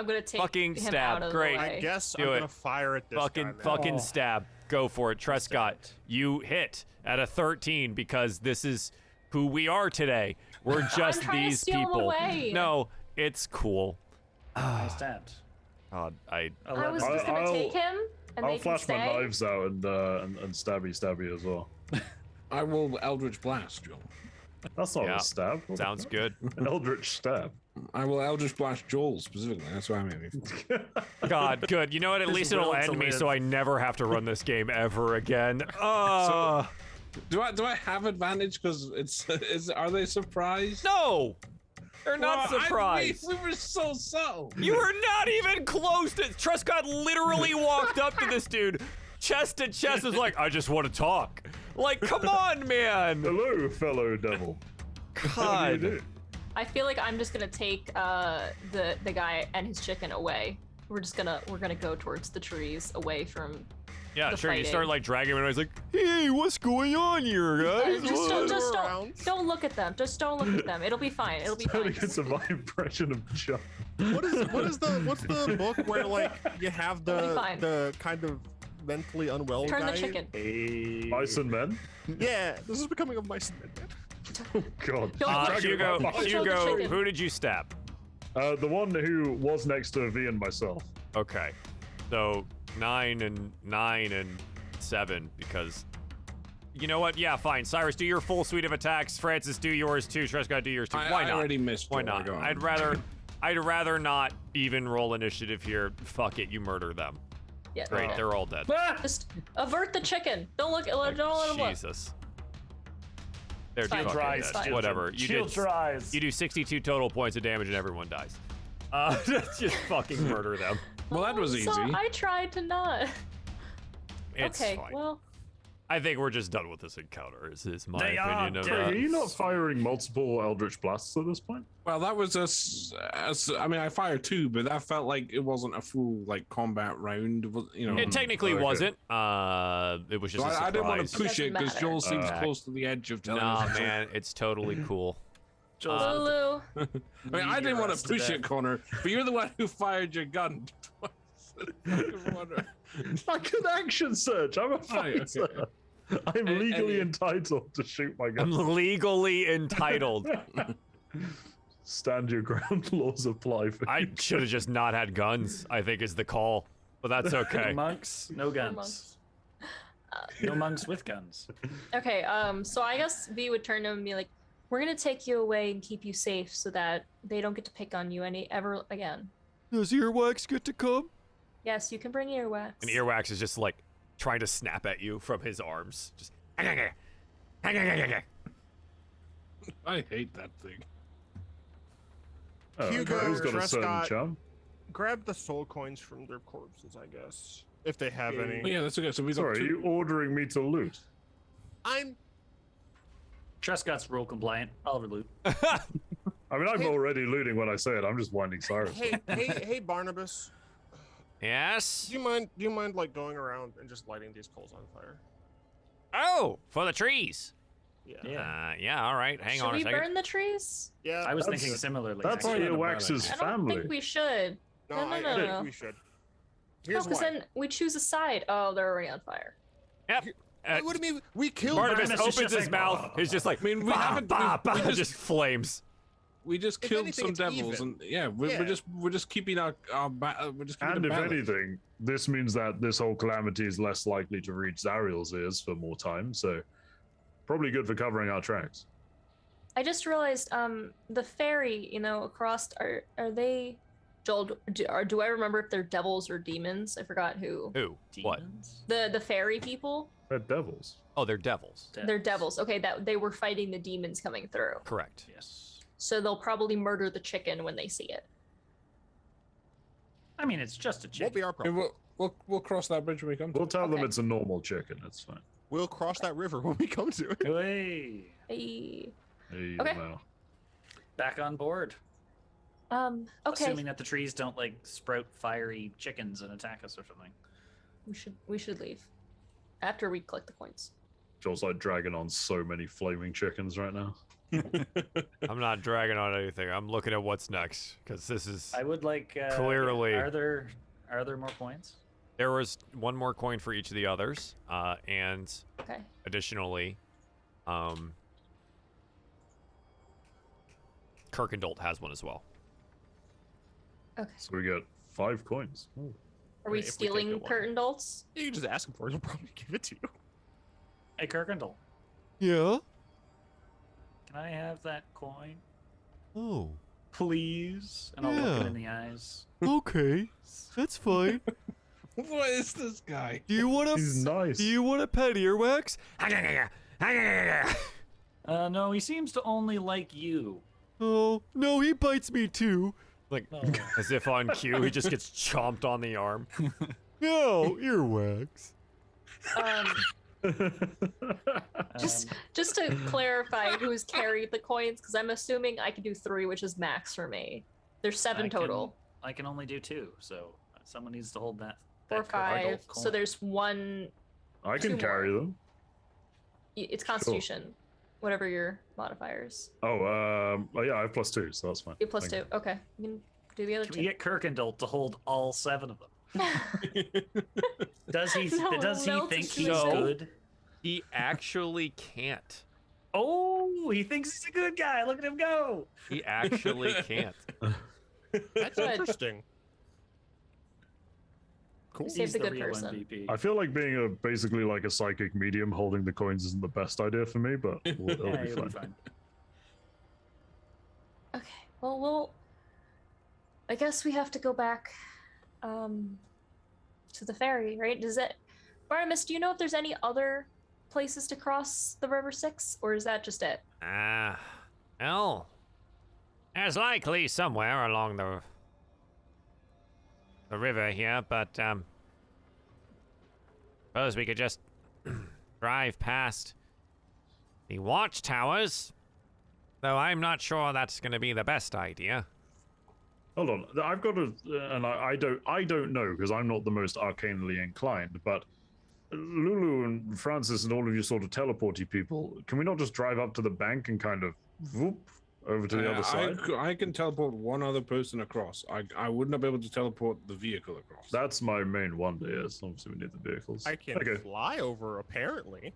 gonna take Fucking him stab. out of Great. the I way. guess Do I'm it. gonna fire at this guy now. Fucking stab. Go for it. Trescott, you hit at a 13 because this is who we are today. We're just trying to these steal him people. away. No, it's cool. I stabbed. God, I was 11. just gonna I'll- take him and I'll they can flash my stay. knives out and stabby as well. I will Eldritch Blast, Joel. That's not Yeah. a stab. What Sounds the good. fuck? An eldritch stab. I will Eldritch Blast Joel specifically. That's what I'm aiming for. God, good. You know what? At His least it'll will to end me live. so I never have to run this game ever again. Do I have advantage? Because are they surprised? No! They're not Well, surprised. We were so subtle. You were not even close to. Trescott literally walked up to this dude, chest to chest, was like, I just want to talk. Like, come on, man. Hello, fellow devil. How do you God. do? I feel like I'm just gonna take the guy and his chicken away. We're gonna go towards the trees, away from. Yeah, The sure. You fighting. start like dragging him, and he's like, "Hey, what's going on here, guys?" Just around. don't look at them. Just don't look at them. It'll be fine. It'll be Turning fine. into my impression of John. What's the book where like you have It'll be fine. the kind of mentally unwell Turn guy? the chicken. Mice and men? Yeah, this is becoming a mice and men. Oh, God. Don't look- Hugo, Control the Hugo, chicken. who did you stab? The one who was next to V and myself. Okay, so 9 and 7 because. You know what? Yeah, fine. Cyrus, do your full suite of attacks. Francis, do yours too. Trescott, do yours too. Why I not? already missed. Why Joel, not? go on. I'd rather not even roll initiative here. Fuck it, you murder them. Yeah. Great, okay. they're all dead. Just avert the chicken. Don't look. Don't let him look. Jesus. They're It's fine. fucking Dries, dead. children. Whatever. You Shield did. dries. You do 62 total points of damage and everyone dies. Just fucking murder them. Well, that was So easy. I tried to not. It's Okay. fine. Well. I think we're just done with this encounter. Is my They are opinion of dead. Are that. you not firing multiple Eldritch Blasts at this point? Well, that was I mean, I fired 2, but that felt like it wasn't a full like combat round. You know, It technically Okay. wasn't. It was just So a surprise. I didn't want to push it Doesn't because matter. Joel seems Okay. close to the edge of telling Nah, us the truth. man, it's totally cool. Lulu. I mean, I didn't want to push it, Connor, but you're the one who fired your gun twice. Fucking wonder. I can action search. I'm a Right, fighter. okay. I'm legally entitled to shoot my I'm gun. legally entitled. Stand your ground. Laws apply for I you. should have just not had guns, I think is the call. But that's okay. Monks, no guns. monks. No monks with guns. Okay. So I guess V would turn to him and be like, "We're gonna take you away and keep you safe so that they don't get to pick on you ever again. Does Earwax get to come? Yes, you can bring earwax." And Earwax is just like trying to snap at you from his arms. Just I hate that thing. Oh, Hugo, who's got a certain Trescott. charm? Grab the soul coins from their corpses, I guess, if they have any. Oh, yeah, that's okay. So we got Sorry, are 2. you ordering me to loot? I'm. Trescott's rule compliant. I'll loot. I mean, I'm Hey- already looting when I say it. I'm just winding Cyrus. Hey, Barnabas. Yes? Do you mind like going around and just lighting these coals on fire? Oh, for the trees. Yeah. Yeah, all right. Hang Should on a we second. burn the trees? Yeah. I was That's- thinking similarly. That's actually. not a bad Earwax's idea. I don't family. think we should. No, No, I no, think no. we should. No, Here's because why. then we choose a side. Oh, they're already on fire. Yep. What do you mean? We killed Barnabas Barnabas is opens just his like, mouth. He's just like, I mean, we bah, haven't- bah, we bah, just- just flames. We just If killed anything, some it's devils, even. and yeah, we're Yeah. just keeping our we're just keeping And it if balanced. anything, this means that this whole calamity is less likely to reach Zariel's ears for more time, so probably good for covering our tracks. I just realized, the fairy, across are they? Joel, do I remember if they're devils or demons? I forgot who. Who? What? Demons? The fairy people. They're devils. Oh, they're devils. They're devils. Okay, that they were fighting the demons coming through. Correct. Yes. So they'll probably murder the chicken when they see it. I mean, it's just a Won't chicken. be our Okay, problem. we'll cross that bridge when we come to We'll it. tell them Okay. it's a normal chicken. It's fine. We'll cross that river when we come to it. Hey, Hey. Hey, Okay. now. back on board. Okay. Assuming that the trees don't like sprout fiery chickens and attack us or something. We should leave after we collect the coins. Joel's like dragging on so many flaming chickens right now. I'm not dragging on anything. I'm looking at what's next because this is. I would like. Clearly. Are there more coins? There was one more coin for each of the others, and Okay. additionally, Kirkendall has one as well. Okay. So we get 5 coins. Ooh. Are we If we take stealing the one. curtain dolts? You can just ask him for it. He'll probably give it to you. Hey, Kirkendall, Yeah. can I have that coin, Oh. please? And I'll look Yeah. it in the eyes. Okay. That's fine. What is this guy? Do you want He's nice. Do you want a pet earwax? No, he seems to only like you. Oh no, he bites me too. Like Oh. as if on cue, he just gets chomped on the arm. No, earwax. Just to clarify who's carried the coins, because I'm assuming I can do 3, which is max for me. There's 7 total. I can only do 2, so someone needs to hold that. 4, that 5. coin. So there's 1. I can 2 carry more. them. It's Constitution, whatever your modifiers. Oh, yeah, I have +2, so that's fine. You plus Thank 2. Okay, you can do the other Can 2. we get Kirkendall to hold all 7 of them? Does he? No, does he melt think into he's No. good? He actually can't. Oh, he thinks he's a good guy. Look at him go. He actually can't. That's Good. interesting. Cool. Save He's the good real person. MVP. I feel like being basically like a psychic medium holding the coins isn't the best idea for me, but it'll Yeah, be you'll be fine. fine. Okay, well, I guess we have to go back to the ferry, right? Does it, Barnabas, do you know if there's any other places to cross the River Styx, or is that just it? Well, there's likely somewhere along the river here, but suppose we could just drive past the watchtowers, though I'm not sure that's going to be the best idea. Hold on, I've got to, and I don't know because I'm not the most arcanely inclined, but Lulu and Francis and all of you sort of teleporty people, can we not just drive up to the bank and kind of whoop over to the other side? I can teleport one other person across. I would not be able to teleport the vehicle across. That's my main wonder, yes. Obviously we need the vehicles. I can fly over, apparently.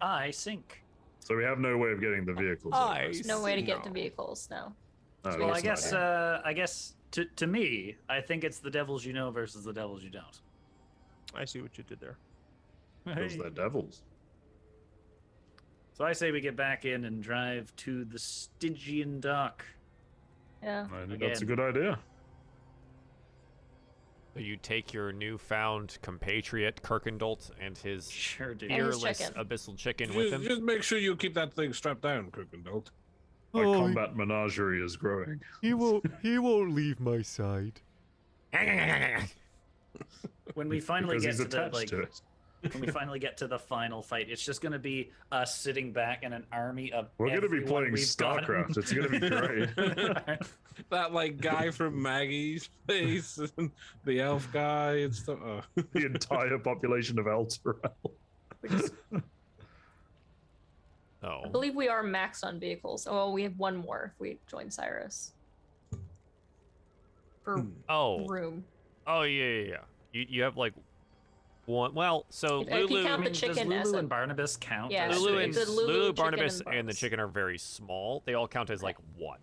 I sink. So we have no way of getting the vehicles. Nice. No way to get No. to vehicles, no. Oh, Well, that's not it. I guess to me, I think it's the devils you know versus the devils you don't. I see what you did there. Because they're devils. So I say we get back in and drive to the Stygian dock. Yeah. I think that's a Again. good idea. So you take your newfound compatriot Kirkendolt and his Sure do. And his fearless chicken. abyssal chicken with him. Just make sure you keep that thing strapped down, Kirkendall. My combat menagerie is growing. He won't leave my side. When we finally Because get he's to the attached to it. when we finally get to the final fight, it's just going to be us sitting back in an army of. We're going to be everyone playing we've gotten. StarCraft. It's going to be great. That like guy from Maggie's place, and the elf guy and stuff. Oh. The entire population of Elturel. We just, Oh. I believe we are maxed on vehicles. Oh, we have 1 more if we join Cyrus. For Oh. room. Oh yeah. You have like one. Well, so If you Lulu, count the Does chicken as Lulu a- and Barnabas count? Yeah, as Lulu and space? the Lulu, Lulu, chicken, Barnabas, and and the Bugs. chicken are very small. They all count as Okay. like 1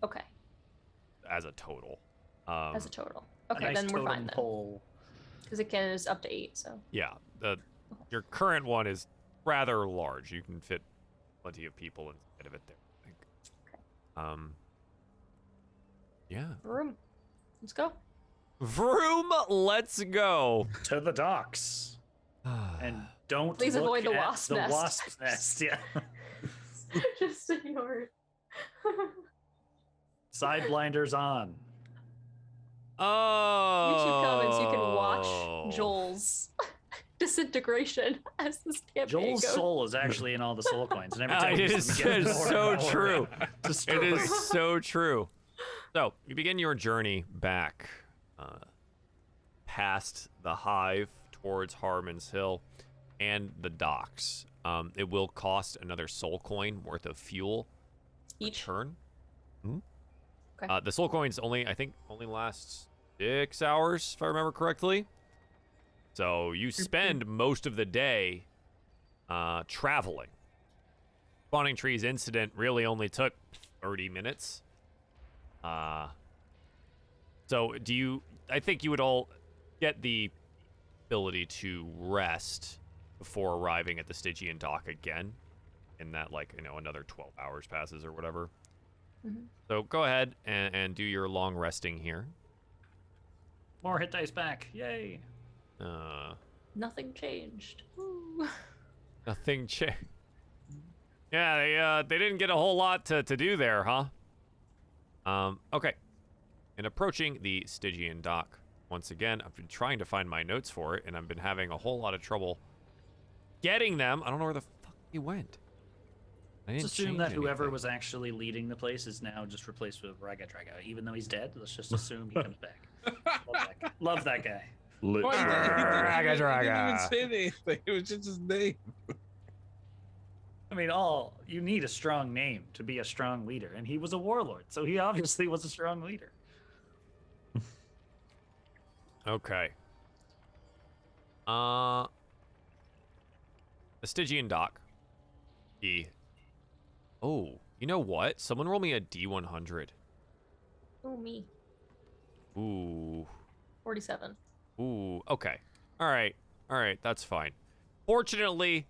Okay, as a total. as a total. A Okay, nice then we're totem fine then. pole. Because it can is up to 8, so. Yeah, your current one is rather large. You can fit plenty of people inside of it there, I think. Okay. Yeah. Room. Let's go. Vroom, let's go. To the docks. And don't Please look avoid the at wasp the nest. wasp nest. Yeah. Just ignore it. Side blinders on. Oh. YouTube comments, you can watch Joel's disintegration as this campaign Joel's goes. soul is actually in all the soul coins, and every Ah, time it he is gets more so and more true. destroyed. It is so true. So you begin your journey back past the hive towards Harmon's Hill and the docks. It will cost another soul coin worth of fuel Each. turn. Okay. The soul coins only lasts 6 hours, if I remember correctly. So you spend most of the day traveling. Spawning Trees incident really only took 30 minutes. So I think you would all get the ability to rest before arriving at the Stygian dock again. In that, another 12 hours passes or whatever. Mhm. So go ahead and do your long resting here. More hit dice back. Yay. Nothing changed. Woo. Nothing changed. Yeah, they didn't get a whole lot to do there, huh? Okay. And approaching the Stygian dock, once again, I've been trying to find my notes for it, and I've been having a whole lot of trouble getting them. I don't know where the fuck he went. Let's assume that whoever was actually leading the place is now just replaced with Raga Draga. Even though he's dead, let's just assume he comes back. Love that guy. Literally. He didn't even say anything. It was just his name. I mean, you need a strong name to be a strong leader, and he was a warlord, so he obviously was a strong leader. Okay. The Stygian dock. E. Oh, you know what? Someone roll me a D100. Oh, me. Ooh. 47. Ooh. Okay. All right. That's fine. Fortunately,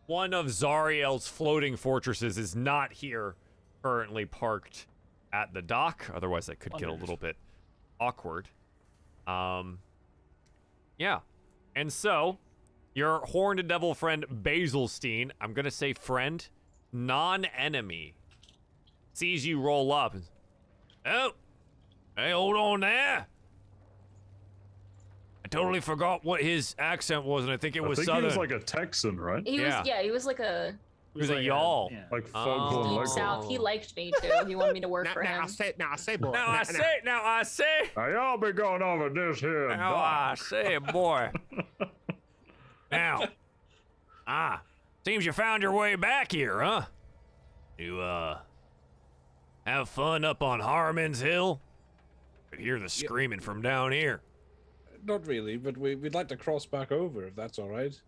one of Zariel's floating fortresses is not here, currently parked at the dock. Otherwise, that could get a little bit awkward. Yeah. And so, your horned devil friend Basilstein, I'm gonna say friend, non-enemy, sees you roll up. Oh, hey, hold on there. I totally forgot what his accent was, and I think it was southern. He was like a Texan, right? He was like a He was a y'all. Like Foghorn deep Leghorn. south. He liked me too. He wanted me to work for him. Now I say, boy. Now I say. Now y'all be going over this here. Now I say, boy. Now. Seems you found your way back here, huh? You, have fun up on Harmon's Hill? Could hear the screaming from down here. Not really, but we'd like to cross back over if that's all right.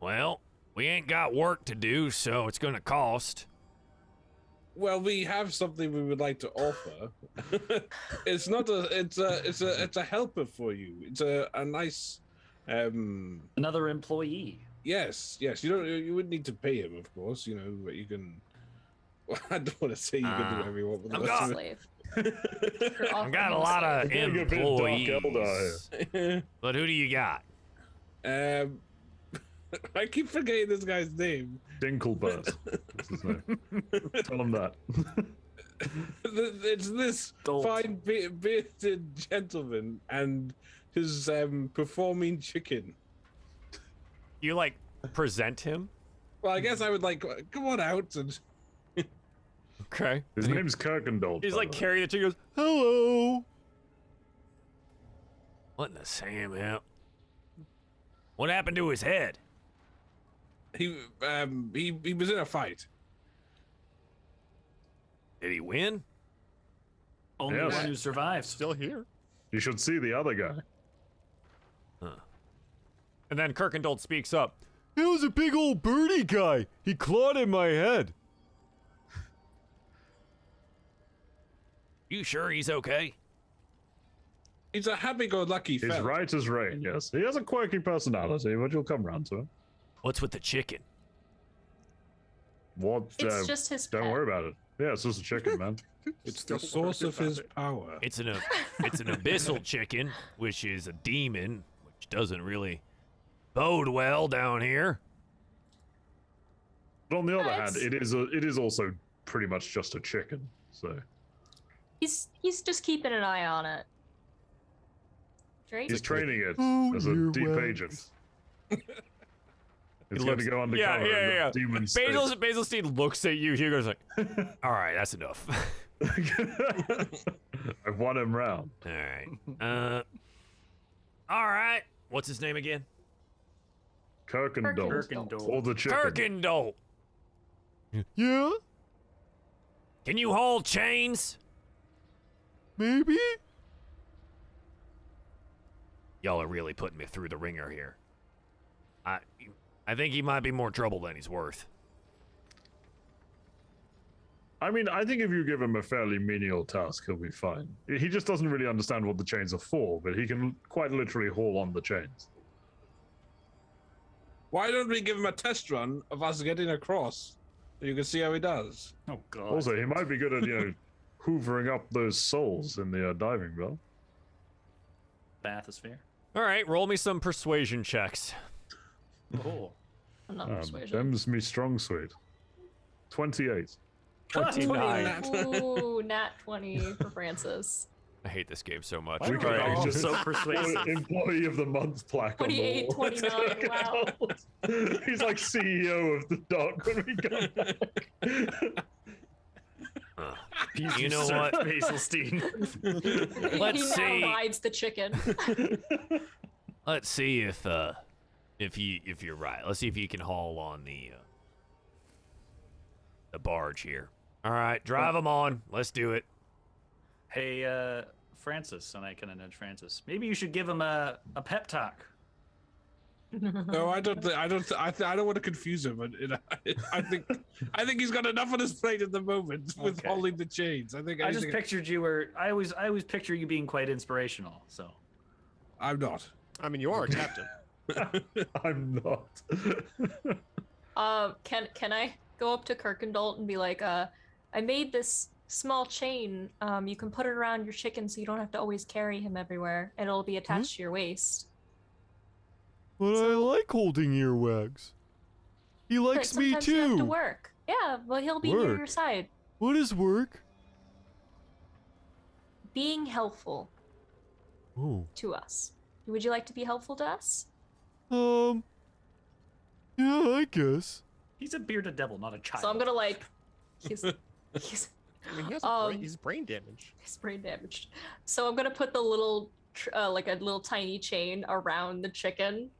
Well, we ain't got work to do, so it's gonna cost. Well, we have something we would like to offer. It's a helper for you. It's a nice another employee. Yes. You wouldn't need to pay him, of course. You know, but you can. Well, I don't want to say you can do whatever you want with the rest of it. I've got a lot of employees. But who do you got? I keep forgetting this guy's name. Dinklebert. What's his name? Tell him that. It's this fine bearded gentleman and his performing chicken. You like present him? Well, I guess I would like come on out and. Okay. His name's Kirkendall. He's like carrying the chicken. Goes, hello. What in the Sam hell? What happened to his head? He was in a fight. Did he win? Only Yes. one who survived. Still here. You should see the other guy. And then Kirkendall speaks up. It was a big old birdie guy. He clawed in my head. You sure he's okay? He's a happy-go-lucky He's fella. right as rain, yes. He has a quirky personality, but you'll come round to him. What's with the chicken? What? It's just his Don't pet. worry about it. Yeah, it's just a chicken, man. It's the source of his power. It's an abyssal chicken, which is a demon, which doesn't really bode well down here. But on the other That's- hand, it is also pretty much just a chicken. So He's just keeping an eye on it. Drake? he's training it as a deep agent. It's going to go undercover. Yeah. Demon Basilstein looks at you. He goes like, "All right, that's enough." I've won him round. All right. All right. What's his name again? Kirkendall. Or the chicken. Kirkendall. Yeah. Can you haul chains? Maybe. Y'all are really putting me through the ringer here. I think he might be more trouble than he's worth. I mean, I think if you give him a fairly menial task, he'll be fine. He just doesn't really understand what the chains are for, but he can quite literally haul on the chains. Why don't we give him a test run of us getting across? So you can see how he does. Oh god. Also, he might be good at, hoovering up those souls in the diving bell. Bathysphere. All right, roll me some persuasion checks. Oh. I'm not persuasion. Them's me strong suite. 28. 29. Ooh, nat 20 for Francis. I hate this game so much. Why are we Right. all Just- so persuasive? Employee of the month plaque on the 28, wall. 29, wow. He's like CEO of the dock when we go back. You know what? Basilstein. Let's he see. now rides the chicken. Let's see if you're right. Let's see if you can haul on the barge here. All right, drive them on. Let's do it. Hey, Francis, and I kind of nudge Francis. Maybe you should give him a pep talk. No, I don't want to confuse him. I think he's got enough on his plate at the moment with Okay. hauling the chains. I I just pictured you were. I always picture you being quite inspirational. So I'm not. I mean, you are a captain. I'm not. Can I go up to Kirkendall and be like, I made this small chain. You can put it around your chicken so you don't have to always carry him everywhere, and it'll be attached to your waist. But I like holding earwax. He But likes me sometimes you have to too. work. Yeah, well, he'll be near Work? your side, What is work? being helpful Oh. to us. Would you like to be helpful to us? Yeah, I guess. he's a bearded devil, not a child. So I'm gonna like, he's I mean, he has he's brain damaged. he's brain damaged. So I'm gonna put the little, like a little tiny chain around the chicken,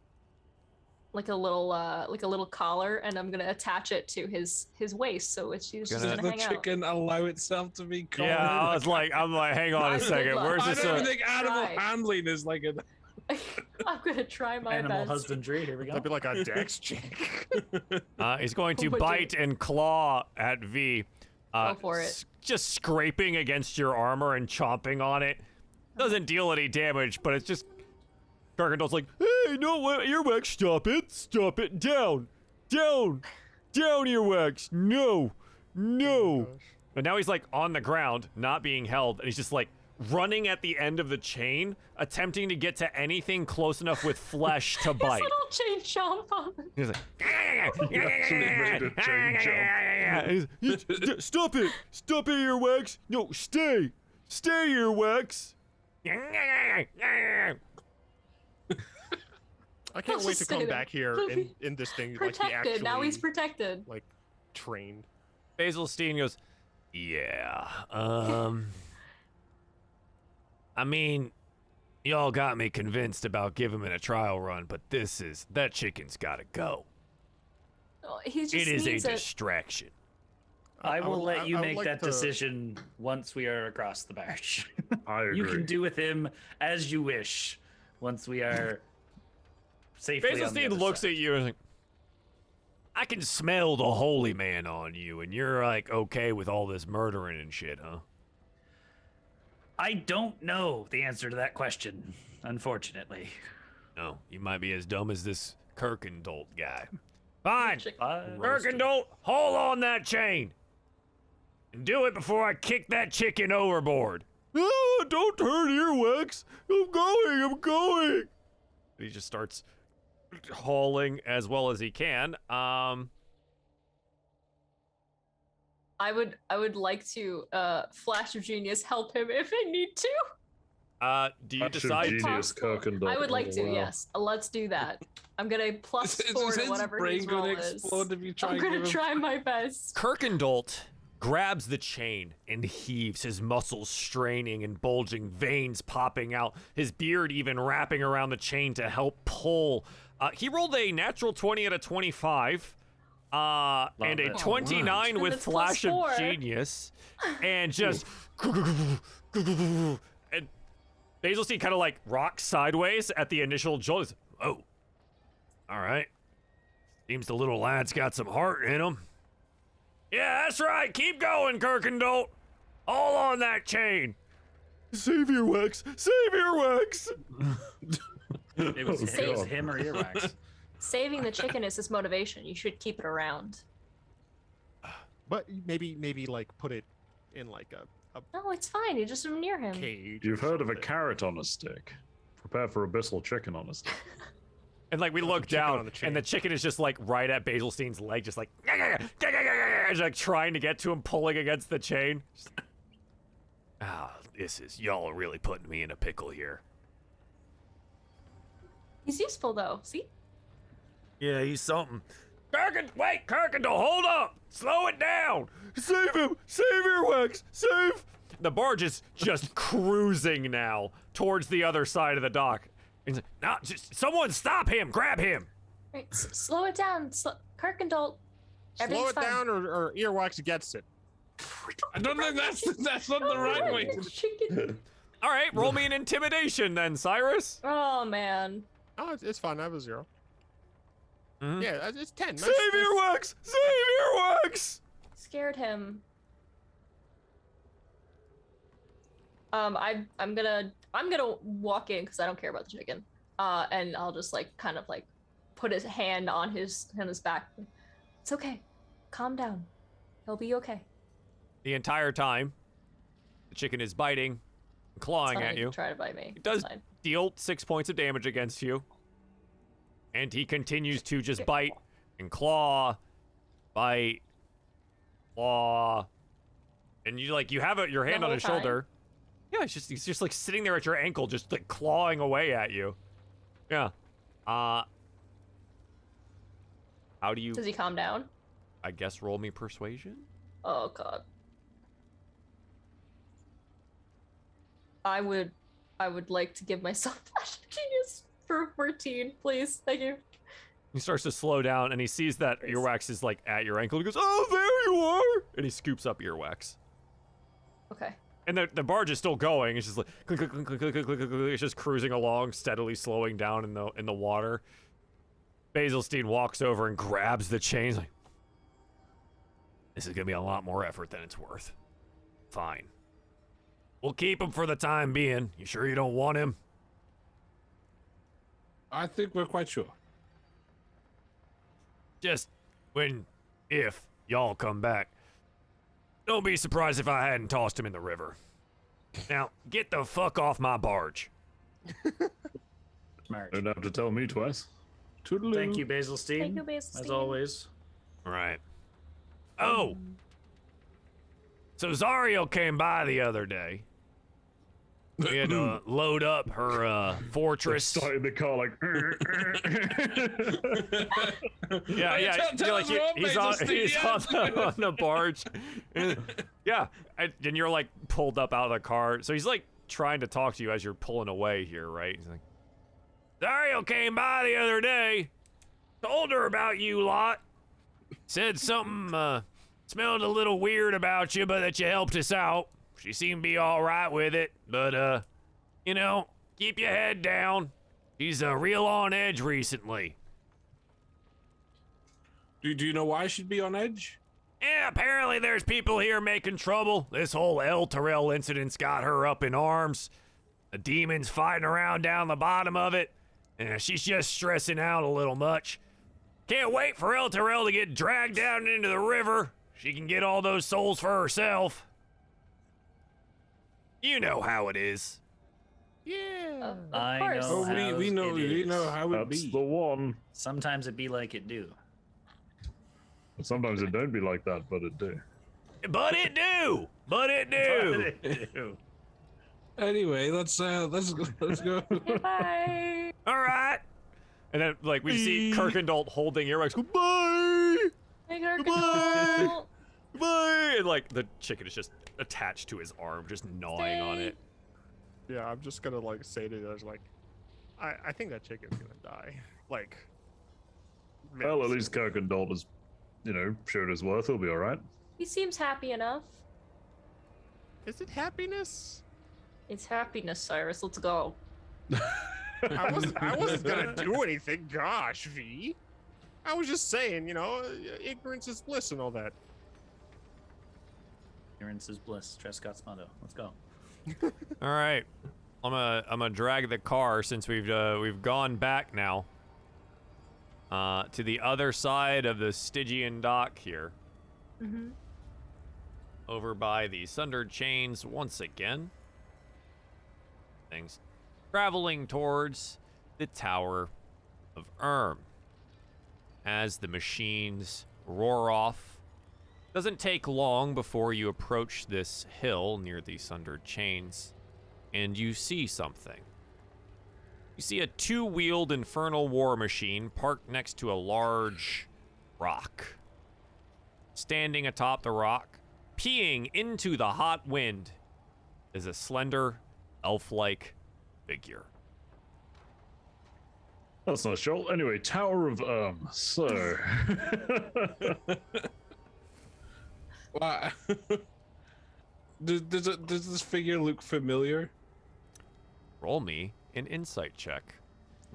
like a little collar, and I'm gonna attach it to his waist, so he's just Gonna- gonna Does the hang out. chicken allow itself to be called? Yeah, I'm like, hang on I a would second. love- Where's I this? don't even think animal Try. handling is like a. I'm gonna try my Animal best. husbandry. Here we go. That'd be like a dex check. He's going to Oh my bite and claw at V. Go for it. Just scraping against your armor and chomping on it. Doesn't deal any damage, but it's just. Gargandol's like, hey, no, earwax, stop it, down, earwax, no. And now he's like on the ground, not being held, and he's just like running at the end of the chain, attempting to get to anything close enough with flesh to His bite. little chain jump on. He's like, He actually made a chain jump. Stop it, earwax. No, stay, earwax. I can't I'll wait to just come stay there. back here He'll be in this thing like he Protected. actually Now he's protected. like trained. Basilstein goes, yeah, I mean, y'all got me convinced about giving him a trial run, but that chicken's gotta go. Oh, he just It is a needs distraction. I will let you I would make like that to- decision once we are across the barge. I agree. You can do with him as you wish once we are safely on the Basilstein other looks side. at you and is like, I can smell the holy man on you, and you're like okay with all this murdering and shit, huh? I don't know the answer to that question, unfortunately. No, you might be as dumb as this Kirkendolt guy. Fine, Chicken. Kirkendolt, hold on that chain. And do it before I kick that chicken overboard. No, don't turn earwax. I'm going. He just starts hauling as well as he can. I would like to flash of genius help him if I need to. Do you Flash of decide? genius. Possible. Kirkendall. I would like Oh, to. wow. Yes, let's do that. I'm gonna plus Is 4 to his whatever brain his roll gonna is. explode if you try I'm and gonna give him? try my best. Kirkendolt grabs the chain and heaves, his muscles straining and bulging, veins popping out, his beard even wrapping around the chain to help pull. He rolled a natural 20 out of 25. And a it. 29 And with it's plus flash of 4. genius, and just and Basilstein kind of like rocks sideways at the initial jolt. He's, oh, all right. Seems the little lad's got some heart in him. Yeah, that's right. Keep going, Kirkendolt. All on that chain. Save earwax. It was, Oh, it was God. him or earwax. Saving the chicken is his motivation. You should keep it around. But maybe like put it in like a No, it's fine. You just near him. cage. You've or heard of a something. carrot on a stick. Prepare for abyssal chicken on a stick. And like we look chicken on down, the chain. and the chicken is just like right at Basilstein's leg, just like, just like trying to get to him, pulling against the chain. Y'all are really putting me in a pickle here. He's useful though. See? Yeah, he's something. Kirkendall, hold up! Slow it down! Save him! Save Earwax! Save! The barge is just cruising now towards the other side of the dock. He's like, no, just someone stop him! Grab him! Right, slow it down. Kirkendall. Slow it down or Earwax gets it. I don't think that's not the right way. All right, roll me an intimidation then, Cyrus. Oh, man. Oh, it's fine. I have a 0. Mhm. Yeah, it's 10. Save Earwax! Save Earwax! Scared him. I'm gonna walk in because I don't care about the chicken. And I'll just like kind of like put his hand on his back. It's okay. Calm down. He'll be okay. The entire time, the chicken is biting, clawing at you. Try to bite me. It does It's fine. deal 6 points of damage against you. And he continues to just bite and claw, bite, claw. And you have your hand on whole his shoulder. Yeah, he's just like sitting there at your ankle, just like clawing away at you. Yeah. How do you, Does he calm down? I guess, roll me persuasion? Oh god. I would like to give myself Flash of Genius for 14, please. Thank you. He starts to slow down and he sees that Earwax is like at your ankle. He goes, "Oh, there you are!" And he scoops up Earwax. Okay. And the barge is still going. It's just like click, click, click, click, click, click, click, click. It's just cruising along, steadily slowing down in the water. Basilstein walks over and grabs the chain. He's like, "This is gonna be a lot more effort than it's worth. Fine. We'll keep him for the time being. You sure you don't want him?" I think we're quite sure. Just if y'all come back, don't be surprised if I hadn't tossed him in the river. Now, get the fuck off my barge. Smart. Don't have to tell me twice. Toodaloo. Thank you, Basilstein. Thank you, Basilstein. As always. All right. Oh. So Zariel came by the other day. We had to load up her fortress. Started the car like. Yeah. You're like, he's on the barge. Yeah, and you're like pulled up out of the car. So he's like trying to talk to you as you're pulling away here, right? He's like, Zariel came by the other day. Told her about you lot. Said something smelled a little weird about you, but that you helped us out. She seemed to be all right with it, but, keep your head down. She's real on edge recently. Do you know why she'd be on edge? Yeah, apparently there's people here making trouble. This whole El Terrell incident's got her up in arms. The demons fighting around down the bottom of it, and she's just stressing out a little much. Can't wait for El Terrell to get dragged down into the river. She can get all those souls for herself. You know how it is. Yeah. Of I course. know. Oh, we know how it That's be. the one. Sometimes it be like it do. Sometimes it don't be like that, but it do. But it do. Anyway, let's go. Bye. All right. And then, like, we see Kirkendall holding Earwax. Go, bye. Hey, Kirkendall. Bye. And, like, the chicken is just attached to his arm, just gnawing on it. Yeah, I'm just gonna like say to you, like, I think that chicken's gonna die. Like, Well, at least Kirkendall has, showed his worth. He'll be all right. He seems happy enough. is it happiness? It's happiness, Cyrus. Let's go. I wasn't gonna do anything. Gosh, V. I was just saying, ignorance is bliss and all that. Ignorance is bliss. Trescott's motto. Let's go. All right. I'm gonna drag the car since we've gone back now to the other side of the Stygian dock here. Mm-hmm. Over by the sundered chains once again. Things traveling towards the Tower of Erm as the machines roar off Doesn't take long before you approach this hill near the sundered chains, and you see something. You see a two-wheeled infernal war machine parked next to a large rock. Standing atop the rock, peeing into the hot wind, is a slender, elf-like figure. That's not Joel. Anyway, Tower of so. What? Does this figure look familiar? Roll me an insight check.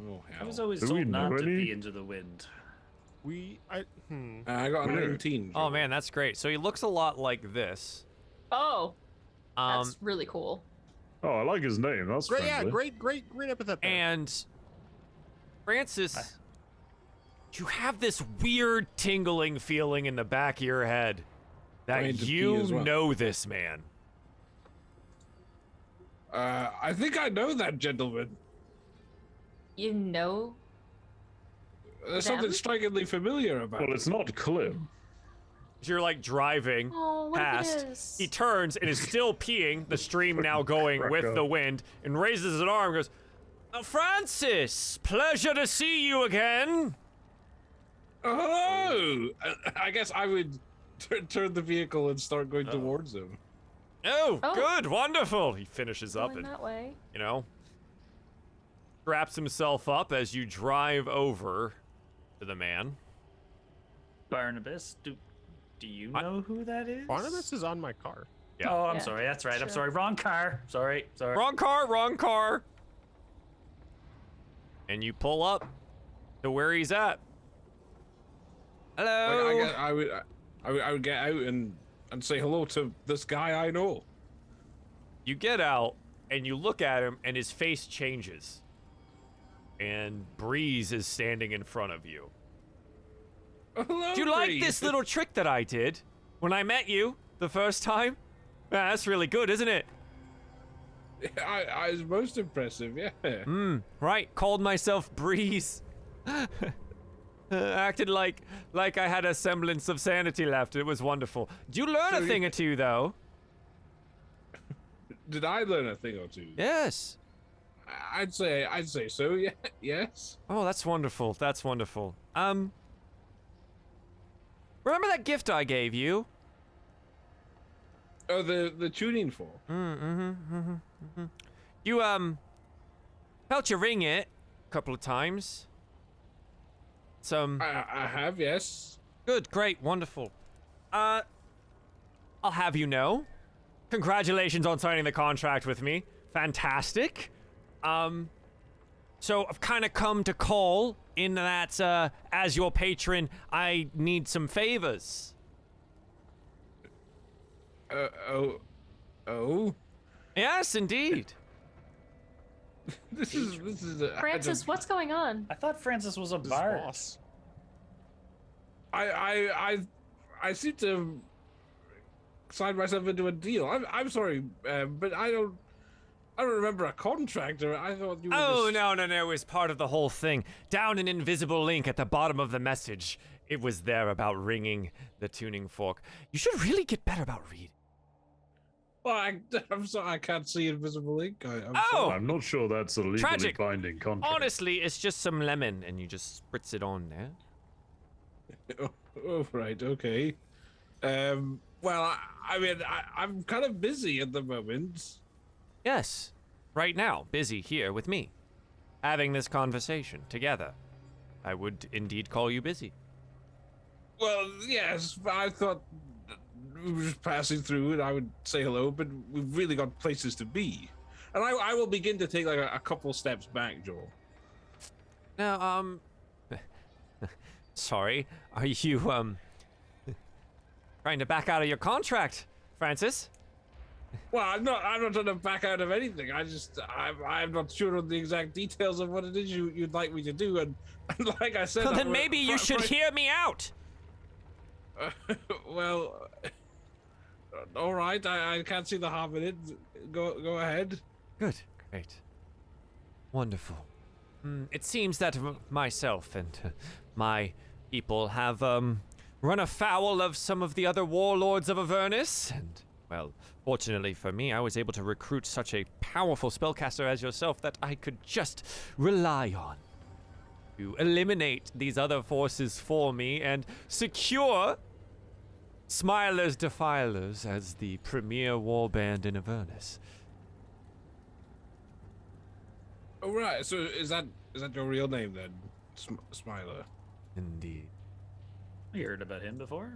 Oh, I hell. was always Do we told not know to any? be into the wind. I got a 19. Oh man, that's great. So he looks a lot like this. Oh, Um, that's really cool. Oh, I like his name. That's Great, friendly. yeah, great epithet there. and Francis, you have this weird tingling feeling in the back of your head I that need to pee you as well. know this man. I think I know that gentleman. You know? There's Them? something strikingly familiar about Well, it. it's not Clem. You're like driving Oh, what if past. it is? He turns and is still peeing, the stream now going Crack with up. the wind, and raises an arm and goes, "Oh, Francis, pleasure to see you again." Oh! I guess I would turn the vehicle and start going Oh. towards him. Oh, Oh. good, wonderful. He finishes up Going and, that way. you know, straps himself up as you drive over to the man. Barnabas, do you I- know who that is? Barnabas is on my car. Yeah. Oh, I'm Yeah, sorry. That's right. I'm sure. sorry. Wrong car. Sorry. Wrong car, wrong car. And you pull up to where he's at. Hello. I would get out and say hello to this guy I know. You get out and you look at him and his face changes. And Breeze is standing in front of you. Hello, Do you like Bree. this little trick that I did when I met you the first time? Ah, that's really good, isn't it? I was most impressive, yeah. Right, called myself Breeze. Acted like I had a semblance of sanity left. It was wonderful. Did you learn So a thing or two, though? Did I learn a thing or two? Yes. I'd say so. Yeah. Yes. Oh, that's wonderful. That's wonderful. Remember that gift I gave you? Oh, the tuning fork. You, felt you ring it a couple of times. Some I have, yes. good, great, wonderful. I'll have you know, congratulations on signing the contract with me. Fantastic. So I've kind of come to call in that, as your patron, I need some favors. Oh. Yes, indeed. This is. Francis, what's going on? I thought Francis was a This bard. boss. I seem to sign myself into a deal. I'm sorry, but I don't remember a contract. Or I thought you. Were Oh, just... no, it was part of the whole thing. Down an invisible link at the bottom of the message. It was there about ringing the tuning fork. You should really get better about reading. Well, I'm sorry, I can't see invisible ink. I'm Oh! I'm not sure that's a legally Tragic. binding contract. Honestly, it's just some lemon, and you just spritz it on there. sorry. Oh, right, okay. Well, I mean, I'm kind of busy at the moment. Yes, right now, busy here with me, having this conversation together. I would indeed call you busy. Well, yes, but I thought we were just passing through and I would say hello, but we've really got places to be. And I will begin to take like a couple steps back, Joel. Now, sorry, are you, trying to back out of your contract, Francis? Well, I'm not trying to back out of anything. I'm not sure on the exact details of what it is you'd like me to do. And like I said, Well, then I'm- maybe you should hear me out. Well, all right. I can't see the harm in it. Go ahead. Good, great, wonderful. It seems that myself and my people have run afoul of some of the other warlords of Avernus, and, well, fortunately for me, I was able to recruit such a powerful spellcaster as yourself that I could just rely on to eliminate these other forces for me and secure Smiler's Defilers as the premier warband in Avernus. Oh right, so is that your real name then, Smiler? Indeed. I heard about him before.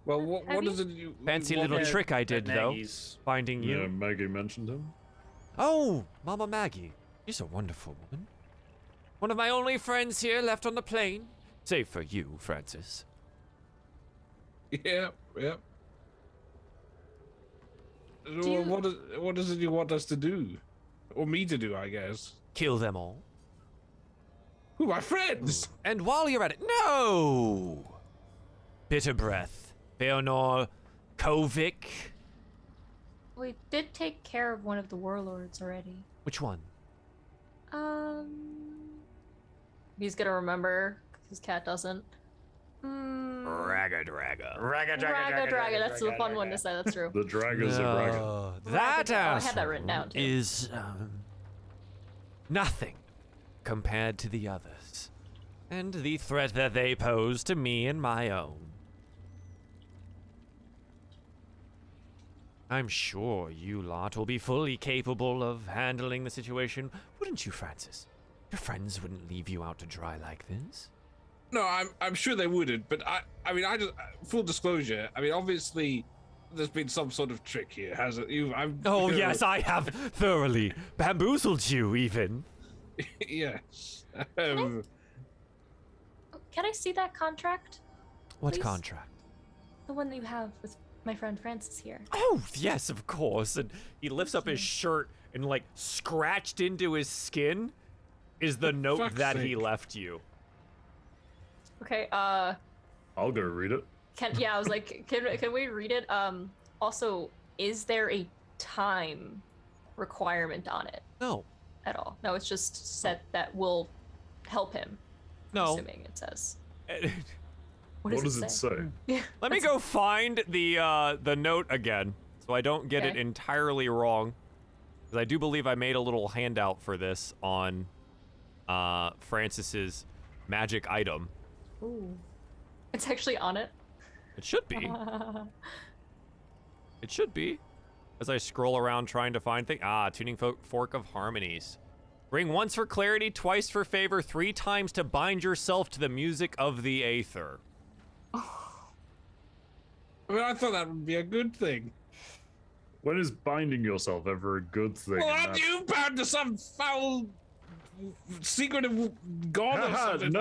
Well, what does it do? Fancy what- little trick I did, though, Maggie's. finding you. Yeah, Maggie mentioned him. Oh, Mama Maggie. She's a wonderful woman. One of my only friends here left on the plane. Save for you, Francis. Yeah. So you- what does it you want us to do? Or me to do, I guess. Kill them all. Who, my friends? And while you're at it, no! Bitter Breath, Beonor, Kovic. We did take care of one of the warlords already. Which one? He's gonna remember. His cat doesn't. Raga Draga. Raga Draga. That's the fun one to say. That's true. The Draggers of Raga. That Oh, I asshole had that written down, too. is nothing compared to the others, and the threat that they pose to me and my own. I'm sure you lot will be fully capable of handling the situation, wouldn't you, Francis? Your friends wouldn't leave you out to dry like this. No, I'm sure they wouldn't, but I mean, I just full disclosure. I mean, obviously, there's been some sort of trick here, hasn't you? Oh, yes, I have thoroughly bamboozled you, even. Yes. Can I see that contract? What Please? contract? The one that you have with my friend Francis here. Oh, yes, of course. And he lifts up his shirt, and, like, scratched into his skin is the note fuck's that he sake. left you. Okay, I'll go read it. I was like, can we read it? Also, is there a time requirement on it No. at all? No, it's just said that will help him. No. Assuming it says. Eh, What What does does it say? Yeah. Let me go find the note again, so I don't get it Okay. entirely wrong. Because I do believe I made a little handout for this on Francis's magic item. Ooh. It's actually on it. It should be. It should be. As I scroll around trying to find things. Tuning Fork of Harmonies. Ring once for clarity, twice for favor, 3 times to bind yourself to the music of the Aether. I mean, I thought that would be a good thing. When is binding yourself ever a good thing? Well, in aren't that- you bound to some foul, secretive god or Haha, something?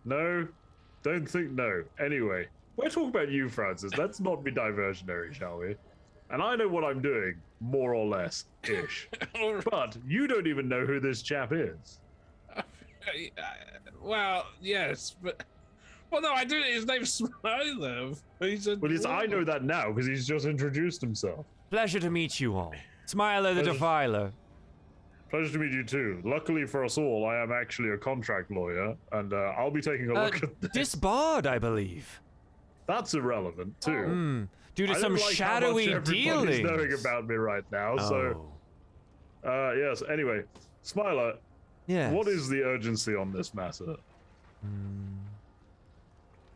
no, don't think no. Anyway, we're talking about you, Francis. Let's not be diversionary, shall we? And I know what I'm doing, more or less, ish. But you don't even know who this chap is. Well, yes, but well, no, I do. His name's Smiler. He's a But I know that now because he's just introduced himself. Pleasure to meet you all. Smiler the Pleasure. Defiler. Pleasure to meet you too. Luckily for us all, I am actually a contract lawyer, and I'll be taking a look at this. Disbarred, I believe. That's irrelevant too. Due to I some don't like shadowy how much everybody's dealings. knowing about me right now. So, yes. Anyway, Smiler, yes. what is the urgency on this matter?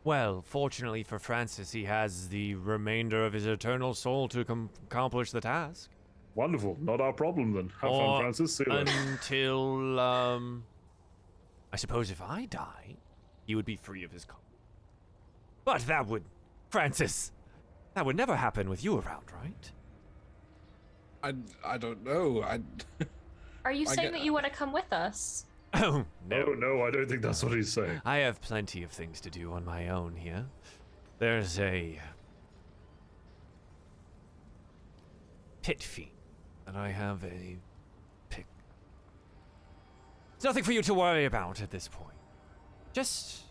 Well, fortunately for Francis, he has the remainder of his eternal soul to accomplish the task. Wonderful. Not our problem then. Have Or fun, Francis. See you later. Until, I suppose if I die, he would be free of his call. But that would, Francis, that would never happen with you around, right? I don't know. Are you I saying get- that you want to come with us? Oh, No, I don't think that's what he's saying. I have plenty of things to do on my own here. There's a pit fiend, and I have a pick. It's nothing for you to worry about at this point. Just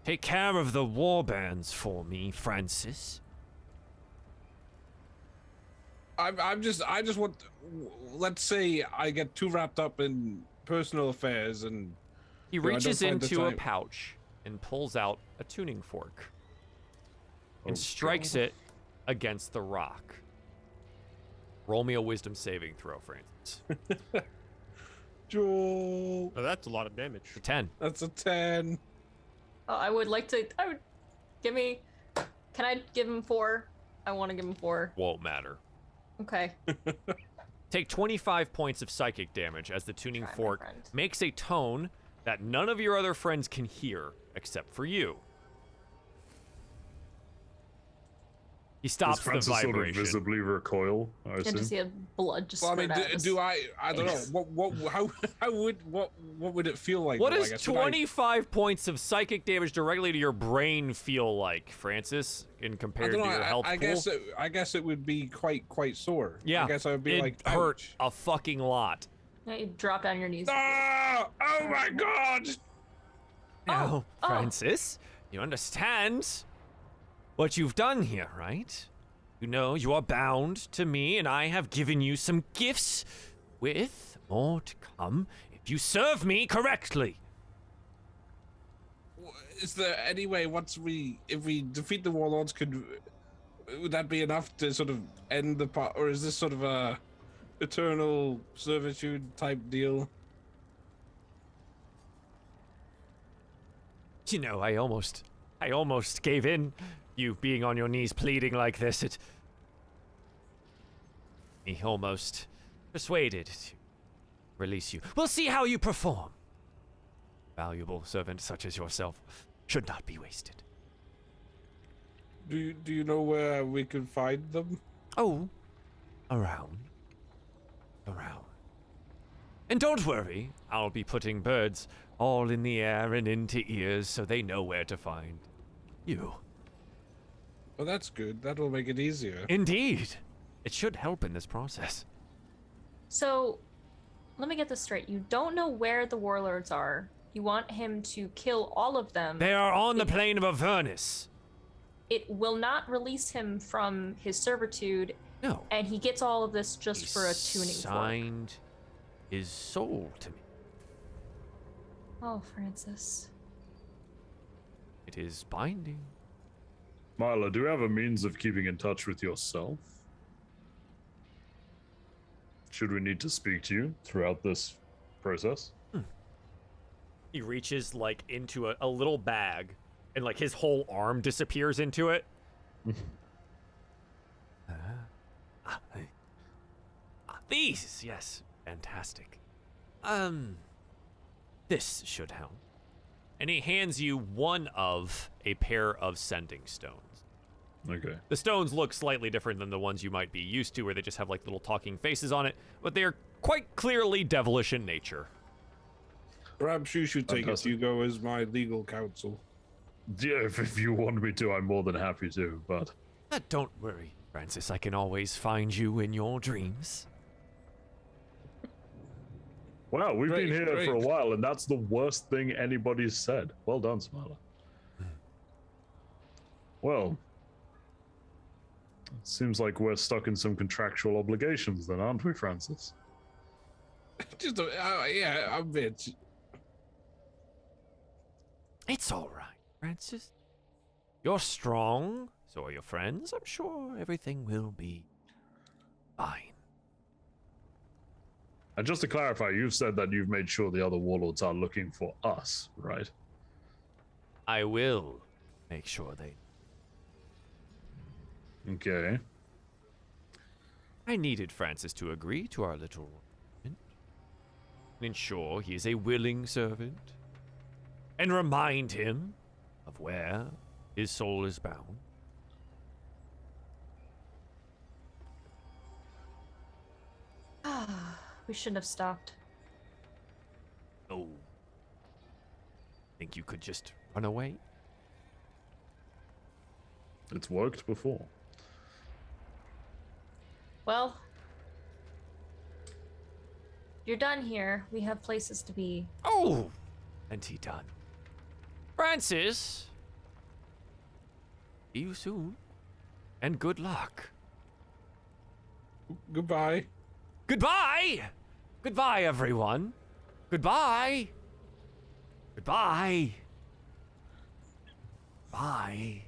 take care of the warbands for me, Francis. I just want. Let's say I get too wrapped up in personal affairs and He I don't reaches find the into a time. pouch and pulls out a tuning fork and Oh, strikes God. it against the rock. Roll me a wisdom saving throw, Francis. Joel. Oh, that's a lot of damage. A 10. That's a 10. Oh, I would give me. Can I give him 4? I want to give him 4. Won't matter. Okay. Take 25 points of psychic damage as the tuning Try, my fork friend. makes a tone that none of your other friends can hear except for you. He stops Does the Francis sort of vibration. visibly recoil, I And assume? just see blood just Well, I spurt mean, out of his do I don't know. face. What would it feel like? What though, I does guess? Would I- 25 points of psychic damage directly to your brain feel like, Francis, in I compared don't to know. your health I pool? guess it would be quite sore. Yeah, I guess I would be it like, hurt ouch. a fucking lot. Yeah, you drop down your knees. Ah! Oh my god! Now, oh. Francis, you understand what you've done here, right? You know you are bound to me, and I have given you some gifts, with more to come if you serve me correctly. Is there any way if we defeat the warlords, would that be enough to sort of end the part, or is this sort of a eternal servitude type deal? You know, I almost gave in. You being on your knees pleading like this, me almost persuaded to release you. We'll see how you perform. Valuable servant such as yourself should not be wasted. Do you know where we can find them? Oh, around. And don't worry, I'll be putting birds all in the air and into ears so they know where to find you. Well, that's good. That'll make it easier. Indeed. It should help in this process. So, let me get this straight. You don't know where the warlords are. You want him to kill all of them. They are on the plane of Avernus. It will not release him from his servitude, No. and he gets all of this just He for a tuning fork. signed his soul to me. Oh, Francis. It is binding. Marla, do you have a means of keeping in touch with yourself? Should we need to speak to you throughout this process? He reaches like into a little bag and like his whole arm disappears into it. These, yes, fantastic. This should help. And he hands you one of a pair of sending stones. Okay. The stones look slightly different than the ones you might be used to, where they just have like little talking faces on it, but they are quite clearly devilish in nature. Perhaps you should take it, Fantastic. Hugo, as my legal counsel. Yeah, if you want me to, I'm more than happy to, but... Don't worry, Francis. I can always find you in your dreams. Wow, we've Great, been here for a great. while, and that's the worst thing anybody's said. Well done, Smiler. Well, it seems like we're stuck in some contractual obligations then, aren't we, Francis? Just, yeah, a bit. It's all right, Francis. You're strong. So are your friends. I'm sure everything will be fine. And just to clarify, you've said that you've made sure the other warlords are looking for us, right? I will make sure they... Okay. I needed Francis to agree to our little arrangement. Ensure he is a willing servant. And remind him of where his soul is bound. We shouldn't have stopped. Oh. Think you could just run away? It's worked before. Well, you're done here. We have places to be. Oh! Plenty done. Francis! See you soon. And good luck. Goodbye. Goodbye! Goodbye, everyone. Goodbye! Goodbye! Bye.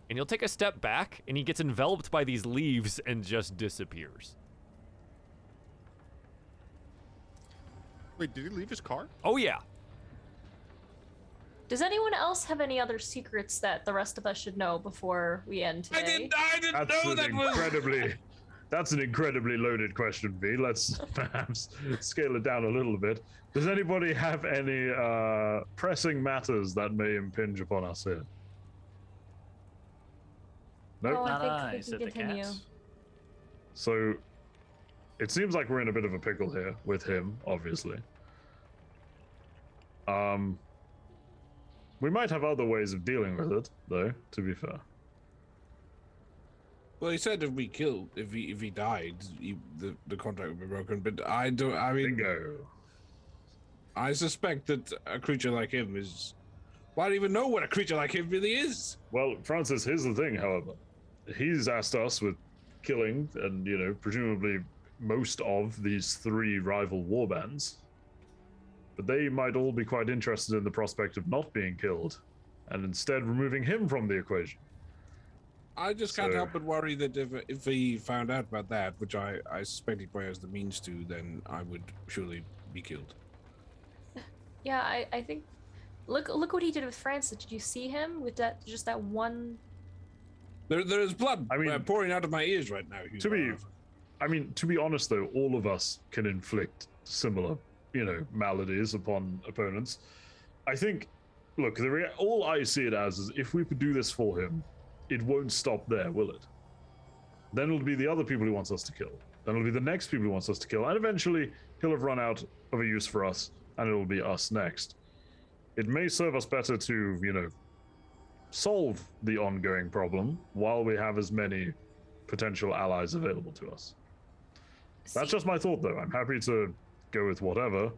And he'll take a step back, and he gets enveloped by these leaves and just disappears. Wait, did he leave his car? Oh, yeah. Does anyone else have any other secrets that the rest of us should know before we end today? I didn't know that was. That's an incredibly loaded question, V. Let's perhaps scale it down a little bit. Does anybody have any pressing matters that may impinge upon us here? No. Oh, Not I I, think we said can the continue. cats. So, it seems like we're in a bit of a pickle here with him, obviously. We might have other ways of dealing with it, though, to be fair. Well, he said if he died, the contract would be broken. But I mean, Bingo. I suspect that a creature like him is. Well, I don't even know what a creature like him really is. Well, Francis, here's the thing, however. He's asked us with killing and, presumably most of these 3 rival warbands. But they might all be quite interested in the prospect of not being killed and instead removing him from the equation. I just can't help but worry that if he found out about that, which I suspect he probably has the means to, then I would surely be killed. Yeah, I think. Look what he did with Francis. Did you see him with that one? There is blood pouring out of my ears right now. To be honest, though, all of us can inflict similar, maladies upon opponents. I think, look, all I see it as is if we could do this for him, it won't stop there, will it? Then it'll be the other people he wants us to kill. Then it'll be the next people he wants us to kill. And eventually, he'll have run out of a use for us, and it'll be us next. It may serve us better to, solve the ongoing problem while we have as many potential allies available to us. That's just my thought, though. I'm happy to go with whatever.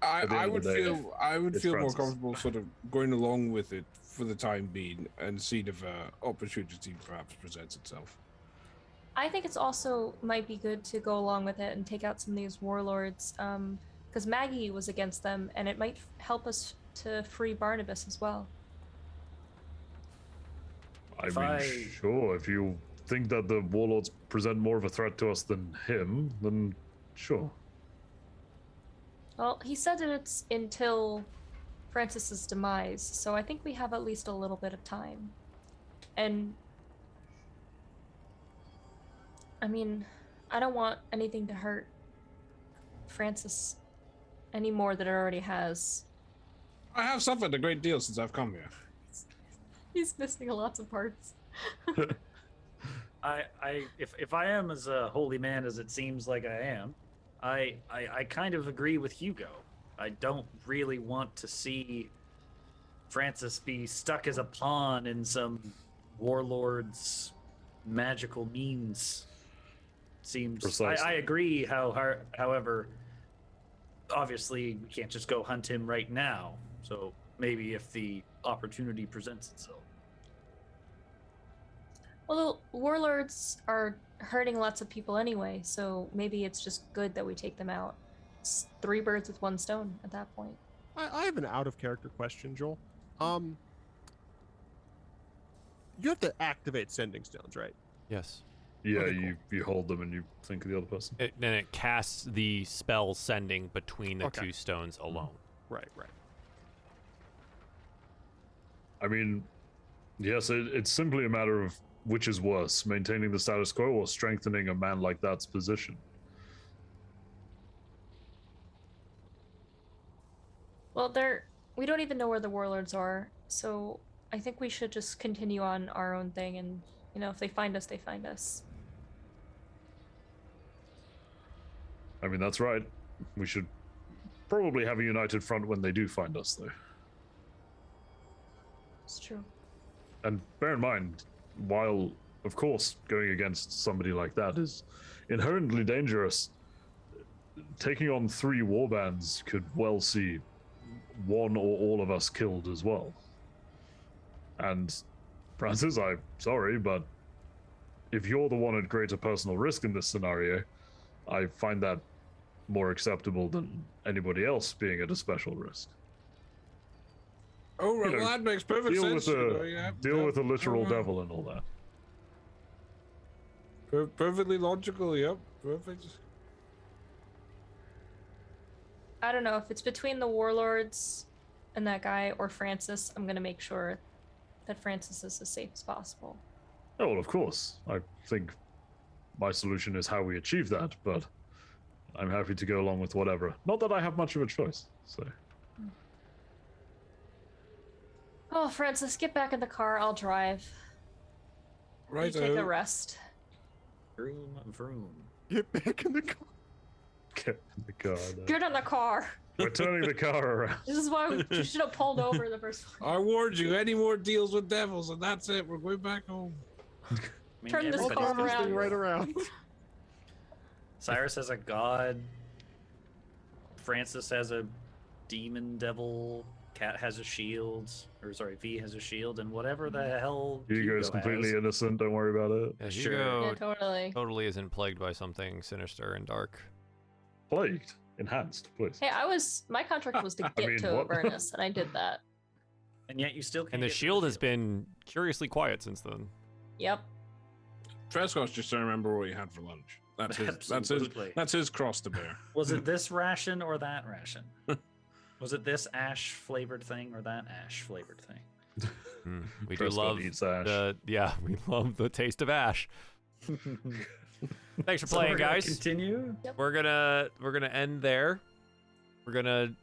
I would feel more Francis. comfortable sort of going along with it for the time being and seeing if an opportunity perhaps presents itself. I think it's also might be good to go along with it and take out some of these warlords, because Maggie was against them, and it might help us to free Barnabas as well. Sure. If you think that the warlords present more of a threat to us than him, then sure. Well, he said that it's until Francis's demise, so I think we have at least a little bit of time. And I mean, I don't want anything to hurt Francis any more than it already has. I have suffered a great deal since I've come here. He's missing lots of parts. If I am as a holy man as it seems like I am, I kind of agree with Hugo. I don't really want to see Francis be stuck as a pawn in some warlord's magical means. Seems I agree. However, obviously we can't just go hunt him right now. So maybe if the opportunity presents itself. Well, the warlords are hurting lots of people anyway, so maybe it's just good that we take them out. It's 3 birds with 1 stone at that point. I have an out-of-character question, Joel. You have to activate sending stones, right? Yes. Yeah, Okay, you hold them and you think of the other person. Then it casts the spell sending between the 2 stones alone. Right. I mean, yes, it's simply a matter of which is worse, maintaining the status quo or strengthening a man like that's position. Well, we don't even know where the warlords are, so I think we should just continue on our own thing, and if they find us, they find us. I mean, that's right. We should probably have a united front when they do find us, though. It's true. And bear in mind, while, of course, going against somebody like that is inherently dangerous, taking on 3 warbands could well see one or all of us killed as well. And Francis, I'm sorry, but if you're the one at greater personal risk in this scenario, I find that more acceptable than anybody else being at a special risk. Oh, right, You know, well, that makes perfect deal sense. with you the know, yeah, deal yeah. with the literal Oh, devil and all that. Perfectly logical. Yep. Perfect. I don't know if it's between the warlords and that guy or Francis. I'm gonna make sure that Francis is as safe as possible. Oh, well, of course. I think my solution is how we achieve that, but I'm happy to go along with whatever. Not that I have much of a choice. So Oh, Francis, get back in the car. I'll drive. Right. You take a rest. Vroom, vroom. Get back in the car. get in the car. Then. Get in the car. We're turning the car around. This is why you should have pulled over in the first place. I warned you. Any more deals with devils, and that's it. We're going back home. I mean, Turn this everybody's car got- around. Thing right around. Cyrus has a god. Francis has a demon devil. Cat has a shield. Or sorry, V has a shield, and whatever the hell Hugo's completely has. innocent. Don't worry about it. Yeah, Sure. Hugo Yeah, totally. totally isn't plagued by something sinister and dark. Plagued, enhanced, please. Hey, my contract was to get mean, to what? Avernus, and I did that. And yet you still can't And the get to shield has been curiously quiet since then. Yep. Trescott's just trying to remember what he had for lunch. That's his. Absolutely. That's his cross to bear. Was it this ration or that ration? Was it this ash flavored thing or that ash flavored thing? We do Trescott love eats ash. we love the taste of ash. Thanks for So playing, we're gonna guys. Continue. We're gonna end there. We're gonna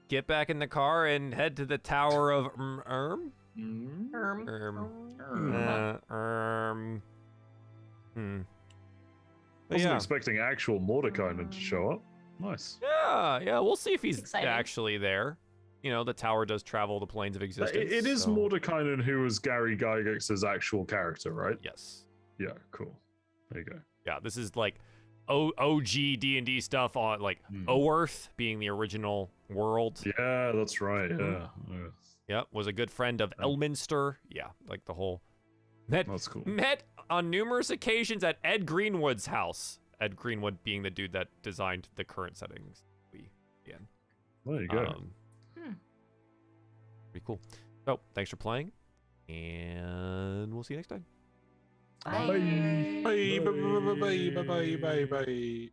get back in the car and head to the Tower of Erm. But Wasn't yeah. expecting actual Mordekainen to show up. Nice. Yeah. We'll see if he's Exciting. actually there. You know, the tower does travel the planes of existence. It is so- Mordekainen who was Gary Gygax's actual character, right? Yes. Yeah, cool. There you go. Yeah, this is like OG D&D stuff on like Oerth being the original world. Yeah, that's right. Mhm. Yeah. Yep, was a good friend of Elminster. Yeah, like the whole That's cool. met on numerous occasions at Ed Greenwood's house. Ed Greenwood being the dude that designed the current settings we in. There you go. Pretty cool. So, thanks for playing, and we'll see you next time. Bye. Bye. Bye. Bye. Bye. Bye. Bye. Bye.